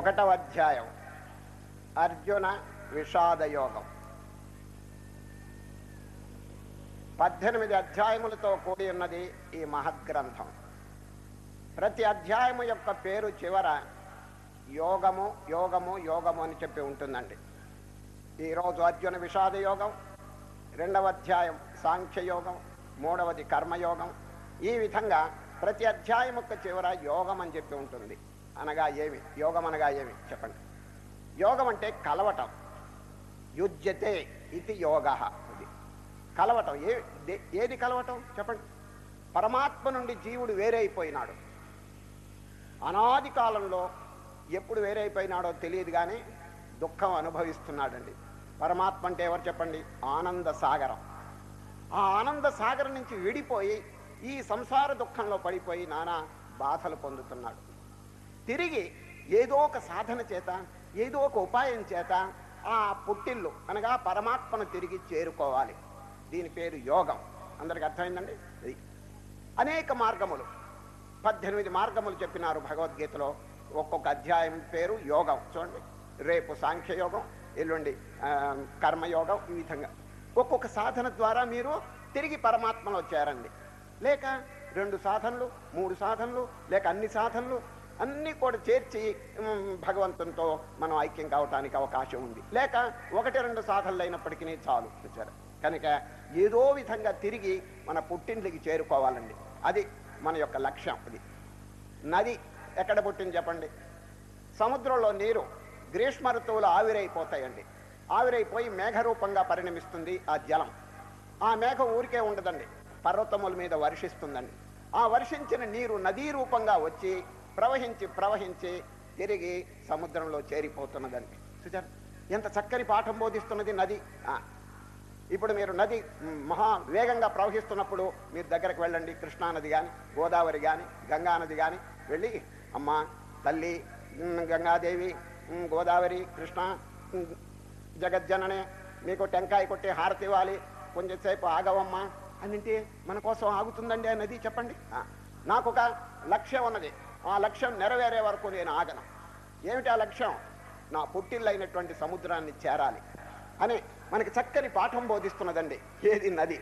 ఒకటవ అధ్యాయం అర్జున విషాదయోగం. 18 అధ్యాయములతో కూడి ఉన్నది ఈ మహద్గ్రంథం. ప్రతి అధ్యాయము యొక్క పేరు చివర యోగము యోగము యోగము అని చెప్పి ఉంటుందండి. ఈరోజు అర్జున విషాదయోగం, 2వ అధ్యాయం సాంఖ్యయోగం, 3వది కర్మయోగం. ఈ విధంగా ప్రతి అధ్యాయం యొక్క చివర యోగం అని చెప్పి ఉంటుంది. అనగా ఏమి? యోగం అనగా ఏమి చెప్పండి. యోగం అంటే కలవటం. యుజ్యతే ఇది యోగ. ఇది కలవటం. ఏది కలవటం చెప్పండి. పరమాత్మ నుండి జీవుడు వేరైపోయినాడు. అనాది కాలంలో ఎప్పుడు వేరైపోయినాడో తెలియదు కానీ దుఃఖం అనుభవిస్తున్నాడండి. పరమాత్మ అంటే ఎవరు చెప్పండి? ఆనంద సాగరం. ఆ ఆనంద సాగరం నుంచి విడిపోయి ఈ సంసార దుఃఖంలో పడిపోయి నానా బాధలు పొందుతున్నాడు. తిరిగి ఏదో ఒక సాధన చేత, ఏదో ఒక ఉపాయం చేత ఆ పుట్టిల్లు అనగా పరమాత్మను తిరిగి చేరుకోవాలి. దీని పేరు యోగం. అందరికి అర్థమైందండి? అనేక మార్గములు, 18 మార్గములు చెప్పినారు భగవద్గీతలో. ఒక్కొక్క అధ్యాయం పేరు యోగం. చూడండి, రేపు సాంఖ్యయోగం, ఎల్లుండి కర్మయోగం. ఈ విధంగా ఒక్కొక్క సాధన ద్వారా మీరు తిరిగి పరమాత్మలో చేరండి. లేక 2 సాధనలు, 3 సాధనలు, లేక అన్ని సాధనలు అన్నీ కూడా చేర్చి భగవంతునితో మనం ఐక్యం కావటానికి అవకాశం ఉంది. లేక 1-2 సాధనలు అయినప్పటికీ చాలు. చూచారు కనుక ఏదో విధంగా తిరిగి మన పుట్టింటికి చేరుకోవాలండి. అది మన యొక్క లక్ష్యం. అది నది ఎక్కడ పుట్టింది చెప్పండి? సముద్రంలో నీరు గ్రీష్మ ఋతువులు ఆవిరైపోతాయండి. ఆవిరైపోయి మేఘరూపంగా పరిణమిస్తుంది ఆ జలం. ఆ మేఘం ఊరికే ఉండదండి, పర్వతముల మీద వర్షిస్తుందండి. ఆ వర్షించిన నీరు నదీ రూపంగా వచ్చి ప్రవహించి ప్రవహించి తిరిగి సముద్రంలో చేరిపోతున్నదండి. చూచారు ఎంత చక్కని పాఠం బోధిస్తున్నది నది. ఇప్పుడు మీరు నది మహా వేగంగా ప్రవహిస్తున్నప్పుడు మీరు దగ్గరకు వెళ్ళండి. కృష్ణానది కానీ, గోదావరి కానీ, గంగానది కానీ వెళ్ళి, అమ్మ తల్లి గంగాదేవి, గోదావరి, కృష్ణ, జగజ్జననే మీకు టెంకాయ కొట్టి హారతి ఇవ్వాలి, కొంచెంసేపు ఆగవమ్మా అన్నింటి మన కోసం ఆగుతుందండి ఆ నది. చెప్పండి. నాకు ఒక లక్ష్యం ఉన్నది. ఆ లక్ష్యం నెరవేరే వరకు నేను ఆగను. ఏమిటి ఆ లక్ష్యం? నా పుట్టిల్లైనటువంటి సముద్రాన్ని చేరాలి అని మనకి చక్కని పాఠం బోధిస్తున్నదండి. ఏది? నది.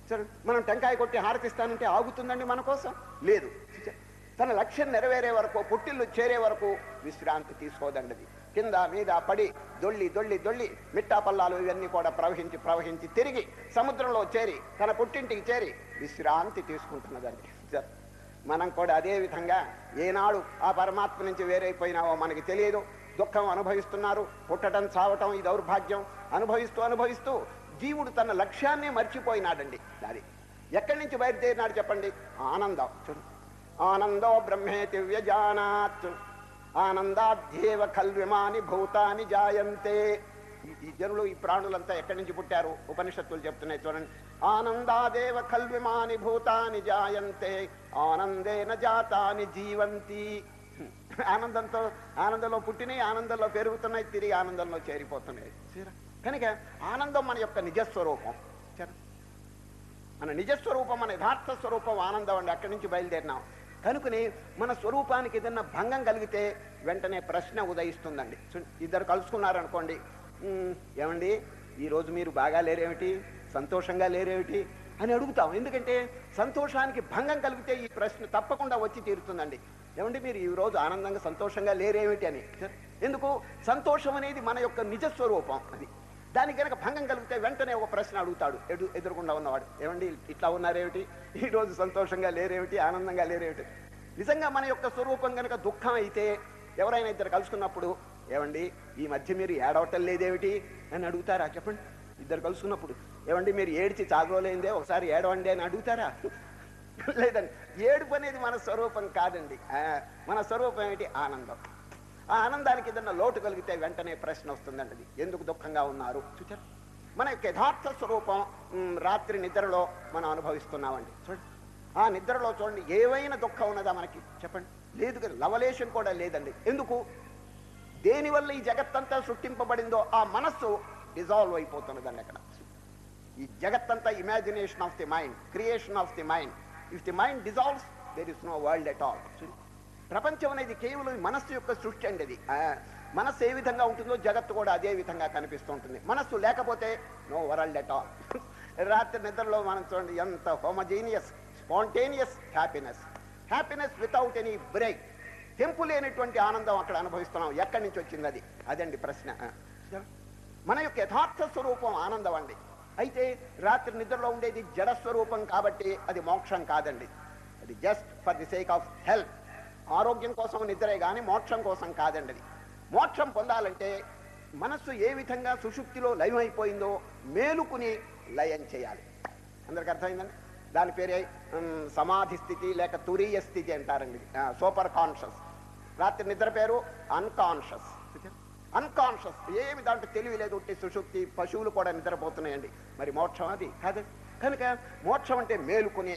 సరే, మనం టెంకాయ కొట్టి హారతిస్తానంటే ఆగుతుందండి మన కోసం? లేదు. తన లక్ష్యం నెరవేరే వరకు, పుట్టిల్లు చేరే వరకు విశ్రాంతి తీసుకోదండి. కింద మీద పడి దొల్లి దొల్లి దొల్లి మిట్టా పల్లాలు ఇవన్నీ కూడా ప్రవహించి ప్రవహించి తిరిగి సముద్రంలో చేరి తన పుట్టింటికి చేరి విశ్రాంతి తీసుకుంటున్నదండి. మనం కూడా అదే విధంగా ఏనాడు ఆ పరమాత్మ నుంచి వేరైపోయినావో మనకి తెలియదు. దుఃఖం అనుభవిస్తున్నారు. పుట్టడం, చావటం ఈ దౌర్భాగ్యం అనుభవిస్తూ అనుభవిస్తూ జీవుడు తన లక్ష్యాన్నే మర్చిపోయినాడండి. అది ఎక్కడి నుంచి బయలుదేరినాడు చెప్పండి? ఆనందం. ఆనందో బ్రహ్మేతి వ్యజానాత్ ఆనందాధ్యేవ ఖల్విమాని భూతాని జాయంతే. ఈ జనులు, ఈ ప్రాణులంతా ఎక్కడి నుంచి పుట్టారు? ఉపనిషత్తులు చెప్తున్నాయి చూడండి. ఆనందాదేవ ఖల్విమాని భూతాని జాయంతే ఆనందేన జాతాని జీవంతి. ఆనందంలో పుట్టినాయి, ఆనందంలో పెరుగుతున్నాయి, తిరిగి ఆనందంలో చేరిపోతున్నాయి. కనుక ఆనందం మన యొక్క నిజస్వరూపం. మన నిజస్వరూపం, మన యథార్థ స్వరూపం ఆనందం అండి. అక్కడి నుంచి బయలుదేరినాం కనుకని మన స్వరూపానికి ఏదన్నా భంగం కలిగితే వెంటనే ప్రశ్న ఉదయిస్తుందండి. ఇద్దరు కలుసుకున్నారనుకోండి, ఏమండి ఈరోజు మీరు బాగా లేరేమిటి, సంతోషంగా లేరేమిటి అని అడుగుతాం. ఎందుకంటే సంతోషానికి భంగం కలిగితే ఈ ప్రశ్న తప్పకుండా వచ్చి తీరుతుందండి. ఏమండి మీరు ఈరోజు ఆనందంగా సంతోషంగా లేరేమిటి అని. ఎందుకు? సంతోషం అనేది మన యొక్క నిజస్వరూపం. అది దానికి కనుక భంగం కలిగితే వెంటనే ఒక ప్రశ్న అడుగుతాడు ఎదురుకుండా ఉన్నవాడు. ఏమండి ఇట్లా ఉన్నారేమిటి, ఈరోజు సంతోషంగా లేరేమిటి, ఆనందంగా లేరేమిటి. నిజంగా మన యొక్క స్వరూపం కనుక దుఃఖం అయితే ఎవరైనా ఇద్దరు కలుసుకున్నప్పుడు, ఏమండి ఈ మధ్య మీరు ఏడవటం లేదేమిటి అని అడుగుతారా చెప్పండి? ఇద్దరు కలుసుకున్నప్పుడు, ఏమండి మీరు ఏడిచి చాగోలేందే, ఒకసారి ఏడవండి అని అడుగుతారా? లేదండి. ఏడుపు అనేది మన స్వరూపం కాదండి. మన స్వరూపం ఏంటి? ఆనందం. ఆ ఆనందానికి ఏదన్నా లోటు కలిగితే వెంటనే ప్రశ్న వస్తుందండి, అది ఎందుకు దుఃఖంగా ఉన్నారు. చూచారు మన యొక్క యథార్థ స్వరూపం రాత్రి నిద్రలో మనం అనుభవిస్తున్నామండి. చూడండి, ఆ నిద్రలో చూడండి ఏవైనా దుఃఖం ఉన్నదా మనకి చెప్పండి? లేదు కదా. లవలేశం కూడా లేదండి. ఎందుకు? దేనివల్ల ఈ జగత్తంతా సృష్టింపబడిందో ఆ మనస్సు డిజాల్వ్ అయిపోతున్నదండి అక్కడ. ఈ జగత్తంతా imagination of the mind, creation of the mind. If the mind dissolves there is no world at all. ప్రపంచం అనేది కేవలం మనస్సు యొక్క సృష్టి అండి. అది మనస్సు ఏ విధంగా ఉంటుందో జగత్తు కూడా అదే విధంగా కనిపిస్తూ ఉంటుంది. మనస్సు లేకపోతే నో వరల్డ్ ఎట్ ఆల్. రాత్రి నిద్రలో మనం చూడండి ఎంత homogeneous spontaneous happiness without any break. తెంపు లేనటువంటి ఆనందం అక్కడ అనుభవిస్తున్నాం. ఎక్కడి నుంచి వచ్చింది అది? అదండి ప్రశ్న. మన యొక్క యథార్థ స్వరూపం ఆనందం అండి. అయితే రాత్రి నిద్రలో ఉండేది జడస్వరూపం కాబట్టి అది మోక్షం కాదండి. అది just for the sake of health, ఆరోగ్యం కోసం నిద్రే కానీ మోక్షం కోసం కాదండి. అది మోక్షం పొందాలంటే మనస్సు ఏ విధంగా సుషుప్తిలో లయమైపోయిందో మేలుకుని లయం చేయాలి. అందరికి అర్థమైందండి? దాని పేరే సమాధి స్థితి లేక తురీయ స్థితి అంటారండి. Super conscious. రాత్రి నిద్ర పేరు అన్కాన్షియస్. ఏమి దాంట్లో తెలివి లేదు, ఉట్టి సుషుప్తి. పశువులు కూడా నిద్రపోతున్నాయండి. మరి మోక్షం అది కాదు. కనుక మోక్షం అంటే మేలుకుని.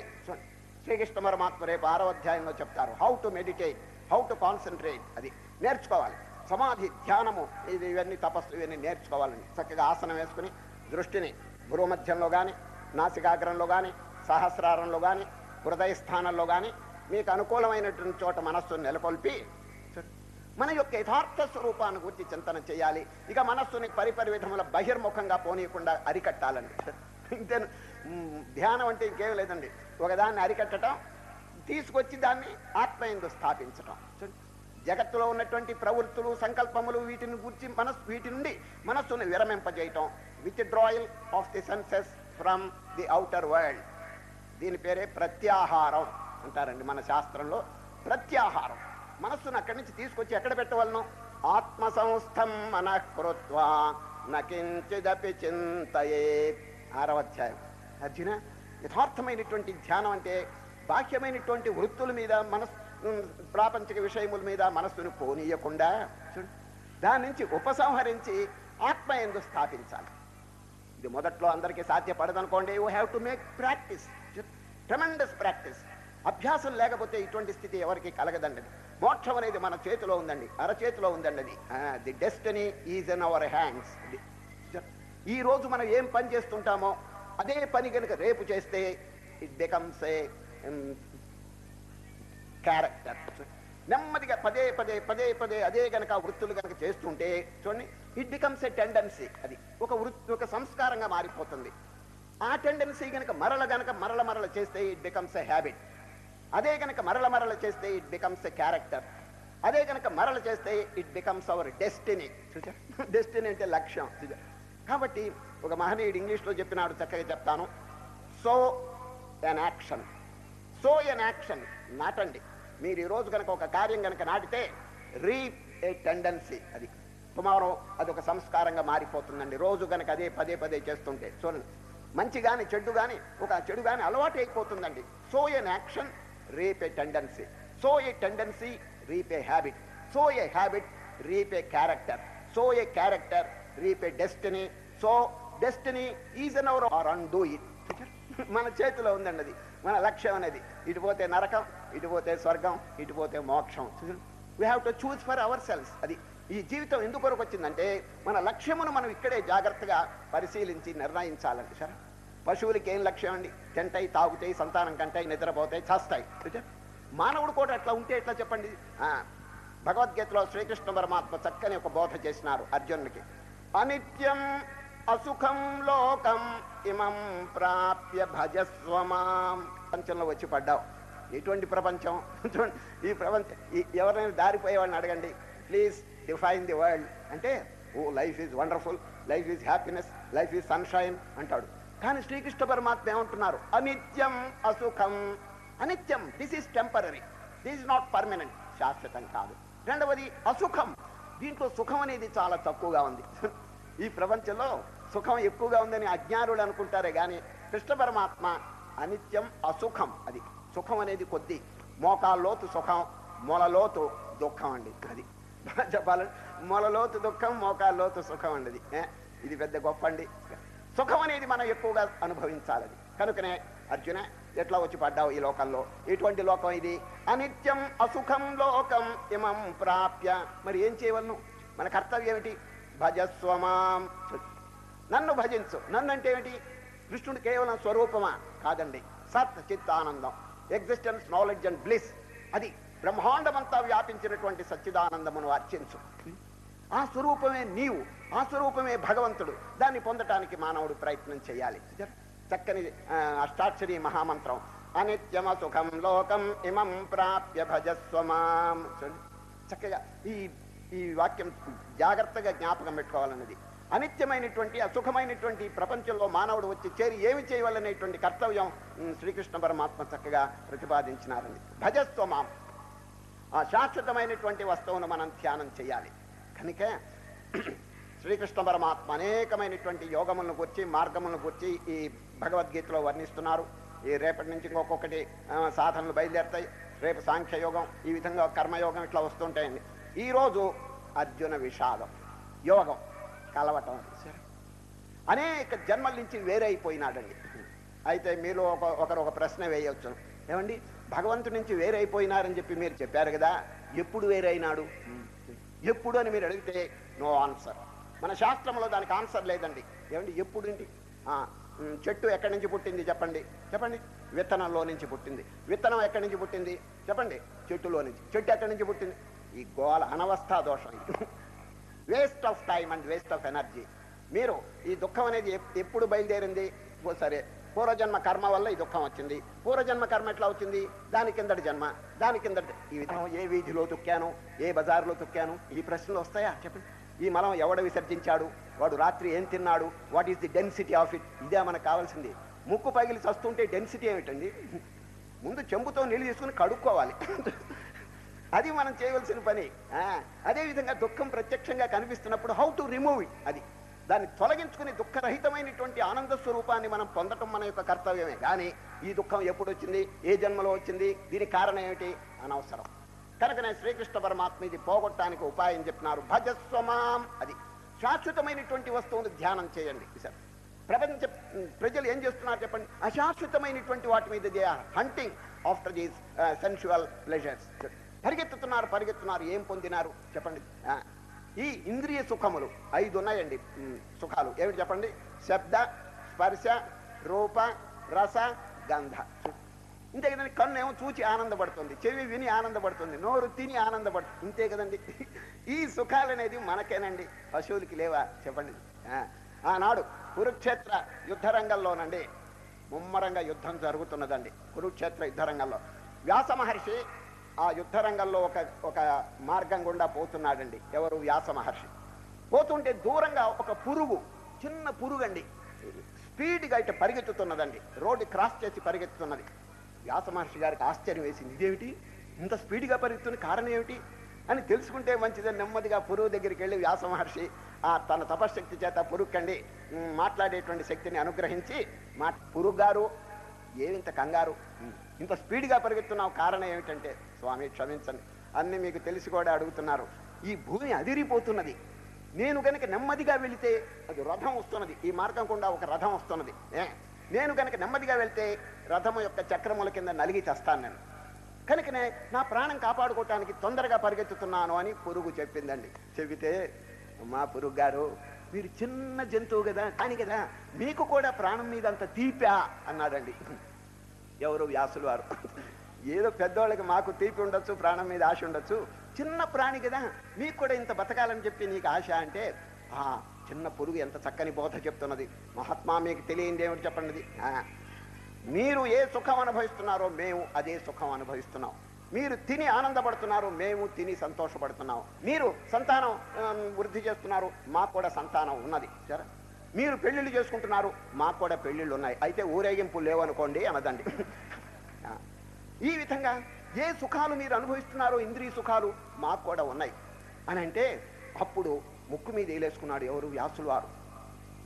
శ్రీకృష్ణ పరమాత్మ రేపు 6వ అధ్యాయంలో చెప్తారు how to meditate, how to concentrate. అది నేర్చుకోవాలి. సమాధి, ధ్యానము, ఇవన్నీ తపస్సు, ఇవన్నీ నేర్చుకోవాలండి. చక్కగా ఆసనం వేసుకుని దృష్టిని భూమధ్యంలో కానీ, నాసికాగ్రంలో కానీ, సహస్రారంలో కానీ, హృదయ స్థానంలో కానీ మీకు అనుకూలమైనటువంటి చోట మనస్సును నెలకొల్పి మన యొక్క యథార్థ స్వరూపాన్ని గురించి చింతన చేయాలి. ఇక మనస్సుని పరిపరి విధముల బహిర్ముఖంగా పోనీయకుండా అరికట్టాలండి. ఇంతే. ధ్యానం అంటే ఇంకేం లేదండి. ఒకదాన్ని అరికట్టడం, తీసుకొచ్చి దాన్ని ఆత్మయందు స్థాపించటం. జగత్తులో ఉన్నటువంటి ప్రవృత్తులు, సంకల్పములు, వీటిని గురించి వీటి నుండి మనస్సును విరమింపజేయటం. Withdrawal of the senses from the outer world. దీని పేరే ప్రత్యాహారం అంటారండి మన శాస్త్రంలో. ప్రత్యాహారం. మనస్సును అక్కడి నుంచి తీసుకొచ్చి ఎక్కడ పెట్టవలను? ఆత్మ సంస్థం మనఃకృత్వా నకించిదపి చింతయేత్. 6వ అధ్యాయం. అర్జున, యథార్థమైనటువంటి ధ్యానం అంటే బాహ్యమైనటువంటి వృత్తుల మీద, ప్రాపంచిక విషయముల మీద మనస్సును పోనీయకుండా దాని నుంచి ఉపసంహరించి ఆత్మయందు స్థాపించాలి. ఇది మొదట్లో అందరికీ సాధ్యపడదనుకోండి. You have to make practice, tremendous practice. అభ్యాసం లేకపోతే ఇటువంటి స్థితి ఎవరికి కలగదండి. మోక్షం అనేది మన చేతిలో ఉందండి, అరచేతిలో ఉందండి. అది the destiny is in our hands. ఈ రోజు మనం ఏం పని చేస్తుంటామో అదే పని కనుక రేపు చేస్తే ఇట్ బికమ్స్ ఏ క్యారెక్టర్. నెమ్మదిగా పదే పదే పదే పదే అదే గనక వృత్తులు కనుక చేస్తుంటే చూడండి, ఇట్ బికమ్స్ ఏ టెండెన్సీ. అది ఒక వృత్తి, ఒక సంస్కారంగా మారిపోతుంది. ఆ టెండెన్సీ కనుక మరల చేస్తే ఇట్ బికమ్స్ ఏ హ్యాబిట్. అదే కనుక మరల చేస్తే ఇట్ బికమ్స్ ఏ క్యారెక్టర్. అదే కనుక మరల చేస్తే it becomes hour destiny. Destiny అంటే లక్ష్యం. కాబట్టి ఒక మహనీయుడు ఇంగ్లీష్లో చెప్పినాడు, చక్కగా చెప్తాను. సో ఎన్ యాక్షన్ నాటండి. మీరు ఈరోజు కనుక ఒక కార్యం కనుక నాటితే రీప్ ఏ టెండెన్సీ. అది టుమారో అది ఒక సంస్కారంగా మారిపోతుందండి. రోజు కనుక అదే పదే పదే చేస్తుంటే చూడండి, మంచి కానీ చెడు కానీ, ఒక చెడు కానీ అలవాటు అయిపోతుందండి. So an action reap a tendency. So a tendency reap a habit. So a habit reap a character. So a character reap a destiny. So destiny is in our or undo it. మన చేతిలో ఉందండి అది, మన లక్ష్యం అనేది. ఇటు పోతే నరకం, ఇటు పోతే స్వర్గం, ఇటు పోతే మోక్షం. We have to choose for hour cells. అది ఈ జీవితం ఎందుకు కొరకు వచ్చిందంటే మన లక్ష్యమును మనం ఇక్కడే జాగ్రత్తగా పరిశీలించి నిర్ణయించాలండి. సరే, పశువులకి ఏం లక్ష్యం అండి? తింటాయి, తాగుతాయి, సంతానం కంటాయి, నిద్రపోతాయి, చేస్తాయి. మానవుడు కూడా అట్లా ఉంటే ఎట్లా చెప్పండి? భగవద్గీతలో శ్రీకృష్ణ పరమాత్మ చక్కని ఒక బోధ చేసినారు అర్జునుడికి. అనిత్యం అసుఖం లోకం ఇమం ప్రాప్య భజస్వమాం. ప్రపంచంలో వచ్చి పడ్డావు. ఎటువంటి ప్రపంచం? ఈ ప్రపంచం ఎవరైనా దారిపోయే వాళ్ళని అడగండి, ప్లీజ్ డిఫైన్ ది వరల్డ్ అంటే, oh life is wonderful, life is happiness, life is sunshine అంటాడు. కానీ శ్రీకృష్ణ పరమాత్మ ఏమంటున్నారు? అనిత్యం అసుఖం. అనిత్యం, this is temporary, this is not permanent, శాశ్వతం కాదు. రెండవది అసుఖం. దీంట్లో సుఖం అనేది చాలా తక్కువగా ఉంది. ఈ ప్రపంచంలో సుఖం ఎక్కువగా ఉందని అజ్ఞానులు అనుకుంటారే కానీ కృష్ణ పరమాత్మ అనిత్యం అసుఖం. అది సుఖం అనేది కొద్ది, మోకాల్లోతు సుఖం, మొలలోతు దుఃఖం అండి. అది చెప్పాలంటే మొలలోతు దుఃఖం, మోకాల్లోతు సుఖం అండి. అది ఇది పెద్ద గొప్ప అండి. సుఖం అనేది మనం ఎక్కువగా అనుభవించాలి. కనుకనే అర్జున, ఎట్లా వచ్చి పడ్డావు ఈ లోకంలో? ఎటువంటి లోకం ఇది? అనిత్యం అసుఖం లోకం ఇమం ప్రాప్య. మరి ఏం చేయవలను? మన కర్తవ్యం ఏమిటి? భజస్వమాం. నన్ను భజించు. నన్ను అంటే ఏమిటి? కృష్ణుడు కేవలం స్వరూపమా? కాదండి. సత్ చిత్ ఆనందం, ఎగ్జిస్టెన్స్, నాలెడ్జ్ అండ్ బ్లిస్. అది బ్రహ్మాండమంతా వ్యాపించినటువంటి సచ్చిదానందమును అర్చించు. ఆ స్వరూపమే నీవు, ఆ స్వరూపమే భగవంతుడు. దాన్ని పొందటానికి మానవుడు ప్రయత్నం చేయాలి. చక్కని అష్టాక్షరి మహామంత్రం, అనిత్యమ సుఖం లోకం ఇమం ప్రాప్య భజస్వమాం. చక్కగా ఈ వాక్యం జాగ్రత్తగా జ్ఞాపకం పెట్టుకోవాలన్నది. అనిత్యమైనటువంటి అసుఖమైనటువంటి ప్రపంచంలో మానవుడు వచ్చి చేరి ఏమి చేయవలనేటువంటి కర్తవ్యం శ్రీకృష్ణ పరమాత్మ చక్కగా ప్రతిపాదించినారని. భజస్వమాం, ఆ శాశ్వతమైనటువంటి వస్తువును మనం ధ్యానం చేయాలి. కనుక శ్రీకృష్ణ పరమాత్మ అనేకమైనటువంటి యోగములను గురించి, మార్గములను గురించి ఈ భగవద్గీతలో వర్ణిస్తున్నారు. ఈ రేపటి నుంచి ఇంకొకటి సాధనలు బయలుదేరుతాయి. రేపు సాంఖ్యయోగం, ఈ విధంగా కర్మయోగం ఇట్లా వస్తుంటాయండి. ఈరోజు అర్జున విషాదం యోగం కలవటం. అనేక జన్మల నుంచి వేరైపోయినాడండి. అయితే మీలో ఒకరు ఒక ప్రశ్న వేయవచ్చు, ఏమండి భగవంతుడి నుంచి వేరైపోయినారని చెప్పి మీరు చెప్పారు కదా, ఎప్పుడు వేరైనాడు, ఎప్పుడు అని మీరు అడిగితే నో ఆన్సర్. మన శాస్త్రంలో దానికి ఆన్సర్ లేదండి. ఏమండి ఎప్పుడు ఏంటి? చెట్టు ఎక్కడి నుంచి పుట్టింది చెప్పండి, చెప్పండి. విత్తనంలో నుంచి పుట్టింది. విత్తనం ఎక్కడి నుంచి పుట్టింది చెప్పండి, చెట్టులో నుంచి. చెట్టు ఎక్కడి నుంచి పుట్టింది? ఈ గోల అనవస్థా దోషం, waste of time and waste of energy. మీరు ఈ దుఃఖం అనేది ఎప్పుడు బయలుదేరింది? సరే, పూర్వజన్మ కర్మ వల్ల ఈ దుఃఖం వచ్చింది. పూర్వజన్మ కర్మ ఎట్లా వచ్చింది? దాని కిందటి జన్మ, దాని కిందటి. ఈ విధంగా ఏ వీధిలో తొక్కాను, ఏ బజార్లో తొక్కాను, ఈ ప్రశ్నలు వస్తాయా చెప్పండి. ఈ మలం ఎవడ విసర్జించాడు, వాడు రాత్రి ఏం తిన్నాడు, what is the density of it, ఇదే మనకు కావాల్సింది. ముక్కు పగిలి చస్తుంటే డెన్సిటీ ఏమిటండి? ముందు చెంబుతో నీళ్ళు తీసుకుని కడుక్కోవాలి, అది మనం చేయవలసిన పని. అదేవిధంగా దుఃఖం ప్రత్యక్షంగా కనిపిస్తున్నప్పుడు హౌ టు రిమూవ్ ఇట్, అది దాన్ని తొలగించుకుని దుఃఖరహితమైనటువంటి ఆనంద స్వరూపాన్ని మనం పొందటం మన యొక్క కర్తవ్యమే. కానీ ఈ దుఃఖం ఎప్పుడు వచ్చింది, ఏ జన్మలో వచ్చింది, దీనికి కారణం ఏమిటి అనవసరం. కనుకనే శ్రీకృష్ణ పరమాత్మ ఇది పోగొట్టడానికి ఉపాయం చెప్పినారు, భజస్వమాం. అది శాశ్వతమైనటువంటి వస్తువును ధ్యానం చేయండి. ప్రపంచ ప్రజలు ఏం చేస్తున్నారు చెప్పండి? అశాశ్వతమైనటువంటి వాటి మీద they are hunting after these sensual pleasures. పరిగెత్తున్నారు. ఏం పొందినారు చెప్పండి? ఈ ఇంద్రియ సుఖములు 5 ఉన్నాయండి. సుఖాలు ఏమిటి చెప్పండి? శబ్ద, స్పర్శ, రూప, రస, గంధ. ఇంతే కదండి. కన్ను ఏమో చూచి ఆనందపడుతుంది, చెవి విని ఆనందపడుతుంది, నోరు తిని ఆనందపడుతుంది. ఇంతే కదండి. ఈ సుఖాలు అనేది మనకేనండి, పశువులకి లేవా చెప్పండి? ఆనాడు కురుక్షేత్ర యుద్ధ రంగంలోనండి ముమ్మరంగా యుద్ధం జరుగుతున్నదండి. కురుక్షేత్ర యుద్ధ రంగంలో వ్యాస మహర్షి ఆ యుద్ధ రంగంలో ఒక మార్గం గుండా పోతున్నాడండి. ఎవరు? వ్యాస మహర్షి. పోతుంటే దూరంగా ఒక పురుగు, చిన్న పురుగు అండి, స్పీడ్గా ఇట్లా పరిగెత్తుతున్నదండి. రోడ్డు క్రాస్ చేసి పరిగెత్తుతున్నది. వ్యాస మహర్షి గారికి ఆశ్చర్యం వేసింది. ఇదేమిటి, ఇంత స్పీడ్గా పరిగెత్తున్న కారణం ఏమిటి అని తెలుసుకుంటే మంచిదని నెమ్మదిగా పురుగు దగ్గరికి వెళ్ళి వ్యాస మహర్షి తన తపశక్తి చేత పురుగుకండి మాట్లాడేటువంటి శక్తిని అనుగ్రహించి, పురుగు గారు ఏమింత కంగారు, ఇంత స్పీడ్గా పరిగెత్తున్నావు, కారణం ఏమిటంటే, స్వామి క్షమించండి, అన్ని మీకు తెలిసి కూడా అడుగుతున్నారు. ఈ భూమి అదిరిపోతున్నది, నేను కనుక నెమ్మదిగా వెళితే అది రథం వస్తున్నది, ఈ మార్గం గుండా ఒక రథం వస్తున్నది, నేను కనుక నెమ్మదిగా వెళ్తే రథము యొక్క చక్రముల కింద నలిగి చస్తాను నేను, కనుకనే నా ప్రాణం కాపాడుకోవటానికి తొందరగా పరిగెత్తుతున్నాను అని పురుగు చెప్పిందండి. చెబితే, మా పురుగు గారు మీరు చిన్న జంతువు కదా, కానీ కదా మీకు కూడా ప్రాణం మీద అంత తీపా అన్నాడండి. ఎవరు? వ్యాసులు వారు. ఏదో పెద్దవాళ్ళకి మాకు తీపి ఉండొచ్చు, ప్రాణం మీద ఆశ ఉండొచ్చు, చిన్న ప్రాణి కదా మీకు కూడా ఇంత బతకాలని చెప్పి నీకు ఆశ అంటే, చిన్న పురుగు ఎంత చక్కని బోధ చెప్తున్నది. మహాత్మా మీకు తెలియంది ఏమిటి చెప్పండి? మీరు ఏ సుఖం అనుభవిస్తున్నారో మేము అదే సుఖం అనుభవిస్తున్నాం. మీరు తిని ఆనందపడుతున్నారు, మేము తిని సంతోషపడుతున్నాం. మీరు సంతానం వృద్ధి చేస్తున్నారు, మాకు కూడా సంతానం ఉన్నది. సరే, మీరు పెళ్లిళ్ళు చేసుకుంటున్నారు, మాకు కూడా పెళ్లిళ్ళు ఉన్నాయి. అయితే ఊరేగింపులు లేవనుకోండి అన్నదండి. ఈ విధంగా ఏ సుఖాలు మీరు అనుభవిస్తున్నారో ఇంద్రియ సుఖాలు మాకు కూడా ఉన్నాయి అని అంటే, అప్పుడు ముక్కు మీద వేలేసుకున్నాడు ఎవరు? వ్యాసులు వారు.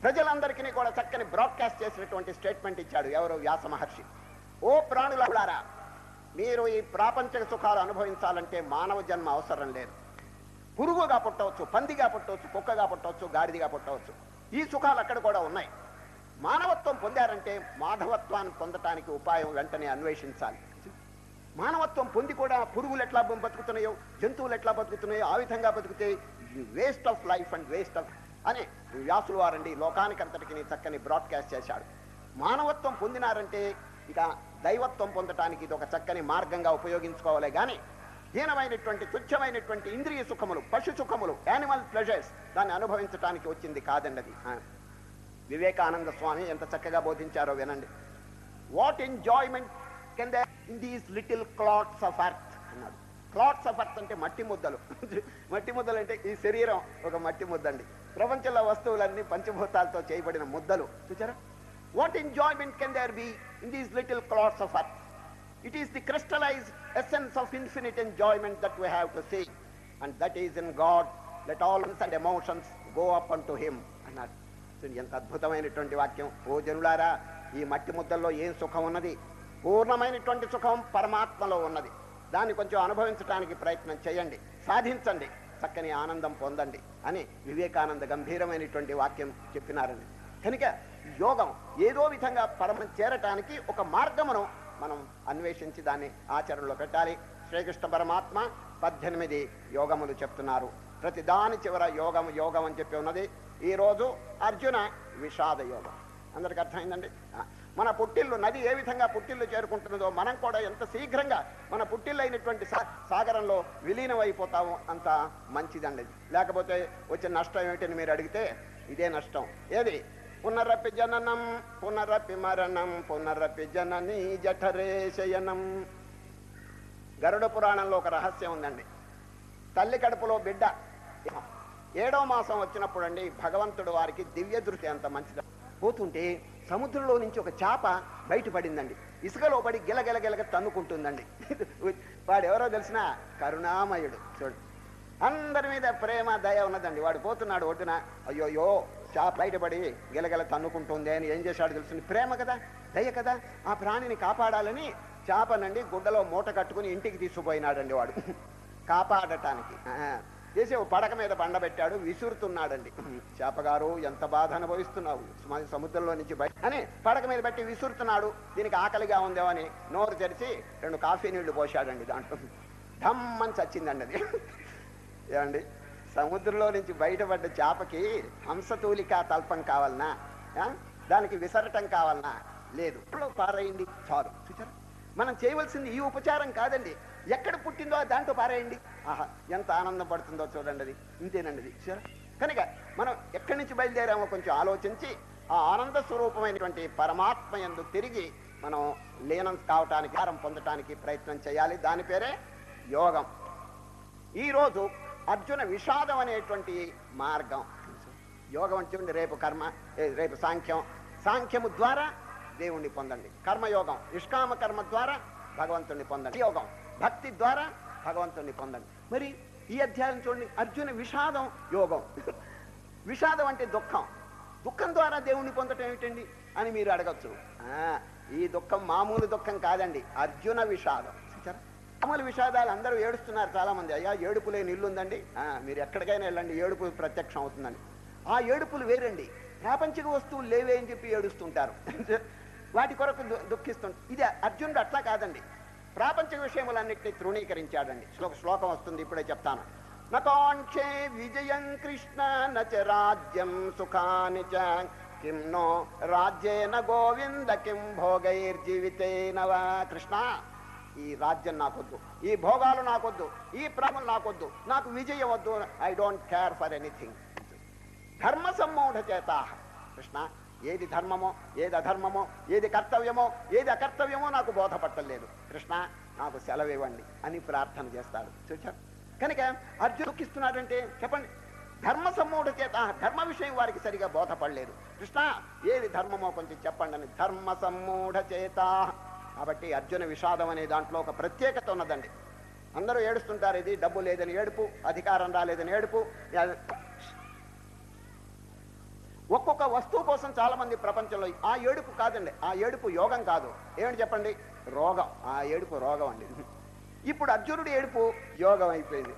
ప్రజలందరికీ కూడా చక్కని బ్రాడ్కాస్ట్ చేసినటువంటి స్టేట్మెంట్ ఇచ్చాడు. ఎవరు? వ్యాస మహర్షి. ఓ ప్రాణులారా, మీరు ఈ ప్రాపంచిక సుఖాలు అనుభవించాలంటే మానవ జన్మ అవసరం లేదు. పురుగుగా పుట్టవచ్చు, పందిగా పుట్టవచ్చు, కుక్కగా పుట్టవచ్చు, గాడిదిగా పుట్టవచ్చు. ఈ సుఖాలు అక్కడ కూడా ఉన్నాయి. మానవత్వం పొందారంటే మాధవత్వాన్ని పొందటానికి ఉపాయం వెంటనే అన్వేషించాలి. మానవత్వం పొంది కూడా పురుగులు ఎట్లా బతుకుతున్నాయో, జంతువులు ఎట్లా బతుకుతున్నాయో ఆ విధంగా బతుకుతే waste of life and waste of అని వ్యాసులు వారండి లోకానికి అంతటికి చక్కని బ్రాడ్కాస్ట్ చేశాడు. మానవత్వం పొందినారంటే ఇక దైవత్వం పొందటానికి ఇది ఒక చక్కని మార్గంగా ఉపయోగించుకోవాలి. కానీ హీనమైనటువంటి తుచ్చమైనటువంటి ఇంద్రియ సుఖములు, పశు సుఖములు, యానిమల్ ప్లెజర్స్ దాన్ని అనుభవించడానికి వచ్చింది కాదండి అది. వివేకానంద స్వామి ఎంత చక్కగా బోధించారో వినండి. What enjoyment can they in these little clots of earth అన్నాడు. క్లాట్స్ ఆఫ్ ఎర్త్ అంటే మట్టి ముద్దలు. మట్టి ముద్దలు అంటే ఈ శరీరం ఒక మట్టి ముద్దండి. ప్రపంచంలో వస్తువులన్నీ పంచభూతాలతో చేయబడిన ముద్దలు. చూచారా? What enjoyment can there be in these little clots of earth? It is the crystallized essence of infinite enjoyment that we have to see, and that is in God. Let all and emotions go up unto Him అన్నాడు. ఎంత అద్భుతమైనటువంటి వాక్యం. ఓ జనులారా, ఈ మట్టి ముద్దల్లో ఏం సుఖం ఉన్నది? పూర్ణమైనటువంటి సుఖం పరమాత్మలో ఉన్నది. దాన్ని కొంచెం అనుభవించడానికి ప్రయత్నం చేయండి, సాధించండి, చక్కని ఆనందం పొందండి అని వివేకానంద గంభీరమైనటువంటి వాక్యం చెప్పినారండి. కనుక యోగం ఏదో విధంగా పరమ చేరటానికి ఒక మార్గమును మనం అన్వేషించి దాన్ని ఆచరణలో పెట్టాలి. శ్రీకృష్ణ పరమాత్మ 18 యోగములు చెప్తున్నారు. ప్రతి దాని చివర యోగం యోగం అని చెప్పి ఉన్నది. ఈరోజు అర్జున విషాద యోగం. అందరికి అర్థమైందండి? మన పుట్టిల్లు నది ఏ విధంగా పుట్టిల్లు చేరుకుంటున్నదో మనం కూడా ఎంత శీఘ్రంగా మన పుట్టిల్లు అయినటువంటి సాగరంలో విలీనమైపోతాము అంత మంచిదండి. లేకపోతే వచ్చిన నష్టం ఏమిటని మీరు అడిగితే ఇదే నష్టం. ఏది? పునరపి జననం పునరపి మరణం పునరపి జననీ జఠరే శయనం. గరుడ పురాణంలో ఒక రహస్యం ఉందండి. తల్లి కడుపులో బిడ్డ 7వ మాసం వచ్చినప్పుడు అండి భగవంతుడు వారికి దివ్య దృష్టి అంత మంచిది. పోతుంటే సముద్రంలో నుంచి ఒక చేప బయటపడిందండి. ఇసుకలో పడి గిలగిలగిలగ తన్నుకుంటుందండి. వాడెవరో తెలిసిన కరుణామయుడు. చూడండి, అందరి మీద ప్రేమ దయ ఉన్నదండి. వాడు పోతున్నాడు ఒడ్డున, అయ్యోయో చేప బయటపడి గిలగిల తన్నుకుంటుంది అని ఏం చేశాడు తెలుస్తుంది? ప్రేమ కదా, దయ కదా, ఆ ప్రాణిని కాపాడాలని చేపనండి గుడ్డలో మూట కట్టుకుని ఇంటికి తీసుకుపోయినాడండి వాడు కాపాడటానికి. చేసి పడక మీద బండబెట్టాడు, విసురుతున్నాడండి. చేపగారు ఎంత బాధ అనుభవిస్తున్నావు, సముద్రంలో నుంచి బయట అని పడక మీద పెట్టి విసురుతున్నాడు. దీనికి ఆకలిగా ఉందేమో అని నోరు తెరిచి 2 కాఫీ నీళ్లు పోశాడండి. దాంట్లో ధమ్మని చచ్చిందండి అది. ఏమండి, సముద్రంలో నుంచి బయటపడ్డ చేపకి హంసతూలికా తల్పం కావాలనా? దానికి విసరటం కావాలనా? లేదు. పారేయండి చాలు. చూచారా? మనం చేయవలసింది ఈ ఉపచారం కాదండి. ఎక్కడ పుట్టిందో దాంట్లో పారేయండి. ఆహా, ఎంత ఆనందం పడుతుందో చూడండి. అది ఇంతేనండి అది. చూసారా? కనుక మనం ఎక్కడి నుంచి బయలుదేరామో కొంచెం ఆలోచించి ఆ ఆనంద స్వరూపమైనటువంటి పరమాత్మ యందు తిరిగి మనం లీనం కావటానికి, ఆరం పొందటానికి ప్రయత్నం చేయాలి. దాని పేరే యోగం. ఈరోజు అర్జున విషాదం అనేటువంటి మార్గం. యోగం అంటే రేపు కర్మ, రేపు సాంఖ్యం. సాంఖ్యము ద్వారా దేవుణ్ణి పొందండి. కర్మయోగం నిష్కామ కర్మ ద్వారా భగవంతుణ్ణి పొందండి. యోగం భక్తి ద్వారా భగవంతుణ్ణి పొందండి. మరి ఈ అధ్యాయం చూడండి, అర్జున విషాదం యోగం. విషాదం అంటే దుఃఖం. దుఃఖం ద్వారా దేవుణ్ణి పొందటం ఏమిటండి అని మీరు అడగచ్చు. ఈ దుఃఖం మామూలు దుఃఖం కాదండి, అర్జున విషాదం. మామూలు విషాదాలు అందరూ ఏడుస్తున్నారు చాలా మంది. అయ్యా ఏడుపు లేని ఇల్లు ఉందండి, మీరు ఎక్కడికైనా వెళ్ళండి, ఏడుపు ప్రత్యక్షం అవుతుందండి. ఆ ఏడుపులు వేరండి. ప్రాపంచిక వస్తువులు లేవే అని చెప్పి ఏడుస్తుంటారు, వాటి కొరకు దుఃఖిస్తుంటారు. ఇది అర్జునుడు అట్లా కాదండి. ప్రాపంచిక విషయములన్నింటినీ తృణీకరించాడండి. శ్లోకం వస్తుంది, ఇప్పుడే చెప్తాను. నకాంక్షే విజయం కృష్ణ నచ రాజ్యం సుఖాని చ కిం నో రాజ్యేన గోవింద కిం భోగైర్జీవితేన వా. కృష్ణ, ఈ రాజ్యం నాకొద్దు, ఈ భోగాలు నాకొద్దు, ఈ ప్రేమలు నాకొద్దు, నాకు విజయం వద్దు. I don't care for anything. ధర్మ సమ్మూఢ చేత. కృష్ణ, ఏది ధర్మమో ఏది అధర్మమో, ఏది కర్తవ్యమో ఏది అకర్తవ్యమో నాకు బోధపట్టలేదు. కృష్ణ, నాకు సెలవివ్వండి అని ప్రార్థన చేస్తాడు. చూచారు? కనుక అర్జునుడు దుఃఖిస్తున్నాడంటే చెప్పండి, ధర్మ సమ్మూఢ చేత. ధర్మ విషయం వారికి సరిగా బోధపడలేదు. కృష్ణ, ఏది ధర్మమో కొంచెం చెప్పండి అని. ధర్మ సమ్మూఢ చేత. కాబట్టి అర్జున విషాదం అనే దాంట్లో ఒక ప్రత్యేకత ఉన్నదండి. అందరూ ఏడుస్తుంటారు, ఇది డబ్బు లేదని ఏడుపు, అధికారం రాలేదని ఏడుపు. ఒక్కొక్క వస్తువు కోసం చాలా మంది ప్రపంచంలో ఆ ఏడుపు కాదండి, ఆ ఏడుపు యోగం కాదు. ఏమిటి చెప్పండి? రోగం. ఆ ఏడుపు రోగం అండి. ఇప్పుడు అర్జునుడి ఏడుపు యోగం అయిపోయింది.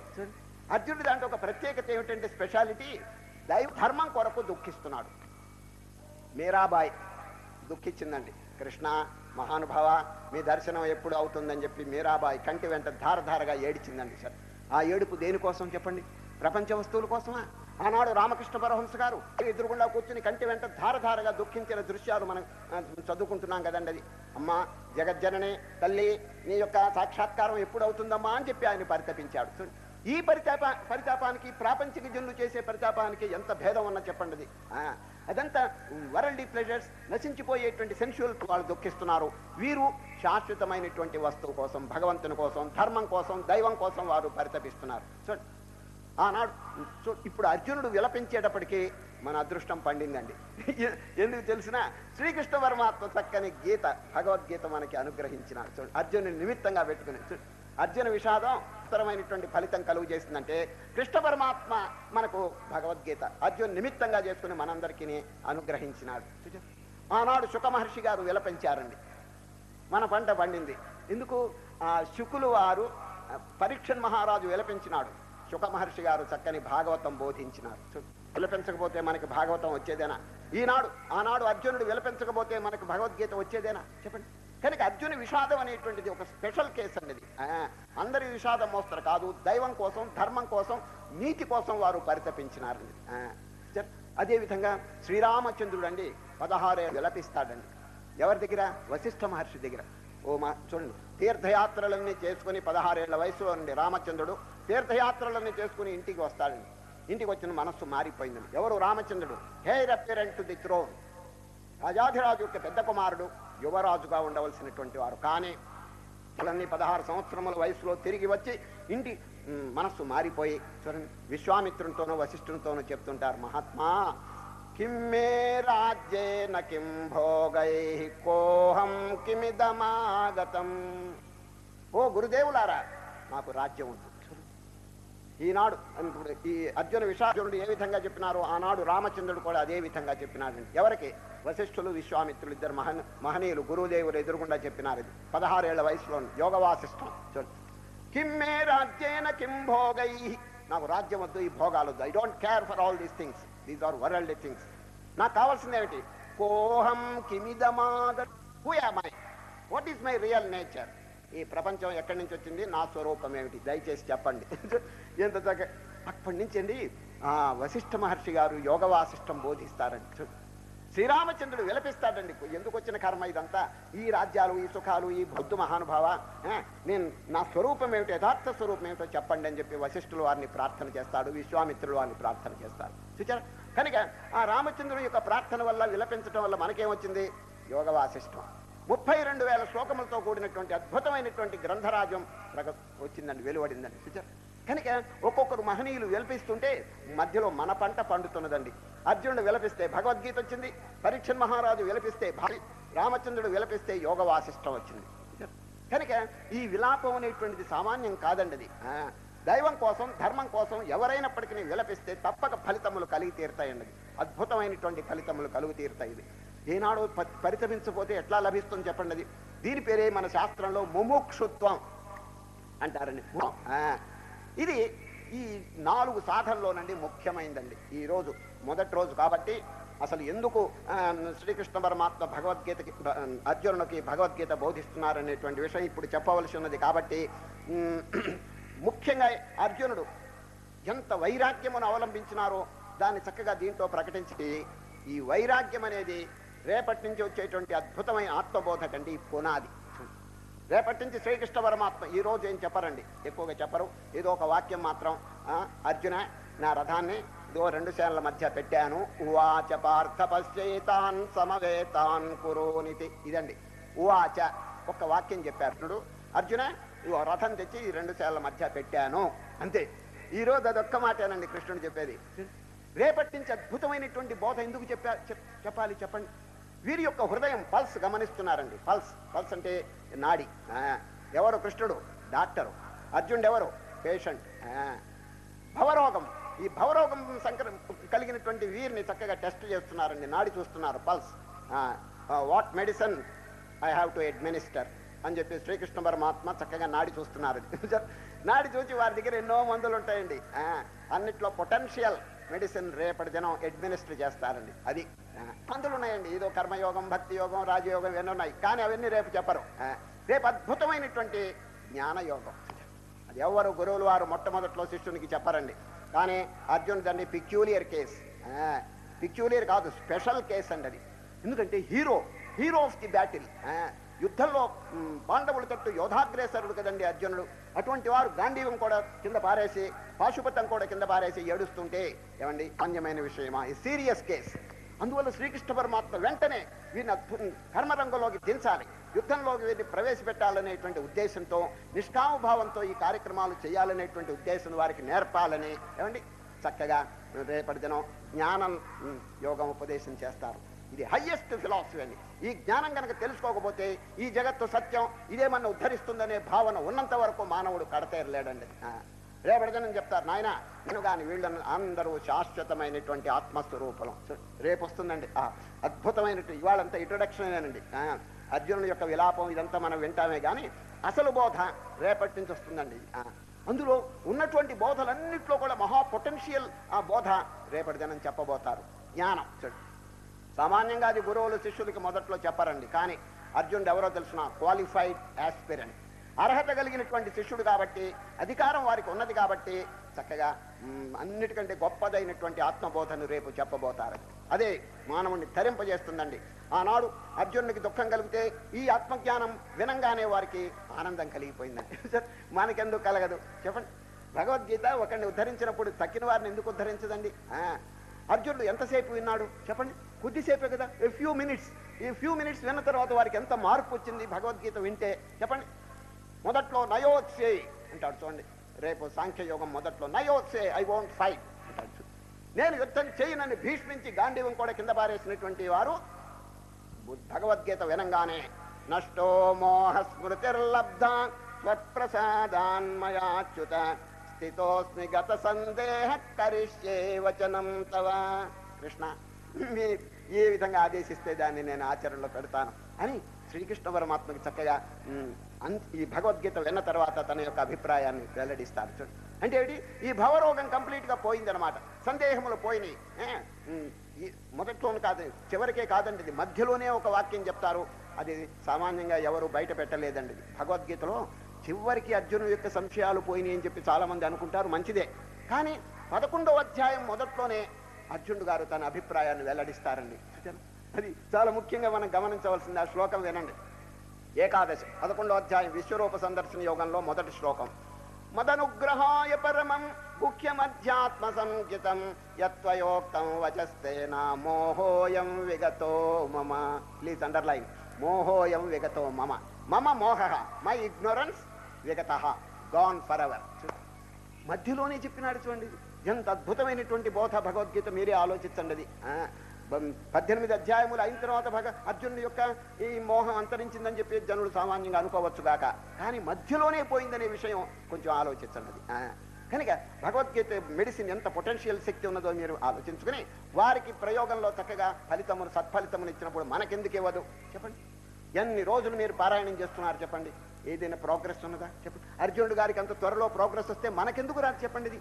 అర్జునుడి దాంట్లో ఒక ప్రత్యేకత ఏమిటంటే స్పెషాలిటీ, దైవ ధర్మం కొరకు దుఃఖిస్తున్నాడు. మీరాబాయి దుఃఖించిందండి. కృష్ణ మహానుభావ, మీ దర్శనం ఎప్పుడు అవుతుందని చెప్పి మీరాబాయి కంటి వెంట ధారధారగా ఏడిచిందండి. సార్, ఆ ఏడుపు దేనికోసం చెప్పండి? ప్రపంచ వస్తువుల కోసమా? ఆనాడు రామకృష్ణ పరమహంస గారు ఎదురుగుండా కూర్చుని కంటి వెంట ధారధారగా దుఃఖించిన దృశ్యాలు మనం చదువుకుంటున్నాం కదండి. అది అమ్మా జగజ్జనని తల్లి, నీ యొక్క సాక్షాత్కారం ఎప్పుడు అవుతుందమ్మా అని చెప్పి ఆయన పరితపించాడు. ఈ పరితాపానికి ప్రాపంచిక జనులు చేసే పరితాపానికి ఎంత భేదం ఉన్నా చెప్పండి. అదంతా వరల్డీ ప్లెజర్స్, నశించిపోయేటువంటి సెన్షువల్ వాళ్ళు దుఃఖిస్తున్నారు. వీరు శాశ్వతమైనటువంటి వస్తువు కోసం, భగవంతుని కోసం, ధర్మం కోసం, దైవం కోసం వారు పరితపిస్తున్నారు. ఆనాడు ఇప్పుడు అర్జునుడు విలపించేటప్పటికీ మన అదృష్టం పండిందండి. ఎందుకు తెలిసిన, శ్రీకృష్ణ పరమాత్మ చక్కని గీత, భగవద్గీత మనకి అనుగ్రహించినాడు. చూడండి, అర్జునుని నిమిత్తంగా పెట్టుకుని అర్జున విషాదం ఉత్తరమైనటువంటి ఫలితం కలుగు చేసిందంటే కృష్ణ పరమాత్మ మనకు భగవద్గీత అర్జున నిమిత్తంగా చేసుకుని మనందరికీ అనుగ్రహించినాడు. ఆనాడు శుక మహర్షి గారు విలపించారండి, మన పంట పండింది. ఎందుకు? శుకులు వారు పరీక్షన్ మహారాజు విలపించినాడు, శుక మహర్షి గారు చక్కని భాగవతం బోధించినారు. విలపించకపోతే మనకి భాగవతం వచ్చేదేనా? ఆనాడు అర్జునుడు విలపించకపోతే మనకు భగవద్గీత వచ్చేదేనా చెప్పండి. కనుక అర్జున విషాదం అనేటువంటిది ఒక స్పెషల్ కేసు అండి. అందరి విషాదం మోస్తారు కాదు, దైవం కోసం, ధర్మం కోసం, నీతి కోసం వారు పరితపించినారండి. అదేవిధంగా శ్రీరామచంద్రుడు అండి 16 విలపిస్తాడండి. ఎవరి దగ్గర? వశిష్ఠ మహర్షి దగ్గర. చూడండి, తీర్థయాత్రలన్నీ చేసుకుని 16 ఏళ్ల వయసులో నుండి రామచంద్రుడు తీర్థయాత్రలన్నీ చేసుకుని ఇంటికి వస్తాడండి. ఇంటికి వచ్చిన మనస్సు మారిపోయిందండి. ఎవరు? రామచంద్రుడు. హెయిర్ అపియరెంట్ టు ది థ్రోన్, రాజాధిరాజు యొక్క పెద్ద కుమారుడు, యువరాజుగా ఉండవలసినటువంటి వారు. కానీ అన్నీ 16 సంవత్సరముల వయసులో తిరిగి వచ్చి ఇంటి మనస్సు మారిపోయి చూడండి, విశ్వామిత్రునితోనూ వశిష్ఠునితోనూ చెప్తుంటారు, మహాత్మా కిమ్మే రాజ్యేన కిం భోగై కోహం కిమిదమాగతం. ఓ గురుదేవులారా, నాకు రాజ్యం ఉంటుంది. ఈనాడు ఈ అర్జున విషాదుడు ఏ విధంగా చెప్పినారో ఆనాడు రామచంద్రుడు కూడా అదే విధంగా చెప్పినాడు. ఎవరికి? వశిష్ఠులు, విశ్వామిత్రులు, ఇద్దరు మహనీయులు గురుదేవులు ఎదురుగుండా చెప్పినారు. ఇది 16 ఏళ్ల వయసులో యోగ వాసిష్టం. కిమ్మే రాజ్యేన కిం భోగై, నాకు రాజ్యం వద్దు, ఈ భోగాలు వద్దు. I don't care for all these things, these are world things. నాకు కావాల్సింది ఏమిటి? కోహం కిమిదమాగ, who am I, what is my real nature? ఈ ప్రపంచం ఎక్కడి నుంచి వచ్చింది? నా స్వరూపం ఏమిటి? దయచేసి చెప్పండి. ఎంత చక్కగా అప్పటి నుంచి అండి వశిష్ఠ మహర్షి గారు యోగ వాసిష్టం బోధిస్తారండి. శ్రీరామచంద్రుడు విలపిస్తాడండి, ఎందుకు వచ్చిన కర్మ ఇదంతా? ఈ రాజ్యాలు, ఈ సుఖాలు, ఈ బౌద్ధ మహానుభావ, నేను నా స్వరూపం ఏమిటో, యథార్థ స్వరూపం ఏమిటో చెప్పండి అని చెప్పి వశిష్ఠులు వారిని ప్రార్థన చేస్తాడు, విశ్వామిత్రులు వారిని ప్రార్థన చేస్తాడు. చూచారా? కనుక ఆ రామచంద్రుని యొక్క ప్రార్థన వల్ల, విలపించడం వల్ల మనకేమొచ్చింది? యోగ వాసిష్టం. 32,000 శ్లోకములతో కూడినటువంటి అద్భుతమైనటువంటి గ్రంథరాజ్యం వచ్చిందండి, వెలువడిందండి. చూచారా? కనుక ఒక్కొక్కరు మహనీయులు విలపిస్తుంటే మధ్యలో మన పంట పండుతున్నదండి. అర్జునుడు విలపిస్తే భగవద్గీత వచ్చింది, పరీక్షన్ మహారాజు విలపిస్తే రామచంద్రుడు విలపిస్తే యోగ వాసిష్టం వచ్చింది. కనుక ఈ విలాపం అనేటువంటిది సామాన్యం కాదండి. అది దైవం కోసం, ధర్మం కోసం ఎవరైనప్పటికీ విలపిస్తే తప్పక ఫలితములు కలిగి తీరుతాయండి. అద్భుతమైనటువంటి ఫలితములు కలుగు తీరుతాయి. ఇది ఏనాడు పరితపించకపోతే ఎట్లా లభిస్తుంది చెప్పండి. అది దీని పేరే మన శాస్త్రంలో ముముక్షుత్వం అంటారండి. ఇది ఈ 4 సాధనలోనండి ముఖ్యమైందండి. ఈరోజు మొదటి రోజు కాబట్టి అసలు ఎందుకు శ్రీకృష్ణ పరమాత్మ భగవద్గీతకి అర్జునుడికి భగవద్గీత బోధిస్తున్నారనేటువంటి విషయం ఇప్పుడు చెప్పవలసి ఉన్నది. కాబట్టి ముఖ్యంగా అర్జునుడు ఎంత వైరాగ్యమును అవలంబించినారో దాన్ని చక్కగా దీంట్లో ప్రకటించి, ఈ వైరాగ్యం అనేది రేపటి నుంచి వచ్చేటువంటి అద్భుతమైన ఆత్మబోధకండి పునాది. రేపటి నుంచి శ్రీకృష్ణ పరమాత్మ ఈ రోజు ఏం చెప్పరండి, ఎక్కువగా చెప్పరు. ఏదో ఒక వాక్యం మాత్రం, అర్జున నా రథాన్ని ఇదో 2 సేనల మధ్య పెట్టాను, ఉవాచ పార్థ పశ్చేతాన్ సమవేతాన్ కురోనితి. ఇదండి ఉవాచ, ఒక్క వాక్యం చెప్పారు. అర్జున ఇవో రథం తెచ్చి ఈ 2 సేనల మధ్య పెట్టాను, అంతే. ఈరోజు అదొక్క మాటేనండి కృష్ణుడు చెప్పేది. రేపటి నుంచి అద్భుతమైనటువంటి బోధ ఎందుకు చెప్పాలి చెప్పండి. వీరి యొక్క హృదయం పల్స్ గమనిస్తున్నారండి. పల్స్ అంటే నాడి. ఎవరు? కృష్ణుడు డాక్టరు, అర్జునుడు ఎవరు? పేషెంట్. భవరోగం, ఈ భవరోగం కలిగినటువంటి వీరిని చక్కగా టెస్ట్ చేస్తున్నారండి, నాడి చూస్తున్నారు, pulse. What medicine I have to administer అని చెప్పి శ్రీకృష్ణ పరమాత్మ చక్కగా నాడి చూస్తున్నారు. నాడి చూసి వారి దగ్గర ఎన్నో మందులు ఉంటాయండి, అన్నిట్లో పొటెన్షియల్ మెడిసిన్ రేపటి దినం అడ్మినిస్టర్ చేస్తారండి. అది మందులు ఉన్నాయండి, ఏదో కర్మయోగం, భక్తి యోగం, రాజయోగం ఇవన్నీ ఉన్నాయి, కానీ అవన్నీ రేపు చెప్పరు. రేపు అద్భుతమైనటువంటి జ్ఞానయోగం. అది ఎవరు గురువులు వారు మొట్టమొదట్లో శిష్యునికి చెప్పరండి. కానీ అర్జునుడు దాన్ని పిక్యూలియర్ కేస్, పిక్యూలియర్ కాదు, స్పెషల్ కేస్ అండి అది. ఎందుకంటే హీరో ఆఫ్ ది బ్యాటిల్, యుద్ధంలో పాండవుల తట్టు యోధాగ్రేసరుడు కదండి అర్జునుడు. అటువంటి వారు గాంధీవం కూడా కింద పారేసి, పాశుపతం కూడా కింద పారేసి ఏడుస్తుంటే ఏమండి అన్యమైన విషయమా? ఈ సీరియస్ కేస్. అందువల్ల శ్రీకృష్ణ పరమాత్మ వెంటనే వీరిని కర్మరంగంలోకి దించాలి, యుద్ధంలోకి వీరిని ప్రవేశపెట్టాలనేటువంటి ఉద్దేశంతో, నిష్కామభావంతో ఈ కార్యక్రమాలు చేయాలనేటువంటి ఉద్దేశం వారికి నేర్పాలని ఏమండి చక్కగా రేపటి దినం జ్ఞానం యోగం ఉపదేశం చేస్తారు. ఇది హయ్యెస్ట్ ఫిలాసఫీ అండి. ఈ జ్ఞానం కనుక తెలుసుకోకపోతే ఈ జగత్తు సత్యం ఇదేమన్నా ఉద్ధరిస్తుందనే భావన ఉన్నంత వరకు మానవుడు కడతేరలేడండి. రేపటిదని చెప్తారు, నాయన నేను కానీ వీళ్ళని అందరూ శాశ్వతమైనటువంటి ఆత్మస్వరూపం రేపు వస్తుందండి. అద్భుతమైనటువంటి ఇవాళంతా ఇంట్రొడక్షనేనండి. అర్జునుడి యొక్క విలాపం ఇదంతా మనం వింటామే కానీ అసలు బోధ రేపటి నుంచి వస్తుందండి. అందులో ఉన్నటువంటి బోధలన్నింటిలో కూడా మహా పొటెన్షియల్ ఆ బోధ రేపటి దినం చెప్పబోతారు. జ్ఞానం సామాన్యంగా అది గురువులు శిష్యులకి మొదట్లో చెప్పారండి. కానీ అర్జునుడు ఎవరో తెలిసిన క్వాలిఫైడ్ యాస్పిరెంట్, అర్హత కలిగినటువంటి శిష్యుడు కాబట్టి, అధికారం వారికి ఉన్నది కాబట్టి చక్కగా అన్నిటికంటే గొప్పదైనటువంటి ఆత్మబోధను రేపు చెప్పబోతారు. అదే మానవుడిని తరింపజేస్తుందండి. ఆనాడు అర్జునుడికి దుఃఖం కలిగితే ఈ ఆత్మజ్ఞానం వినంగానే వారికి ఆనందం కలిగిపోయిందండి. మనకెందుకు కలగదు చెప్పండి? భగవద్గీత ఒకరిని ఉద్ధరించినప్పుడు తక్కిన వారిని ఎందుకు ఉద్ధరించదండి? అర్జునుడు ఎంతసేపు విన్నాడు చెప్పండి? కొద్దిసేపే కదా, ఫ్యూ మినిట్స్. ఈ ఫ్యూ మినిట్స్ విన్న తర్వాత వారికి ఎంత మార్పు వచ్చింది భగవద్గీత వింటే చెప్పండి? మొదట్లో నయోత్సే అంటాడు చూడండి, రేపు సాంఖ్యయోగం మొదట్లో నయోత్సే ఐ వోంట్ ఫైట్ అంటాడు. నేను యుద్ధం చేయనని భీష్మించి గాంధీవం కూడా కింద పారేసినటువంటి వారు భగవద్గీత వినంగానే నష్టో మోహ స్మృతిర్లబ్ధ స్వప్రసాదాన్మయాచ్యుత స్థితోస్మి గత సందేహ కరిష్యే వచనం తవ. కృష్ణ ఏ విధంగా ఆదేశిస్తే దాన్ని నేను ఆచరణలో పెడతాను అని శ్రీకృష్ణ పరమాత్మకి చక్కగా ఈ భగవద్గీత విన్న తర్వాత తన యొక్క అభిప్రాయాన్ని వెల్లడిస్తారు. చూడండి అంటే ఏంటి, ఈ భవరోగం కంప్లీట్గా పోయిందనమాట. సందేహములు పోయినాయి. మొదట్లోనే కాదు, చివరికే కాదండి, ఇది మధ్యలోనే ఒక వాక్యం చెప్తారు. అది సామాన్యంగా ఎవరు బయట పెట్టలేదండి. భగవద్గీతలో చివరికి అర్జును యొక్క సంశయాలు పోయినాయి అని చెప్పి చాలా మంది అనుకుంటారు, మంచిదే. కానీ 11వ అధ్యాయం మొదట్లోనే అర్జునుడు గారు తన అభిప్రాయాన్ని వెల్లడిస్తారండి. అది చాలా ముఖ్యంగా మనం గమనించవలసింది. ఆ శ్లోకం వినండి. ఏకాదశి 11వ అధ్యాయం విశ్వరూప సందర్శన యోగంలో మొదటి శ్లోకం. మదనుగ్రహాయ పరమం ముఖ్యమధ్యాత్మ సంకితం యత్వయోక్తం వచస్తేన మోహోయం విగతో మమ. ప్లీజ్ అండర్లైన్, మోహోయం విగతో మమ. మమ మోహ, మై ఇగ్నోరెన్స్, విగత గాన్ ఫర్ ఎవర్. మధ్యలోనే చెప్పినాడు చూడండి, ఎంత అద్భుతమైనటువంటి బోధ భగవద్గీత. మీరే ఆలోచించండి. అది 18 అధ్యాయములు అయిన తర్వాత అర్జునుడి యొక్క ఈ మోహం అంతరించిందని చెప్పి జనులు సామాన్యంగా అనుకోవచ్చు గాక, కానీ మధ్యలోనే పోయిందనే విషయం కొంచెం ఆలోచించండి. కనుక భగవద్గీత మెడిసిన్ ఎంత పొటెన్షియల్ శక్తి ఉన్నదో మీరు ఆలోచించుకుని వారికి ప్రయోగంలో చక్కగా ఫలితమును సత్ఫలితమును ఇచ్చినప్పుడు మనకెందుకు ఇవ్వదు చెప్పండి? ఎన్ని రోజులు మీరు పారాయణం చేస్తున్నారు చెప్పండి? ఏదైనా ప్రోగ్రెస్ ఉన్నదా చెప్పండి? అర్జునుడు గారికి అంత త్వరలో ప్రోగ్రెస్ వస్తే మనకెందుకు రాదు చెప్పండి? ఇది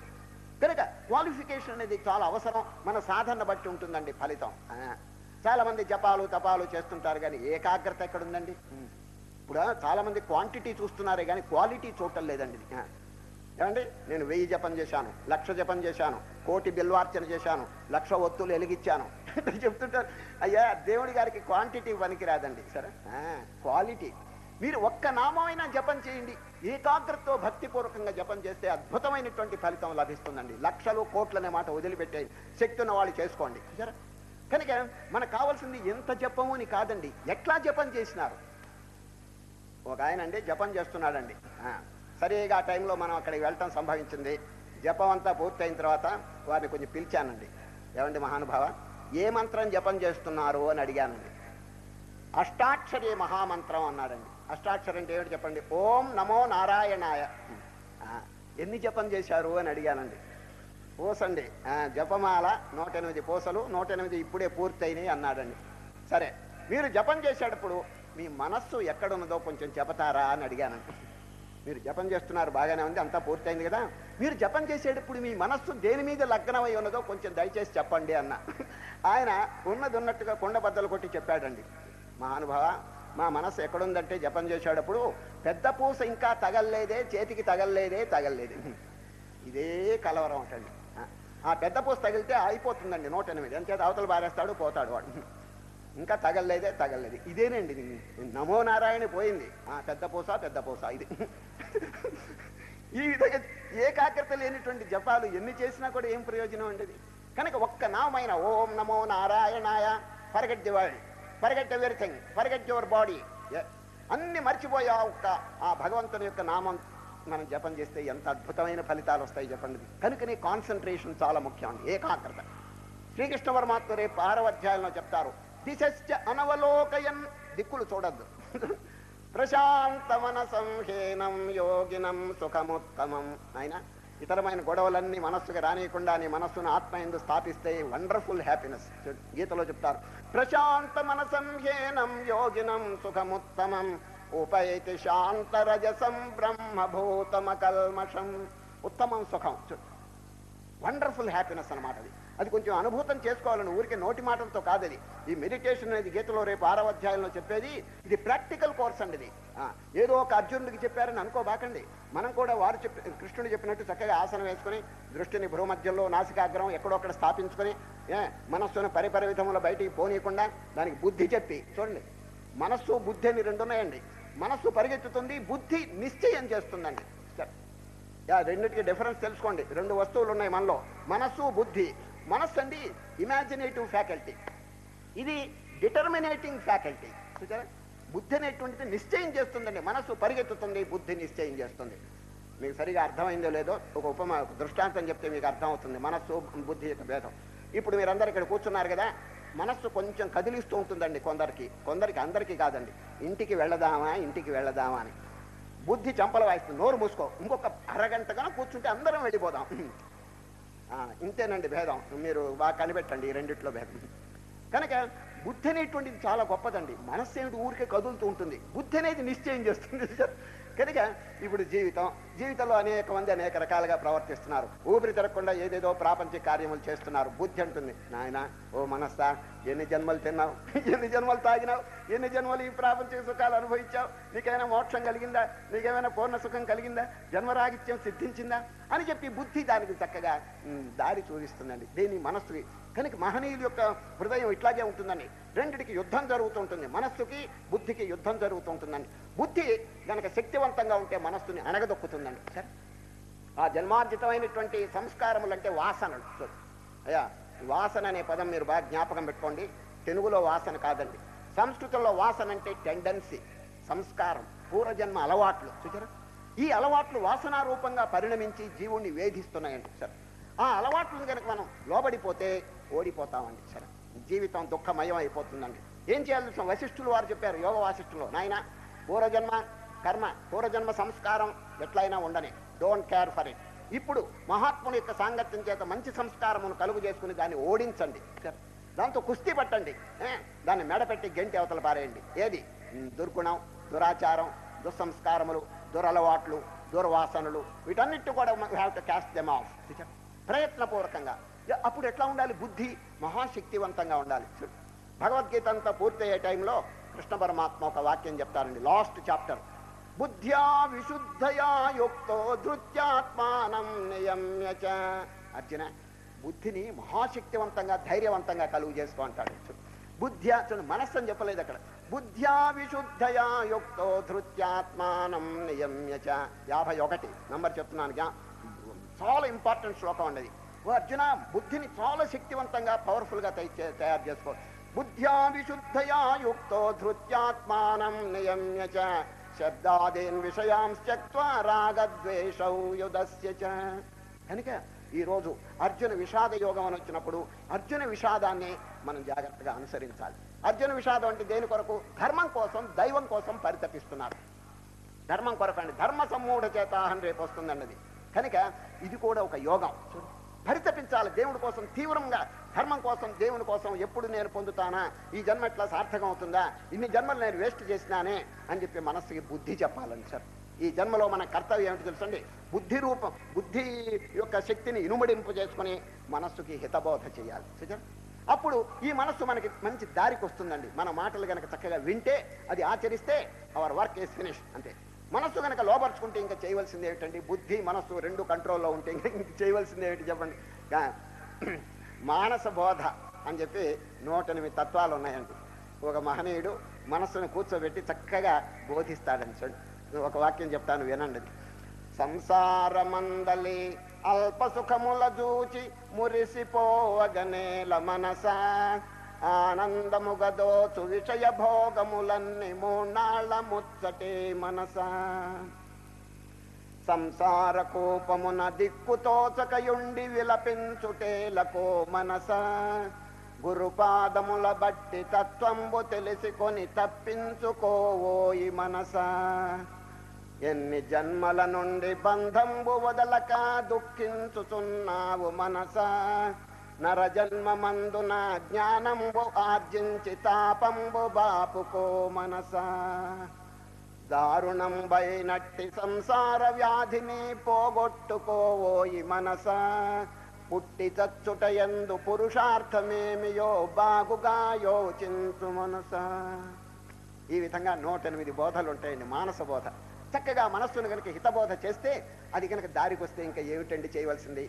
కనుక క్వాలిఫికేషన్ అనేది చాలా అవసరం. మన సాధన బట్టి ఉంటుందండి ఫలితం. చాలా మంది జపాలు తపాలు చేస్తుంటారు కానీ ఏకాగ్రత ఎక్కడుందండి? ఇప్పుడు చాలా మంది క్వాంటిటీ చూస్తున్నారే కానీ క్వాలిటీ చూడటం లేదండి. ఏమండి, నేను 1000 జపం చేశాను, 1,00,000 జపం చేశాను, 1,000,000 బిల్వార్చన చేశాను, 1,00,000 ఒత్తులు వెలిగించాను చెప్తుంటారు. అయ్యా, దేవుడి గారికి క్వాంటిటీ పనికి రాదండి. సరే, క్వాలిటీ. మీరు ఒక్క నామైనా జపం చేయండి, ఏకాగ్రతతో భక్తిపూర్వకంగా జపం చేస్తే అద్భుతమైనటువంటి ఫలితం లభిస్తుందండి. 1,00,000 కోట్లు అనే మాట వదిలిపెట్టే శక్తి ఉన్న వాళ్ళు చేసుకోండి. సరే, కనుక మనకు కావాల్సింది ఎంత జపము అని కాదండి, ఎట్లా జపం చేసినారు. ఒక ఆయన అండి జపం చేస్తున్నాడండి. సరిగా ఆ టైంలో మనం అక్కడికి వెళ్ళటం సంభవించింది. జపం అంతా పూర్తయిన తర్వాత వారిని కొంచెం పిలిచానండి. ఏమండి మహానుభావ, ఏ మంత్రం జపం చేస్తున్నారు అని అడిగానండి. అష్టాక్షరి మహామంత్రం అన్నాడండి. అష్టాక్షరి అంటే ఏమిటి చెప్పండి? ఓం నమో నారాయణాయ. ఎన్ని జపం చేశారు అని అడిగానండి. పూసండి, జపమాల 108 పూసలు, 108 ఇప్పుడే పూర్తయినాయి అన్నాడండి. సరే, మీరు జపం చేసేటప్పుడు మీ మనస్సు ఎక్కడున్నదో కొంచెం చెబుతారా అని అడిగానండి. మీరు జపం చేస్తున్నారు, బాగానే ఉంది, అంతా పూర్తయింది కదా, మీరు జపం చేసేటప్పుడు మీ మనస్సు దేని మీద లగ్నమై ఉన్నదో కొంచెం దయచేసి చెప్పండి అన్న. ఆయన ఉన్నది ఉన్నట్టుగా కొండ బద్దలు కొట్టి చెప్పాడండి. మహానుభావ, మా మనస్సు ఎక్కడుందంటే జపం చేసేటప్పుడు పెద్ద పూస ఇంకా తగల్లేదే, చేతికి తగల్లేదే. ఇదే కలవరం అంటండి. ఆ పెద్ద పూస తగిలితే అయిపోతుందండి 108. ఎంచేత అవతల బారేస్తాడు, పోతాడు వాడు. ఇంకా తగలలేదు. ఇదేనండి నమో నారాయణ పోయింది. పెద్ద పూస ఇది. ఈ విధంగా ఏకాగ్రత లేనిటువంటి జపాలు ఎన్ని చేసినా కూడా ఏం ప్రయోజనం ఉండేది. కనుక ఒక్క నామైన ఓం నమో నారాయణాయ, forget the world, forget everything, forget your body, అన్ని మర్చిపోయా ఒక్క ఆ భగవంతుని యొక్క నామం మనం జపం చేస్తే ఎంత అద్భుతమైన ఫలితాలు వస్తాయి చెప్పండి. కనుకనే కాన్సన్ట్రేషన్ చాలా ముఖ్యం అండి, ఏకాగ్రత. శ్రీకృష్ణ పరమాత్మ రేపు 6వ అధ్యాయంలో చెప్తారు, దిశశ్చ అనవలోకయన్, దిక్కులు చూడద్దు, ప్రశాంతమన సంహేనం యోగినం సుఖముత్తమం. ఆయన ఇతరమైన గొడవలన్నీ మనస్సుకు రానియకుండా నీ మనస్సును ఆత్మయందు స్థాపిస్తే వండర్ఫుల్ హ్యాపీనెస్. గీతలో చెప్తారు, ప్రశాంత మనసంహేనం యోగినం సుఖముత్తమం ఉపైతి శాంతరజసం బ్రహ్మభూతమకల్మషం. ఉత్తమం సుఖం, వండర్ఫుల్ హ్యాపీనెస్ అన్నమాట. అది కొంచెం అనుభూతం చేసుకోవాలని, ఊరికే నోటి మాటలతో కాదు. అది ఈ మెడిటేషన్ అనేది గీతలో రేపు 6వ అధ్యాయంలో చెప్పేది. ఇది ప్రాక్టికల్ కోర్స్ అండి. ఇది ఏదో ఒక అర్జునుడికి చెప్పారని అనుకోబాకండి. మనం కూడా వారు కృష్ణుడు చెప్పినట్టు చక్కగా ఆసనం వేసుకుని దృష్టిని భ్రూమధ్యంలో నాసికాగ్రం ఎక్కడొక్కడ స్థాపించుకొని మనస్సును పరిపరి విధములో బయటికి పోనీయకుండా దానికి బుద్ధి చెప్పి చూడండి. మనస్సు బుద్ధి అని 2 ఉన్నాయండి. మనస్సు పరిగెత్తుతుంది, బుద్ధి నిశ్చయం చేస్తుందండి. రెండింటికి డిఫరెన్స్ తెలుసుకోండి. 2 వస్తువులు ఉన్నాయి మనలో, మనస్సు బుద్ధి. మనస్సు అండి ఇమాజినేటివ్ ఫ్యాకల్టీ, ఇది డిటర్మినేటింగ్ ఫ్యాకల్టీ. చూసారా, బుద్ధి అనేటువంటిది నిశ్చయం చేస్తుందండి. మనస్సు పరిగెత్తుతుంది, బుద్ధి నిశ్చయం చేస్తుంది. మీకు సరిగా అర్థమైందో లేదో ఒక దృష్టాంతం చెప్తే మీకు అర్థమవుతుంది మనస్సు బుద్ధి యొక్క భేదం. ఇప్పుడు మీరందరూ ఇక్కడ కూర్చున్నారు కదా, మనస్సు కొంచెం కదిలిస్తూ ఉంటుందండి కొందరికి, అందరికీ కాదండి. ఇంటికి వెళదామా అని బుద్ధి చంపల వాయిస్తుంది, నోరు మూసుకో, ఇంకొక అరగంటగా కూర్చుంటే అందరం వెళ్ళిపోదాం. ఇంతేనండి భేదం. మీరు బాగా కనిపెట్టండి ఈ రెండిట్లో భేదం. కనుక బుద్ధి అనేటువంటిది చాలా గొప్పదండి. మనస్సు ఏమిటి ఊరికే కదులుతూ ఉంటుంది, బుద్ధి అనేది నిశ్చయం చేస్తుంది. కనుక ఇప్పుడు జీవితంలో అనేక మంది అనేక రకాలుగా ప్రవర్తిస్తున్నారు. ఊపిరి తిరగకుండా ఏదేదో ప్రాపంచిక కార్యములు చేస్తున్నారు. బుద్ధి అంటుంది, నాయన ఓ మనస్సా, ఎన్ని జన్మలు తిన్నావు, ఎన్ని జన్మలు తాగినావు, ఎన్ని జన్మలు ఈ ప్రాపంచిక సుఖాలు అనుభవించావు, నీకేమైనా మోక్షం కలిగిందా, నీకేమైనా పూర్ణ సుఖం కలిగిందా, జన్మరాహిత్యం సిద్ధించిందా అని చెప్పి బుద్ధి దానికి చక్కగా దారి చూపిస్తుందండి, దేని మనస్సుకి. కనుక మహనీయుల యొక్క హృదయం ఇట్లాగే ఉంటుందండి. రెండిటికి యుద్ధం జరుగుతుంటుంది, మనస్సుకి బుద్ధికి యుద్ధం జరుగుతుంటుందండి. బుద్ధి గనక శక్తివంతంగా ఉంటే మనస్సుని అణగదొక్కుతుందండి. సరే, ఆ జన్మార్జితమైనటువంటి సంస్కారములు అంటే వాసనలు. అయ్యా, వాసన అనే పదం మీరు బాగా జ్ఞాపకం పెట్టుకోండి. తెలుగులో వాసన కాదండి, సంస్కృతంలో వాసన అంటే టెండెన్సీ, సంస్కారం, పూర్వజన్మ అలవాట్లు. చూసారా, ఈ అలవాట్లు వాసనా రూపంగా పరిణమించి జీవుణ్ణి వేధిస్తున్నాయండి. సరే, ఆ అలవాట్లను కనుక మనం లోబడిపోతే ఓడిపోతామండి. సరే, జీవితం దుఃఖమయం అయిపోతుందండి. ఏం చేయాలి? వశిష్ఠులు వారు చెప్పారు యోగ వాసిష్ఠులు, నాయన పూర్వజన్మ కర్మ, పూర్వజన్మ సంస్కారం ఎట్లయినా ఉండని, డోంట్ కేర్ ఫర్ ఇట్. ఇప్పుడు మహాత్ముల యొక్క సాంగత్యం చేత మంచి సంస్కారమును కలుగు చేసుకుని దాన్ని ఓడించండి. దాంతో కుస్తీ పట్టండి, దాన్ని మెడపెట్టి గెంటి అవతల పారేయండి. ఏది దుర్గుణం, దురాచారం, దుస్సంస్కారములు, దురలవాట్లు, దుర్వాసనలు, వీటన్నిటి కూడా have to caste them of ప్రయత్నపూర్వకంగా. అప్పుడు ఎట్లా ఉండాలి? బుద్ధి మహాశక్తివంతంగా ఉండాలి. భగవద్గీత అంతా పూర్తయ్యే టైంలో కృష్ణ పరమాత్మ ఒక వాక్యం చెప్తారండి, లాస్ట్ చాప్టర్. బుద్ధ్యా విశుద్ధయా యుక్తో ధృత్యాత్మానం నియమ్య చ. అర్జున, బుద్ధిని మహాశక్తివంతంగా ధైర్యవంతంగా కలుగు చేసుకో అంటాడు. బుద్ధ్యా, మనస్సు అని చెప్పలేదు అక్కడ. బుద్ధ్యా విశుద్ధయా యుక్తో ధృత్యాత్మానం నియమ్య చ. 51 నంబర్ చెప్తున్నాను, చాలా ఇంపార్టెంట్ శ్లోకం అండి. ఓ అర్జున, బుద్ధిని చాలా శక్తివంతంగా పవర్ఫుల్ గా తయారు చేసుకో. బుద్ధ్యా విశుద్ధయా యుక్తో ధృత్యాత్మానం నియమ్య చ శబ్దాదీన్ విషయాంశ్చక్త్వా రాగద్వేషౌ యుధస్య చ. కనుక ఈరోజు అర్జున విషాద యోగం అని వచ్చినప్పుడు అర్జున విషాదాన్ని మనం జాగ్రత్తగా అనుసరించాలి. అర్జున విషాదం అంటే దేని కొరకు? ధర్మం కోసం, దైవం కోసం పరితపిస్తున్నారు. ధర్మం కొరకు అండి, ధర్మ సమ్మూఢ చేతాహం రేపు వస్తుందండి అది. కనుక ఇది కూడా ఒక యోగం. పరితపించాలి దేవుడి కోసం తీవ్రంగా, ధర్మం కోసం, దేవుని కోసం. ఎప్పుడు నేను పొందుతానా, ఈ జన్మ ఎట్లా సార్థకం అవుతుందా, ఇన్ని జన్మలు నేను వేస్ట్ చేసినానే అని చెప్పి మనస్సుకి బుద్ధి చెప్పాలని. సార్, ఈ జన్మలో మన కర్తవ్యం ఏమిటి తెలుసండి? బుద్ధి రూపం, బుద్ధి యొక్క శక్తిని ఇనుమడింపు చేసుకుని మనస్సుకి హితబోధ చేయాలి. చూచారు, అప్పుడు ఈ మనస్సు మనకి మంచి దారికి వస్తుందండి. మన మాటలు కనుక చక్కగా వింటే, అది ఆచరిస్తే అవర్ వర్క్ ఈస్ ఫినిష్ అంతే. మనస్సు కనుక లోపరుచుకుంటే ఇంకా చేయవలసింది ఏమిటండి? బుద్ధి మనస్సు రెండు కంట్రోల్లో ఉంటే ఇంక చేయవలసింది ఏమిటి చెప్పండి? మానస బోధ అని చెప్పి 108 తత్వాలు ఉన్నాయండి. ఒక మహనీయుడు మనస్సును కూర్చోబెట్టి చక్కగా బోధిస్తాడని చూడండి. ఒక వాక్యం చెప్తాను వినండి. సంసారమందలి అల్ప సుఖముల జూచి మురిసిపోవగనేల మనస, ఆనందముగదోచు విషయ భోగములన్నీ మూనాళ్ళ ముచ్చటే మనస. సంసార కోపమున దిక్కుతోచకయుండి విలపించుటేలకో మనస, గురుపాదముల బట్టి తత్వంబు తెలిసికొని తప్పించుకోవోయి మనస. ఎన్ని జన్మల నుండి బంధంబు వదలక దుఃఖించుచున్నావు మనస, నరజన్మమందున జ్ఞానంబు ఆర్జించి తాపంబు బాపుకో మనస. దారుణంబైనట్టి సంసార వ్యాధిని పోగొట్టుకోవోయి మనస, పుట్టి చచ్చుటయందు పురుషార్థమేమియో బాగుగా యోచించు మనస. ఈ విధంగా 108 బోధలు ఉంటాయండి. మానస బోధ. చక్కగా మనస్సును కనుక హితబోధ చేస్తే అది కనుక దారికి వస్తే ఇంకా ఏమిటండి చేయవలసింది?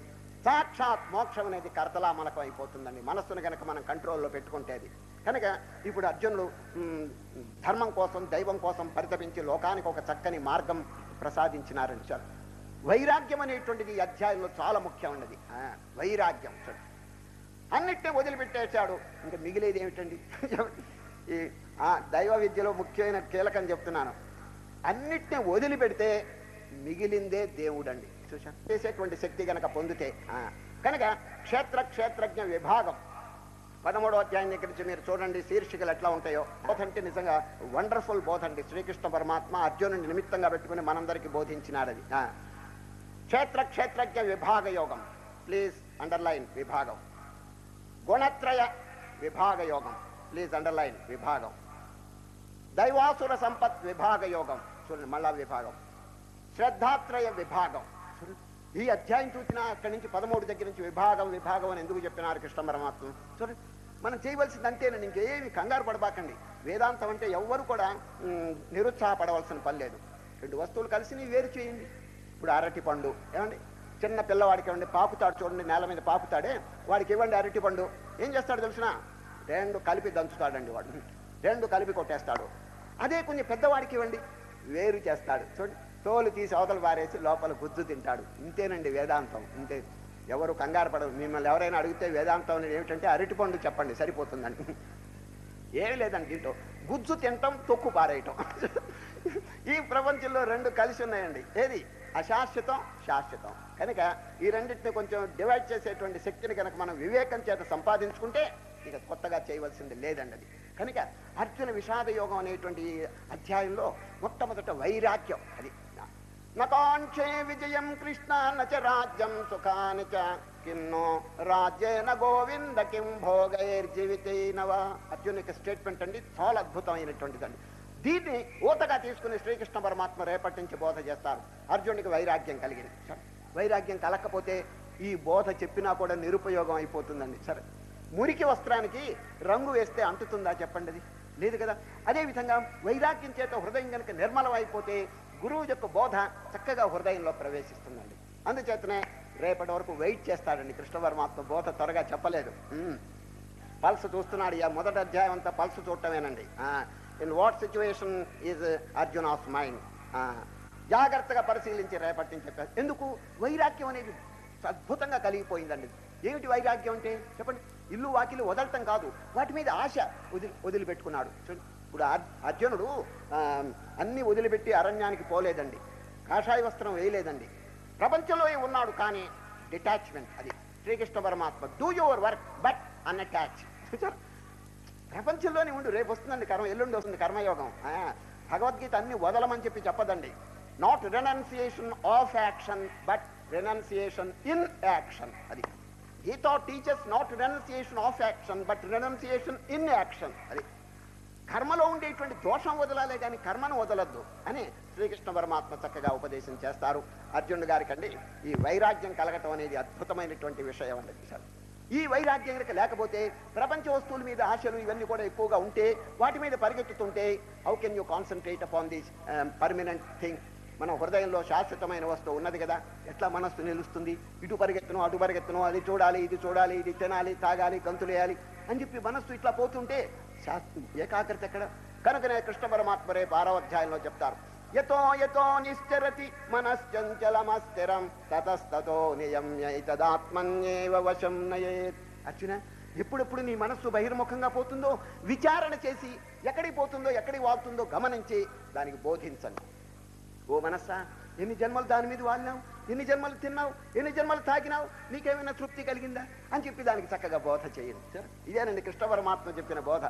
సాక్షాత్ మోక్షం అనేది కర్తలామలకం అయిపోతుందండి, మనస్సును కనుక మనం కంట్రోల్లో పెట్టుకుంటే. అది కనుక ఇప్పుడు అర్జునుడు ధర్మం కోసం దైవం కోసం పరితపించి లోకానికి ఒక చక్కని మార్గం ప్రసాదించినారని చాలు. వైరాగ్యం అనేటువంటిది ఈ అధ్యాయంలో చాలా ముఖ్యం ఉన్నది. వైరాగ్యం అన్నిటినీ వదిలిపెట్టేశాడు. ఇంకా మిగిలేది ఏమిటండి? ఈ దైవ విద్యలో ముఖ్యమైన కీలకం చెప్తున్నాను. అన్నిటినీ వదిలిపెడితే మిగిలిందే దేవుడండి. చూసాను చేసేటువంటి శక్తి కనుక పొందితే. కనుక క్షేత్రజ్ఞ విభాగం 13వ అధ్యాయం దగ్గర నుంచి మీరు చూడండి శీర్షికలు ఎట్లా ఉంటాయో. బోధ అంటే నిజంగా వండర్ఫుల్ బోధ అండి. శ్రీకృష్ణ పరమాత్మ అర్జునుడిని నిమిత్తంగా పెట్టుకుని మనందరికీ బోధించినాడు అది. క్షేత్రజ్ఞ విభాగ యోగం, ప్లీజ్ అండర్లైన్ విభాగం. గుణత్రయ విభాగ యోగం, ప్లీజ్ అండర్లైన్ విభాగం. దైవాసుర సంపత్ విభాగ యోగం, చూడండి మళ్ళా విభాగం. శ్రద్ధాత్రయ విభాగం. ఈ అధ్యాయం చూసినా అక్కడి నుంచి 13 దగ్గర నుంచి విభాగం అని ఎందుకు చెప్పినారు కృష్ణ పరమాత్మ? చూడండి మనం చేయవలసింది అంతేనండి, ఇంకేమి కంగారు పడబాకండి. వేదాంతం అంటే ఎవ్వరు కూడా నిరుత్సాహపడవలసిన పని లేదు. 2 వస్తువులు కలిసి వేరు చేయండి. ఇప్పుడు అరటి పండు ఏమండి, చిన్న పిల్లవాడికి ఇవ్వండి, పాకుతాడు చూడండి, నేల మీద పాకుతాడే, వాడికి ఇవ్వండి అరటి పండు, ఏం చేస్తాడు తెలిసిన? 2 కలిపి దంచుతాడండి వాడు, 2 కలిపి కొట్టేస్తాడు. అదే కొంచెం పెద్దవాడికి ఇవ్వండి, వేరు చేస్తాడు చూడండి, తోలు తీసి అవతల పారేసి లోపల గుజ్జు తింటాడు. ఇంతేనండి వేదాంతం, ఇంతే. ఎవరు కంగారు పడరు. మిమ్మల్ని ఎవరైనా అడిగితే వేదాంతం అనేది ఏమిటంటే అరటి పండు చెప్పండి సరిపోతుందండి. ఏమి లేదండి, దీంట్లో గుజ్జు తినటం, తొక్కు పారేయటం. ఈ ప్రపంచంలో 2 కలిసి ఉన్నాయండి. ఏది అశాశ్వతం, శాశ్వతం. కనుక ఈ రెండింటిని కొంచెం డివైడ్ చేసేటువంటి శక్తిని కనుక మనం వివేకం చేత సంపాదించుకుంటే ఇక కొత్తగా చేయవలసింది లేదండి అది. కనుక అర్జున విషాద యోగం అనేటువంటి అధ్యాయంలో మొట్టమొదట వైరాగ్యం. అది నకాంక్షే విజయం కృష్ణ నచ రాజ్యం సుఖాని చ కిన్నో రాజ్యేన గోవింద కిం భోగైర్జీవితైనవా. అర్జునునికి స్టేట్మెంట్ అండి, చాలా అద్భుతమైనటువంటిదండి. దీన్ని ఊతగా తీసుకుని శ్రీకృష్ణ పరమాత్మ రేపటి నుంచి బోధ చేస్తారు. అర్జునుడికి వైరాగ్యం కలిగింది. సరే, వైరాగ్యం కలకపోతే ఈ బోధ చెప్పినా కూడా నిరుపయోగం అయిపోతుందండి. సరే, మురికి వస్త్రానికి రంగు వేస్తే అంటుతుందా చెప్పండి? అది లేదు కదా. అదేవిధంగా వైరాగ్యం చేత హృదయం కనుక నిర్మలం అయిపోతే గురువు యొక్క బోధ చక్కగా హృదయంలో ప్రవేశిస్తుందండి. అందుచేతనే రేపటి వరకు వెయిట్ చేస్తాడండి కృష్ణ పరమాత్మ. బోధ త్వరగా చెప్పలేదు. పల్స్ చూస్తున్నాడు. మొదటి అధ్యాయం అంతా పల్స్ చూడటమేనండి. In what situation is Arjuna's mind, జాగ్రత్తగా పరిశీలించి రేపటి నుంచి చెప్పారు. ఎందుకు? వైరాగ్యం అనేది అద్భుతంగా కలిగిపోయిందండి. ఏమిటి వైరాగ్యం అంటే చెప్పండి? ఇల్లు వాకిలు వదలటం కాదు, వాటి మీద ఆశ వదిలిపెట్టుకున్నాడు. ఇప్పుడు అర్జునుడు అన్ని వదిలిపెట్టి అరణ్యానికి పోలేదండి, కాషాయ వస్త్రం వేయలేదండి, ప్రపంచంలో ఉన్నాడు. కానీ డిటాచ్మెంట్, అది శ్రీకృష్ణ పరమాత్మ. Do your work but unattach. ప్రపంచంలోనే ఉండు, రేపు వస్తుందండి కర్మ, ఎల్లుండి వస్తుంది కర్మయోగం. భగవద్గీత అన్ని వదలమని చెప్పి చెప్పదండి. Not renunciation of action but renunciation in action. అది Gita teaches not renunciation of action but renunciation in action. అది కర్మలో ఉండేటువంటి దోషం వదలాలే కానీ కర్మను వదలద్దు అని శ్రీకృష్ణ పరమాత్మ చక్కగా ఉపదేశం చేస్తారు అర్జునుడి గారికండి. ఈ వైరాగ్యం కలగటం అనేది అద్భుతమైనటువంటి విషయం అండి. సార్, ఈ వైరాగ్యం కనుక లేకపోతే ప్రపంచ వస్తువుల మీద ఆశలు ఇవన్నీ కూడా ఎక్కువగా ఉంటే, వాటి మీద పరిగెత్తుతుంటే, how can you concentrate upon this permanent thing? మన హృదయంలో శాశ్వతమైన వస్తువు ఉన్నది కదా, ఎట్లా మనస్సు నిలుస్తుంది? ఇటు పరిగెత్తును, అటు పరిగెత్తును, అది చూడాలి, ఇది చూడాలి, ఇది తినాలి, తాగాలి, గంతులేయాలి అని చెప్పి మనస్సు ఇట్లా పోతుంటే ఏకాగ్రత ఎక్కడ? కనుకనే కృష్ణ పరమాత్మరే 12వ అధ్యాయంలో చెప్తారు, యతో యతో నిశ్చరతి మనశ్చంచలమస్థిరం తతస్తతో నియమ్యైతదాత్మన్యేవ వశం నయేత్. అర్జున, ఎప్పుడెప్పుడు నీ మనస్సు బహిర్ముఖంగా పోతుందో విచారణ చేసి ఎక్కడికి పోతుందో ఎక్కడికి వాళ్తుందో గమనించి దానికి బోధించండి. ఓ మనస్సా, ఎన్ని జన్మలు దాని మీద వాడినావు, ఎన్ని జన్మలు తిన్నావు, ఎన్ని జన్మలు తాకినావు, నీకేమైనా తృప్తి కలిగిందా అని చెప్పి దానికి చక్కగా బోధ చేయండి. ఇదేనండి కృష్ణ పరమాత్మ చెప్పిన బోధ.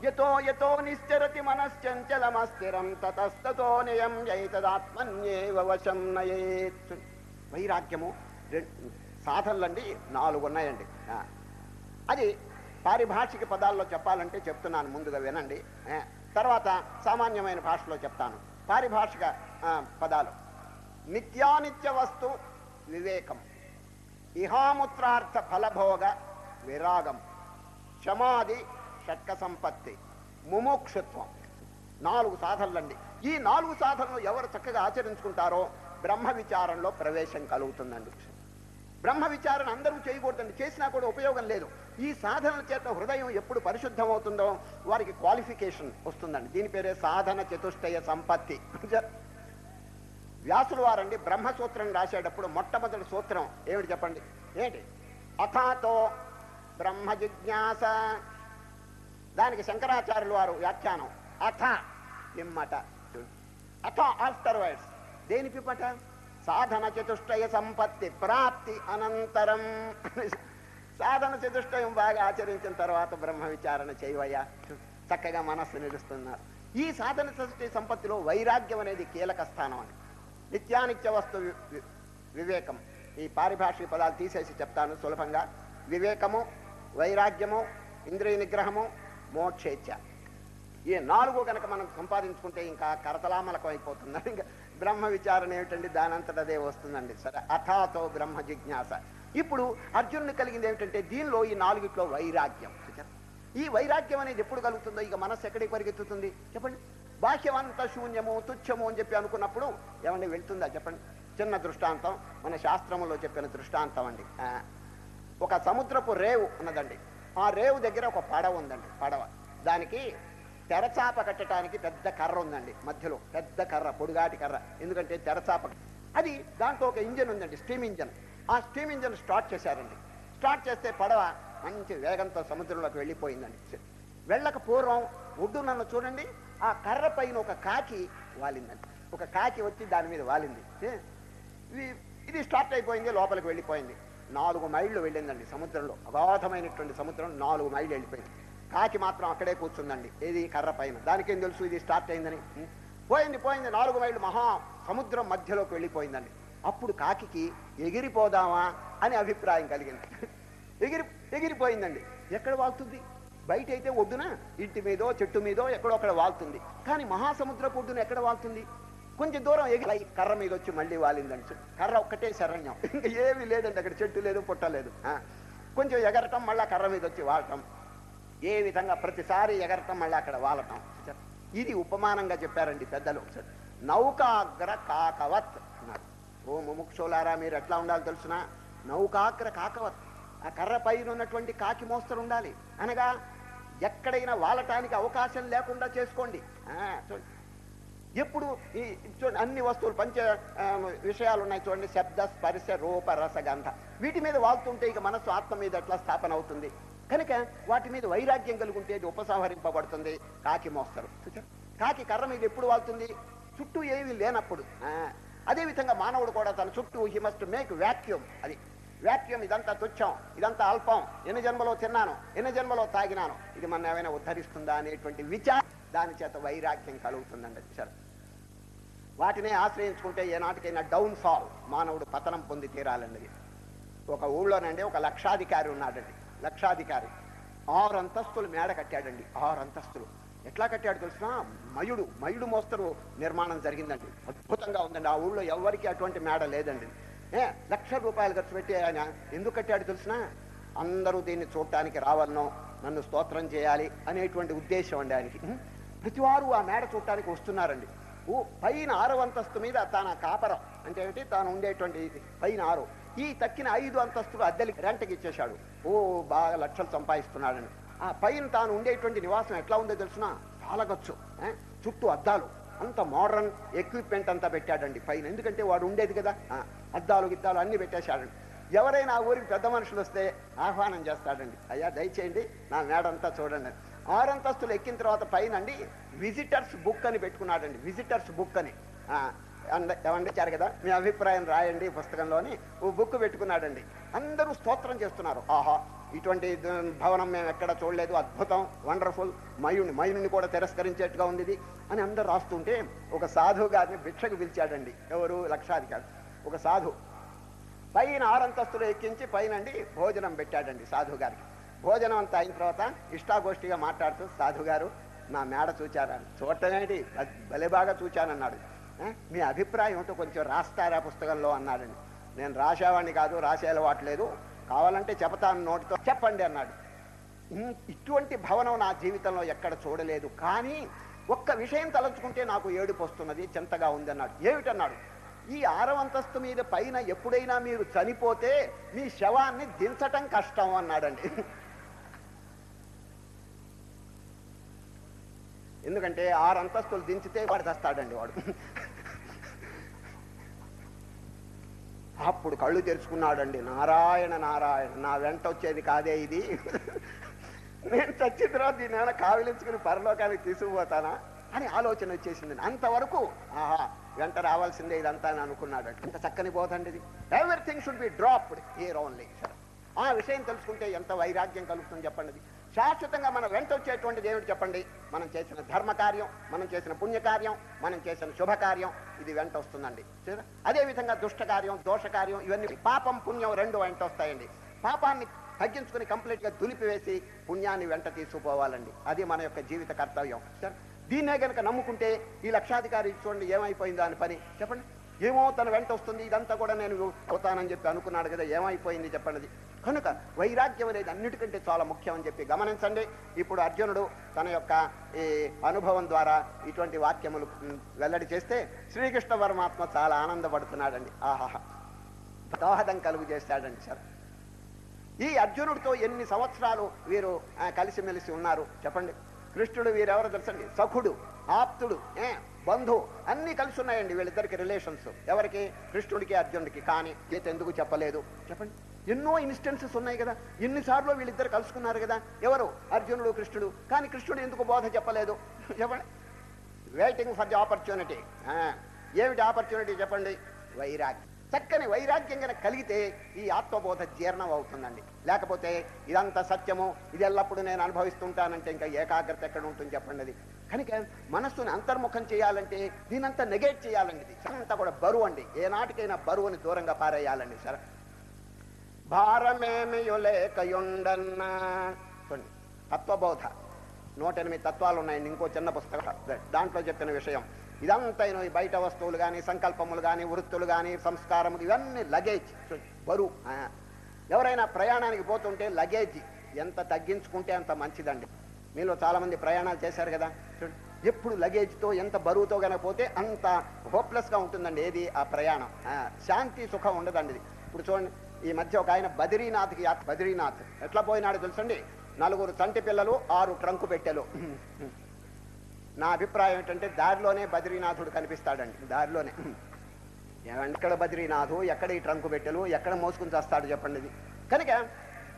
యతో యతో నిశ్చరతి మనశ్చంచలమస్థిరం తతస్తతో నియమ్యైతదాత్మన్యేవ వశం నయేత్. వైరాగ్యము సాధనలండి 4 ఉన్నాయండి. అది పారిభాషిక పదాల్లో చెప్పాలంటే చెప్తున్నాను, ముందుగా వినండి. తర్వాత సామాన్యమైన భాషలో చెప్తాను. పారిభాషిక పదాలు: నిత్యానిత్య వస్తు వివేకం, ఇహాముత్రార్థ ఫలభోగ విరాగం, క్షమాది షట్క సంపత్తి, ముముక్షుత్వం. 4 సాధనలండి. ఈ 4 సాధనలు ఎవరు చక్కగా ఆచరించుకుంటారో బ్రహ్మ విచారంలో ప్రవేశం కలుగుతుందండి. బ్రహ్మ విచారణ అందరూ చేయకూడదండి, చేసినా కూడా ఉపయోగం లేదు. ఈ సాధనల చేత హృదయం ఎప్పుడు పరిశుద్ధం అవుతుందో వారికి క్వాలిఫికేషన్ వస్తుందండి. దీని పేరే సాధన చతుష్టయ సంపత్తి. వ్యాసులు వారండి బ్రహ్మసూత్రం రాసేటప్పుడు మొట్టమొదటి సూత్రం ఏమిటి చెప్పండి? ఏంటి? అథాతో బ్రహ్మ జిజ్ఞాస. దానికి శంకరాచార్యులు వారు వ్యాఖ్యానం, అథ పిమ్మట. అథ ఆఫ్టర్ వర్డ్స్. దేని పిమ్మట? సాధన చతుష్టయ సంపత్తి ప్రాప్తి అనంతరం. సాధన చతుష్టయం బాగా ఆచరించిన తర్వాత బ్రహ్మ విచారణ చేయవయ్యా, చక్కగా మనస్సు నిలుస్తున్నారు. ఈ సాధన చతుష్టయ సంపత్తిలో వైరాగ్యం అనేది కీలక స్థానం అని. నిత్యానిత్య వస్తు వివేకం. ఈ పారిభాషిక పదాలు తీసేసి చెప్తాను సులభంగా. వివేకము, వైరాగ్యము, ఇంద్రియ నిగ్రహము, మోక్షేచ్ఛ. ఈ 4 కనుక మనం సంపాదించుకుంటే ఇంకా కరతలామలకం అయిపోతుంది. ఇంకా బ్రహ్మ విచారణ ఏమిటండి? దానంతట అదే వస్తుందండి. సరే, అథాతో బ్రహ్మ జిజ్ఞాస. ఇప్పుడు అర్జునుని కలిగింది ఏమిటంటే దీనిలో ఈ 4 వైరాగ్యం. ఈ వైరాగ్యం అనేది ఎప్పుడు కలుగుతుందో ఇక మనస్సు ఎక్కడికి పరిగెత్తుతుంది చెప్పండి? బాహ్యమంతా శూన్యము తుచ్చము అని చెప్పి అనుకున్నప్పుడు ఏమండి వెళ్తుందా చెప్పండి? చిన్న దృష్టాంతం, మన శాస్త్రంలో చెప్పిన దృష్టాంతం అండి. ఒక సముద్రపు రేవు ఉన్నదండి. ఆ రేవు దగ్గర ఒక పడవ ఉందండి. పడవ దానికి తెరచాప కట్టడానికి పెద్ద కర్ర ఉందండి. మధ్యలో పెద్ద కర్ర, పొడుగాటి కర్ర. ఎందుకంటే తెరచాప అది దాంట్లో ఒక ఇంజన్ ఉందండి, స్టీమ్ ఇంజన్. ఆ స్టీమ్ ఇంజన్ స్టార్ట్ చేశారండి. స్టార్ట్ చేస్తే పడవ మంచి వేగంతో సముద్రంలోకి వెళ్ళిపోయిందండి. వెళ్ళక పూర్వం ఒడ్డు నన్ను చూడండి, ఆ కర్ర పైన ఒక కాకి వాలిందండి. ఒక కాకి వచ్చి దాని మీద వాలింది. ఇది స్టార్ట్ అయిపోయింది, లోపలికి వెళ్ళిపోయింది. 4 మైళ్ళు వెళ్ళిందండి సముద్రంలో. అగాధమైనటువంటి సముద్రం 4 మైళ్ళు వెళ్ళిపోయింది. కాకి మాత్రం అక్కడే కూర్చుందండి. ఏది? కర్ర పైన. దానికేం తెలుసు ఇది స్టార్ట్ అయిందని? పోయింది 4 మైళ్ళు మహా సముద్రం మధ్యలోకి వెళ్ళిపోయిందండి. అప్పుడు కాకి ఎగిరిపోదామా అని అభిప్రాయం కలిగింది. ఎగిరిపోయిందండి. ఎక్కడ వాళ్తుంది? బయట అయితే ఒడ్డున ఇంటి మీదో చెట్టు మీదో ఎక్కడో అక్కడ వాళ్తుంది. కానీ మహాసముద్రపు ఒడ్డున ఎక్కడ వాళ్తుంది? కొంచెం దూరం ఎగిరి కర్ర మీద వచ్చి మళ్ళీ వాలిందండి. కర్ర ఒక్కటే శరణ్యం, ఇంకా ఏమీ లేదండి అక్కడ. చెట్టు లేదు, పుట్ట లేదు. కొంచెం ఎగరటం, మళ్ళా కర్ర మీద వచ్చి వాలటం. ఏ విధంగా ప్రతిసారి ఎగరటం, మళ్ళీ అక్కడ వాలటం. ఇది ఉపమానంగా చెప్పారండి పెద్దలు. నౌకాగ్ర కాకవత్ అన్నారు. ఓ ముముక్షులారా, మీరు ఎట్లా ఉండాలి తెలుసునా? నౌకాగ్ర కాకవత్. ఆ కర్ర పైన ఉన్నటువంటి కాకి మోస్తరు ఉండాలి. అనగా ఎక్కడైనా వాలటానికి అవకాశం లేకుండా చేసుకోండి. చూడండి, ఎప్పుడు ఈ చూడండి అన్ని వస్తువులు పంచ విషయాలు ఉన్నాయి చూడండి. శబ్ద స్పర్శ రూప రసగంధ. వీటి మీద వాళ్తుంటే ఇక మనస్సు ఆత్మ మీద ఎట్లా స్థాపన అవుతుంది? కనుక వాటి మీద వైరాగ్యం కలుగుంటే ఇది ఉపసంహరింపబడుతుంది. కాకి మోస్తారు. కాకి కర్ర మీద ఎప్పుడు వాళ్తుంది? చుట్టూ ఏమీ లేనప్పుడు. అదేవిధంగా మానవుడు కూడా తన చుట్టూ హీ మస్ట్ మేక్ వ్యాక్యూమ్. అది వ్యాక్యూమ్. ఇదంతా తుచ్చం, ఇదంతా అల్పం, ఎన్ని జన్మలో తిన్నాను, ఎన్ని జన్మలో తాగినాను, ఇది మన ఏమైనా ఉద్ధరిస్తుందా అనేటువంటి విచారం, దాని చేత వైరాగ్యం కలుగుతుందండి. సరే, వాటినే ఆశ్రయించుకుంటే ఏనాటికైనా డౌన్ ఫాల్, మానవుడు పతనం పొంది తీరాలండి. ఒక ఊళ్ళోనండి ఒక లక్షాధికారి ఉన్నాడండి. లక్షాధికారి 6 అంతస్తులు మేడ కట్టాడండి. 6 అంతస్తులు. ఎట్లా కట్టాడు తెలిసిన? మయుడు మోస్తరు నిర్మాణం జరిగిందండి. అద్భుతంగా ఉందండి. ఆ ఊళ్ళో ఎవరికి అటువంటి మేడ లేదండి. ₹1,00,000 ఖర్చు పెట్టి ఆయన ఎందుకు కట్టాడు తెలిసిన? అందరూ దీన్ని చూడటానికి రావాలనో, నన్ను స్తోత్రం చేయాలి అనేటువంటి ఉద్దేశం అండి ఆయనకి. ప్రతివారు ఆ మేడ చూడటానికి వస్తున్నారండి. పైన 6వ అంతస్తు మీద తన కాపరం అంటే ఏమిటి, తాను ఉండేటువంటి పైన 6, ఈ తక్కిన 5 అంతస్తులు అద్దెలకి రెంట్కి ఇచ్చేశాడు. బాగా లక్షలు సంపాదిస్తున్నాడని. ఆ పైన తాను ఉండేటువంటి నివాసం ఎట్లా ఉందో తెలుసునా, పాలగచ్చు, చుట్టూ అద్దాలు, అంత మోడర్న్ ఎక్విప్మెంట్ అంతా పెట్టాడండి పైన. ఎందుకంటే వాడు ఉండేది కదా, అద్దాలు గిద్దాలు అన్నీ పెట్టేశాడండి. ఎవరైనా ఆ ఊరికి పెద్ద మనుషులు వస్తే ఆహ్వానం చేస్తాడండి, అయ్యా దయచేయండి నా మేడంతా చూడండి. 6 అంతస్తులు ఎక్కిన తర్వాత పైన అండి విజిటర్స్ బుక్ అని పెట్టుకున్నాడండి, విజిటర్స్ బుక్ అని. ఏమండి ఇచ్చారు కదా, మీ అభిప్రాయం రాయండి పుస్తకంలోని ఓ బుక్ పెట్టుకున్నాడండి. అందరూ స్తోత్రం చేస్తున్నారు, ఆహా ఇటువంటి భవనం మేము ఎక్కడ చూడలేదు, అద్భుతం, వండర్ఫుల్, మయుని కూడా తిరస్కరించేట్టుగా ఉంది ఇది అని అందరూ రాస్తుంటే ఒక సాధువు గారిని భిక్షకు పిలిచాడండి. ఎవరు? లక్షాధికారి. ఒక సాధు పైన 6 అంతస్తులు ఎక్కించి పైనండి భోజనం పెట్టాడండి సాధువు గారికి. భోజనం అంతా అయిన తర్వాత ఇష్టాగోష్ఠిగా మాట్లాడుతూ, సాధువు గారు నా మేడ చూచారా? చూడటమేంటి, భలే బాగా చూచానన్నాడు. మీ అభిప్రాయం ఏంటో కొంచెం రాస్తారా పుస్తకంలో అన్నాడండి. నేను రాసేవాడిని కాదు, రాసే అలవాటు లేదు, కావాలంటే చెప్తాను నోటితో. చెప్పండి అన్నాడు. ఇటువంటి భవనం నా జీవితంలో ఎక్కడ చూడలేదు, కానీ ఒక్క విషయం తలంచుకుంటే నాకు ఏడుపు వస్తున్నది, చింతగా ఉంది అన్నాడు. ఏమిటన్నాడు? ఈ 6వ అంతస్తు మీద పైన ఎప్పుడైనా మీరు చనిపోతే మీ శవాన్ని దించటం కష్టం అన్నాడండి. ఎందుకంటే 6 అంతస్తులు దించితే వాడు తెస్తాడండి వాడు. అప్పుడు కళ్ళు తెరుచుకున్నాడండి, నారాయణ నారాయణ, నా వెంట వచ్చేది కాదే ఇది, నేను చచ్చిన తర్వాత దీని కావిలించుకుని పరలోకానికి తీసుకుపోతానా అని ఆలోచన వచ్చేసింది. అంతవరకు ఆహా వెంట రావాల్సిందే ఇదంతా అని అనుకున్నాడు. ఎంత చక్కని బోధండి ఇది. Everything should be dropped here only. ఆ విషయం తెలుసుకుంటే ఎంత వైరాగ్యం కలుగుతుంది చెప్పండి. శాశ్వతంగా మన వెంట వచ్చేటువంటిది ఏమిటి చెప్పండి? మనం చేసిన ధర్మకార్యం, మనం చేసిన పుణ్యకార్యం, మనం చేసిన శుభకార్యం, ఇది వెంట వస్తుందండి. అదేవిధంగా దుష్టకార్యం, దోషకార్యం, ఇవన్నీ పాపం పుణ్యం 2 వెంట వస్తాయండి. పాపాన్ని తగ్గించుకుని కంప్లీట్గా దులిపివేసి పుణ్యాన్ని వెంట తీసుకుపోవాలండి. అది మన యొక్క జీవిత కర్తవ్యం. సరే, దీన్నే కనుక నమ్ముకుంటే ఈ లక్షాధికారి చూడండి ఏమైపోయిందో అని పని చెప్పండి. ఏమో తన వెంట వస్తుంది, ఇదంతా కూడా నేను అవుతానని చెప్పి అనుకున్నాడు కదా, ఏమైపోయింది చెప్పండి. కనుక వైరాగ్యం అనేది అన్నిటికంటే చాలా ముఖ్యం అని చెప్పి గమనించండి. ఇప్పుడు అర్జునుడు తన యొక్క ఈ అనుభవం ద్వారా ఇటువంటి వాక్యములు వెల్లడి చేస్తే శ్రీకృష్ణ పరమాత్మ చాలా ఆనందపడుతున్నాడండి. ఆహాహా, దోహదం కలుగు చేశాడండి. సార్, ఈ అర్జునుడితో ఎన్ని సంవత్సరాలు వీరు కలిసిమెలిసి ఉన్నారు చెప్పండి. కృష్ణుడు వీరెవరో తెలుసండి, సఖుడు, ఆప్తుడు, బంధువు అన్నీ కలిసి ఉన్నాయండి వీళ్ళిద్దరికి రిలేషన్స్. ఎవరికి? కృష్ణుడికి అర్జునుడికి. కానీ గీత ఎందుకు చెప్పలేదు చెప్పండి. ఎన్నో ఇన్స్టెన్సెస్ ఉన్నాయి కదా, ఎన్నిసార్లు వీళ్ళిద్దరు కలుసుకున్నారు కదా, ఎవరు? అర్జునుడు, కృష్ణుడు. కానీ కృష్ణుడు ఎందుకు బోధ చెప్పలేదు చెప్పండి. Waiting for the opportunity. ఏమిటి ఆపర్చునిటీ చెప్పండి? వైరాగ్యం. చక్కని వైరాగ్యం కనుక కలిగితే ఈ ఆత్మబోధ జీర్ణం అవుతుందండి. లేకపోతే ఇదంతా సత్యము, ఇది ఎల్లప్పుడూ నేను అనుభవిస్తుంటానంటే ఇంకా ఏకాగ్రత ఎక్కడ ఉంటుంది చెప్పండి. అది కనుక మనస్సుని అంతర్ముఖం చేయాలంటే దీనంతా నెగేట్ చేయాలండి. అంతా కూడా బరువు అండి. ఏనాటికైనా బరువుని దూరంగా పారేయాలండి. సరే, భారమేమియులేకయుండన్నా చూడండి, తత్వబోధ 108 తత్వాలు ఉన్నాయండి. ఇంకో చిన్న పుస్తకం దాంట్లో చెప్పిన విషయం ఇదంతా. బయట వస్తువులు కానీ, సంకల్పములు కానీ, వృత్తులు కానీ, సంస్కారములు, ఇవన్నీ లగేజ్, బరువు. ఎవరైనా ప్రయాణానికి పోతుంటే లగేజ్ ఎంత తగ్గించుకుంటే అంత మంచిదండి. మీలో చాలామంది ప్రయాణాలు చేశారు కదా, ఎప్పుడు లగేజ్తో ఎంత బరువుతో కనుక పోతే అంత హోప్లెస్గా ఉంటుందండి. ఏది? ఆ ప్రయాణం. శాంతి సుఖం ఉండదండి. ఇప్పుడు చూడండి, ఈ మధ్య ఒక ఆయన బద్రీనాథ్కి బద్రీనాథ్ ఎట్లా పోయినాడు తెలుసండి. 4 చంటి పిల్లలు, 6 ట్రంకు పెట్టెలు. నా అభిప్రాయం ఏంటంటే దారిలోనే బద్రీనాథుడు కనిపిస్తాడండి. దారిలోనే ఎక్కడ బద్రీనాథు, ఎక్కడ ఈ ట్రంకు పెట్టెలు, ఎక్కడ మోసుకుని చేస్తాడు చెప్పండి. కనుక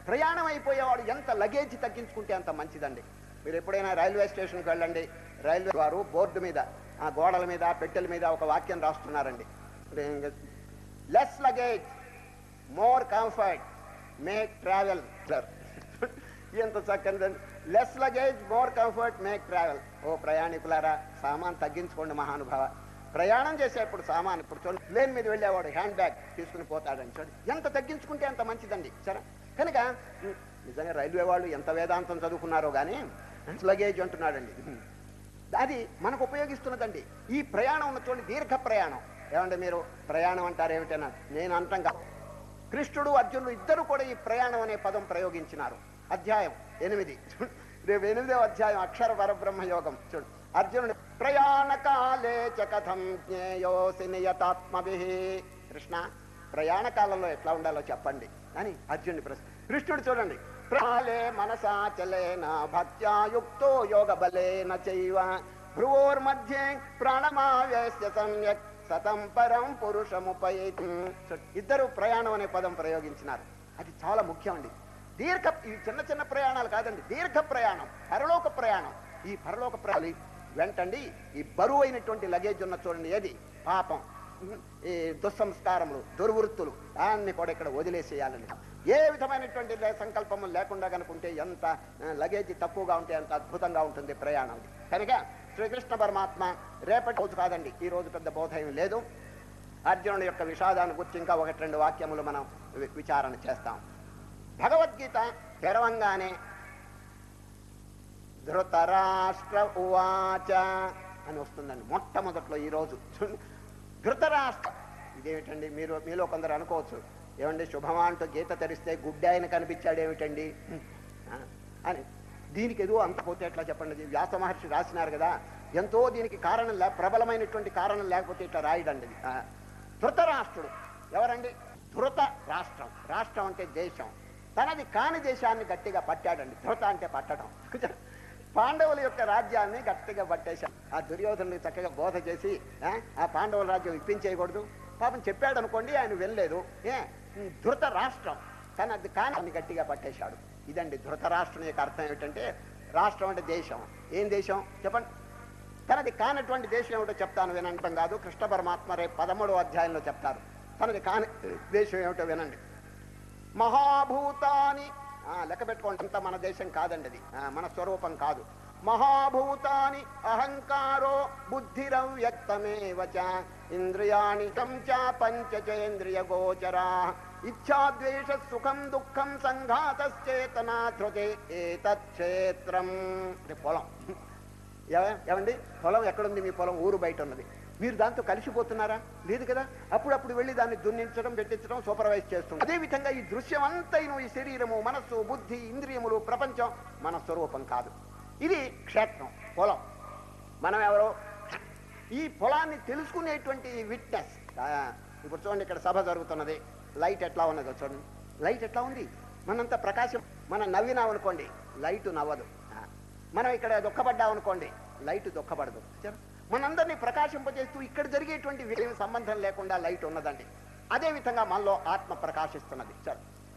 ప్రయాణం అయిపోయేవాడు ఎంత లగేజ్ తగ్గించుకుంటే అంత మంచిదండి. మీరు ఎప్పుడైనా రైల్వే స్టేషన్కి వెళ్ళండి, రైల్వే వారు బోర్డు మీద, ఆ గోడల మీద, పెట్టెల మీద ఒక వాక్యం రాస్తున్నారండి. Less luggage more comfort make travel. ఎంత చక్కనిదండి. Less luggage more comfort make travel. ఓ ప్రయాణికులారా, సామాన్ తగ్గించుకోండి మహానుభావ. ప్రయాణం చేసేప్పుడు సామాన్, ఇప్పుడు చూడండి ప్లేన్ మీద వెళ్ళేవాడు హ్యాండ్ బ్యాగ్ తీసుకుని పోతాడని చూడండి, ఎంత తగ్గించుకుంటే అంత మంచిదండి. సరే, కనుక నిజంగా రైల్వే వాళ్ళు ఎంత వేదాంతం చదువుకున్నారో కానీ లగేజ్ అంటున్నాడండి. అది మనకు ఉపయోగిస్తున్నదండి. ఈ ప్రయాణం ఉన్న చూడండి, దీర్ఘ ప్రయాణం. ఏమంటే మీరు ప్రయాణం అంటారు ఏమిటన్నా, నేను అంటాం కాదు. కృష్ణుడు, అర్జునుడు ఇద్దరు కూడా ఈ ప్రయాణం అనే పదం ప్రయోగించినారు. అధ్యాయం 8, రేపు 8వ అధ్యాయం అక్షర పరబ్రహ్మ యోగం. చూడు, అర్జునుడు ప్రయాణ కాలే చ కథం జ్ఞేయోసి నియతాత్మభిః. కృష్ణ, ప్రయాణ కాలంలో ఎట్లా ఉండాలో చెప్పండి అని అర్జునుడి ప్రశ్న. కృష్ణుడు చూడండి, ప్రాళే మనసాచలేన భక్త్యా యుక్తో యోగ బలేన చైవ భ్రువోర్మధ్యే ప్రాణమావేశ్య సమ్యక్ సతం పరం పురుషముపైతి. ఇద్దరు ప్రయాణం అనే పదం ప్రయోగించినారు. అది చాలా ముఖ్యం అండి. ఇవి చిన్న చిన్న ప్రయాణాలు కాదండి, దీర్ఘ ప్రయాణం, పరలోక ప్రయాణం. ఈ పరలోక ప్రయాణాలు వెంటండి ఈ బరువు అయినటువంటి లగేజ్ ఉన్న చూడండి, ఏది పాపం, ఈ దుస్సంస్కారములు, దుర్వృత్తులు దాన్ని కూడా ఇక్కడ వదిలేసేయాలండి. ఏ విధమైనటువంటి సంకల్పము లేకుండా కనుకుంటే ఎంత లగేజ్ తక్కువగా ఉంటే అంత అద్భుతంగా ఉంటుంది ప్రయాణం. కనుక శ్రీకృష్ణ పరమాత్మ రేపటి రోజు కాదండి, ఈ రోజు పెద్ద బోధ ఏమి లేదు. అర్జునుడి యొక్క విషాదాన్ని గురించి ఇంకా 1-2 వాక్యములు మనం విచారణ చేస్తాం. భగవద్గీత తెరవంగానే ధృతరాష్ట్ర ఉవాచ అని వస్తుందండి మొట్టమొదట్లో. ఈరోజు ధృతరాష్ట్ర, ఇదేమిటండి మీలో కొందరు అనుకోవచ్చు, ఏమండి శుభమా అంటూ గీత తెరిస్తే గుడ్డాయన కనిపించాడు ఏమిటండి అని. దీనికి ఏదో అంత పోతే ఎట్లా చెప్పండి, వ్యాస మహర్షి రాసినారు కదా, ఎంతో దీనికి కారణం ప్రబలమైనటువంటి కారణం లేకపోతే ఇట్లా రాయడండి. ధృతరాష్ట్రుడు ఎవరండి? ధృత రాష్ట్రం, రాష్ట్రం అంటే దేశం, తనది కాని దేశాన్ని గట్టిగా పట్టాడండి. ధృత అంటే పట్టడం. పాండవుల యొక్క రాజ్యాన్ని గట్టిగా పట్టేశాడు. ఆ దుర్యోధనుడికి చక్కగా బోధ చేసి ఆ పాండవుల రాజ్యం ఇప్పించేయకూడదు పాపం చెప్పాడు అనుకోండి, ఆయన వెళ్ళలేదు. ధృత రాష్ట్రం తనది కాని గట్టిగా పట్టేశాడు. ఇదండి ధృతరాష్ట్రం యొక్క అర్థం ఏమిటంటే, రాష్ట్రం అంటే దేశం. ఏం దేశం చెప్పండి? తనది కానటువంటి దేశం ఏమిటో చెప్తాను వినడం కాదు, కృష్ణ పరమాత్మ రేపు 13వ అధ్యాయంలో చెప్తారు. తనది కాని దేశం ఏమిటో వినండి. మహాభూతాని, లెక్క పెట్టుకోండి, అంత మన దేశం కాదండి, అది మన స్వరూపం కాదు. మహాభూతాని అహంకారో బుద్ధిరవ్యక్తమేవ చ ఇంద్రియాణి పంచచేంద్రియ గోచరా ఇచ్ఛాద్వేష సుఖం దుఃఖం సంఘాతశ్చేతనా ధృతే ఏతచ్చేత్రం. పొలం ఏమండి, పొలం ఎక్కడుంది? మీ పొలం ఊరు బయట ఉన్నది. మీరు దాంతో కలిసిపోతున్నారా? లేదు కదా. అప్పుడప్పుడు వెళ్ళి దాన్ని దున్నించడం, పెట్టించడం, సూపర్వైజ్ చేస్తుంది. అదేవిధంగా ఈ దృశ్యం అంతైను, ఈ శరీరము, మనస్సు, బుద్ధి, ఇంద్రియములు, ప్రపంచం మన స్వరూపం కాదు. ఇది క్షేత్రం, పొలం. మనం ఎవరో ఈ పొలాన్ని తెలుసుకునేటువంటి విట్నెస్. ఇప్పుడు చూడండి, ఇక్కడ సభ జరుగుతున్నది, లైట్ ఎట్లా ఉన్నదో చూడండి. లైట్ ఎట్లా ఉంది? మనంత ప్రకాశం. మనం నవ్వినాం అనుకోండి, లైటు నవ్వదు. మనం ఇక్కడ దుఃఖపడ్డాం అనుకోండి, లైట్ దుఃఖపడదు. మనందరినీ ప్రకాశింపజేస్తూ ఇక్కడ జరిగేటువంటి సంబంధం లేకుండా లైట్ ఉన్నదండి. అదేవిధంగా మనలో ఆత్మ ప్రకాశిస్తున్నది.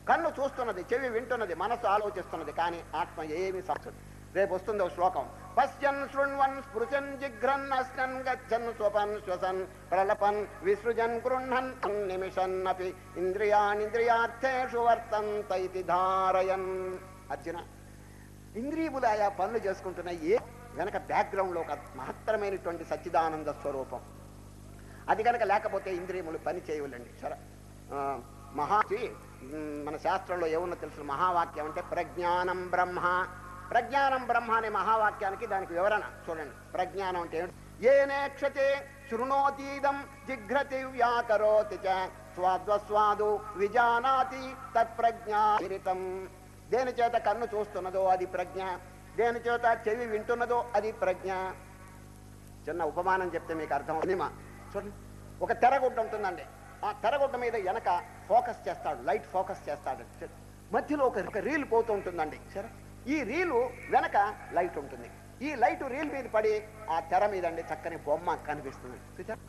కన్ను చూస్తున్నది, చెవి వింటున్నది, మనసు ఆలోచిస్తున్నది, కానీ ఆత్మ ఏమి సంచదు. రేపు వస్తుందో శ్లోకం, పశ్యన్ శృణ్వన్ స్పృశన్ జిఘ్రన్ అస్కన్ గచ్చన్ స్వపన్ శ్వసన్ ప్రలపన్ విసృజన్ గృహన్ నిమిషన్ అపి ఇంద్రియాణింద్రియార్థేషు వర్తంత ఇతి ధారయన్. అర్జున, ఇంద్రియములు ఆయా పనులు చేసుకుంటున్నాయి. వెనక బ్యాక్గ్రౌండ్ లో ఒక మహత్తరమైనటువంటి సచ్చిదానంద స్వరూపం. అది కనుక లేకపోతే ఇంద్రియములు పని చేయవులండి. సరే, మన శాస్త్రంలో ఏమున్నా తెలుసు, మహావాక్యం అంటే ప్రజ్ఞానం బ్రహ్మ. ప్రజ్ఞానం బ్రహ్మ అనే మహావాక్యానికి దానికి వివరణ చూడండి. ప్రజ్ఞానం అంటే ఏనేక్షతే శృణోతీదం జిఘ్రతి వ్యాకరోతి చ స్వాద్వస్వాదు విజానాతి తత్ప్రజ్ఞాతం. దేని చేత కన్ను చూస్తున్నదో అది ప్రజ్ఞ, దేని చేత చెవి వింటున్నదో అది ప్రజ్ఞ. చిన్న ఉపమానం చెప్తే మీకు అర్థం అవుతుంది. చూడండి, ఒక తెరగుడ్డ ఉంటుందండి. ఆ తెరగుడ్డ మీద వెనక ఫోకస్ చేస్తాడు, లైట్ ఫోకస్ చేస్తాడు. మధ్యలో ఒక రీల్ పోతూ ఉంటుందండి. సరే, ఈ రీలు వెనక లైట్ ఉంటుంది. ఈ లైట్ రీల్ మీద పడి ఆ తెర మీద అండి చక్కని బొమ్మ కనిపిస్తుంది.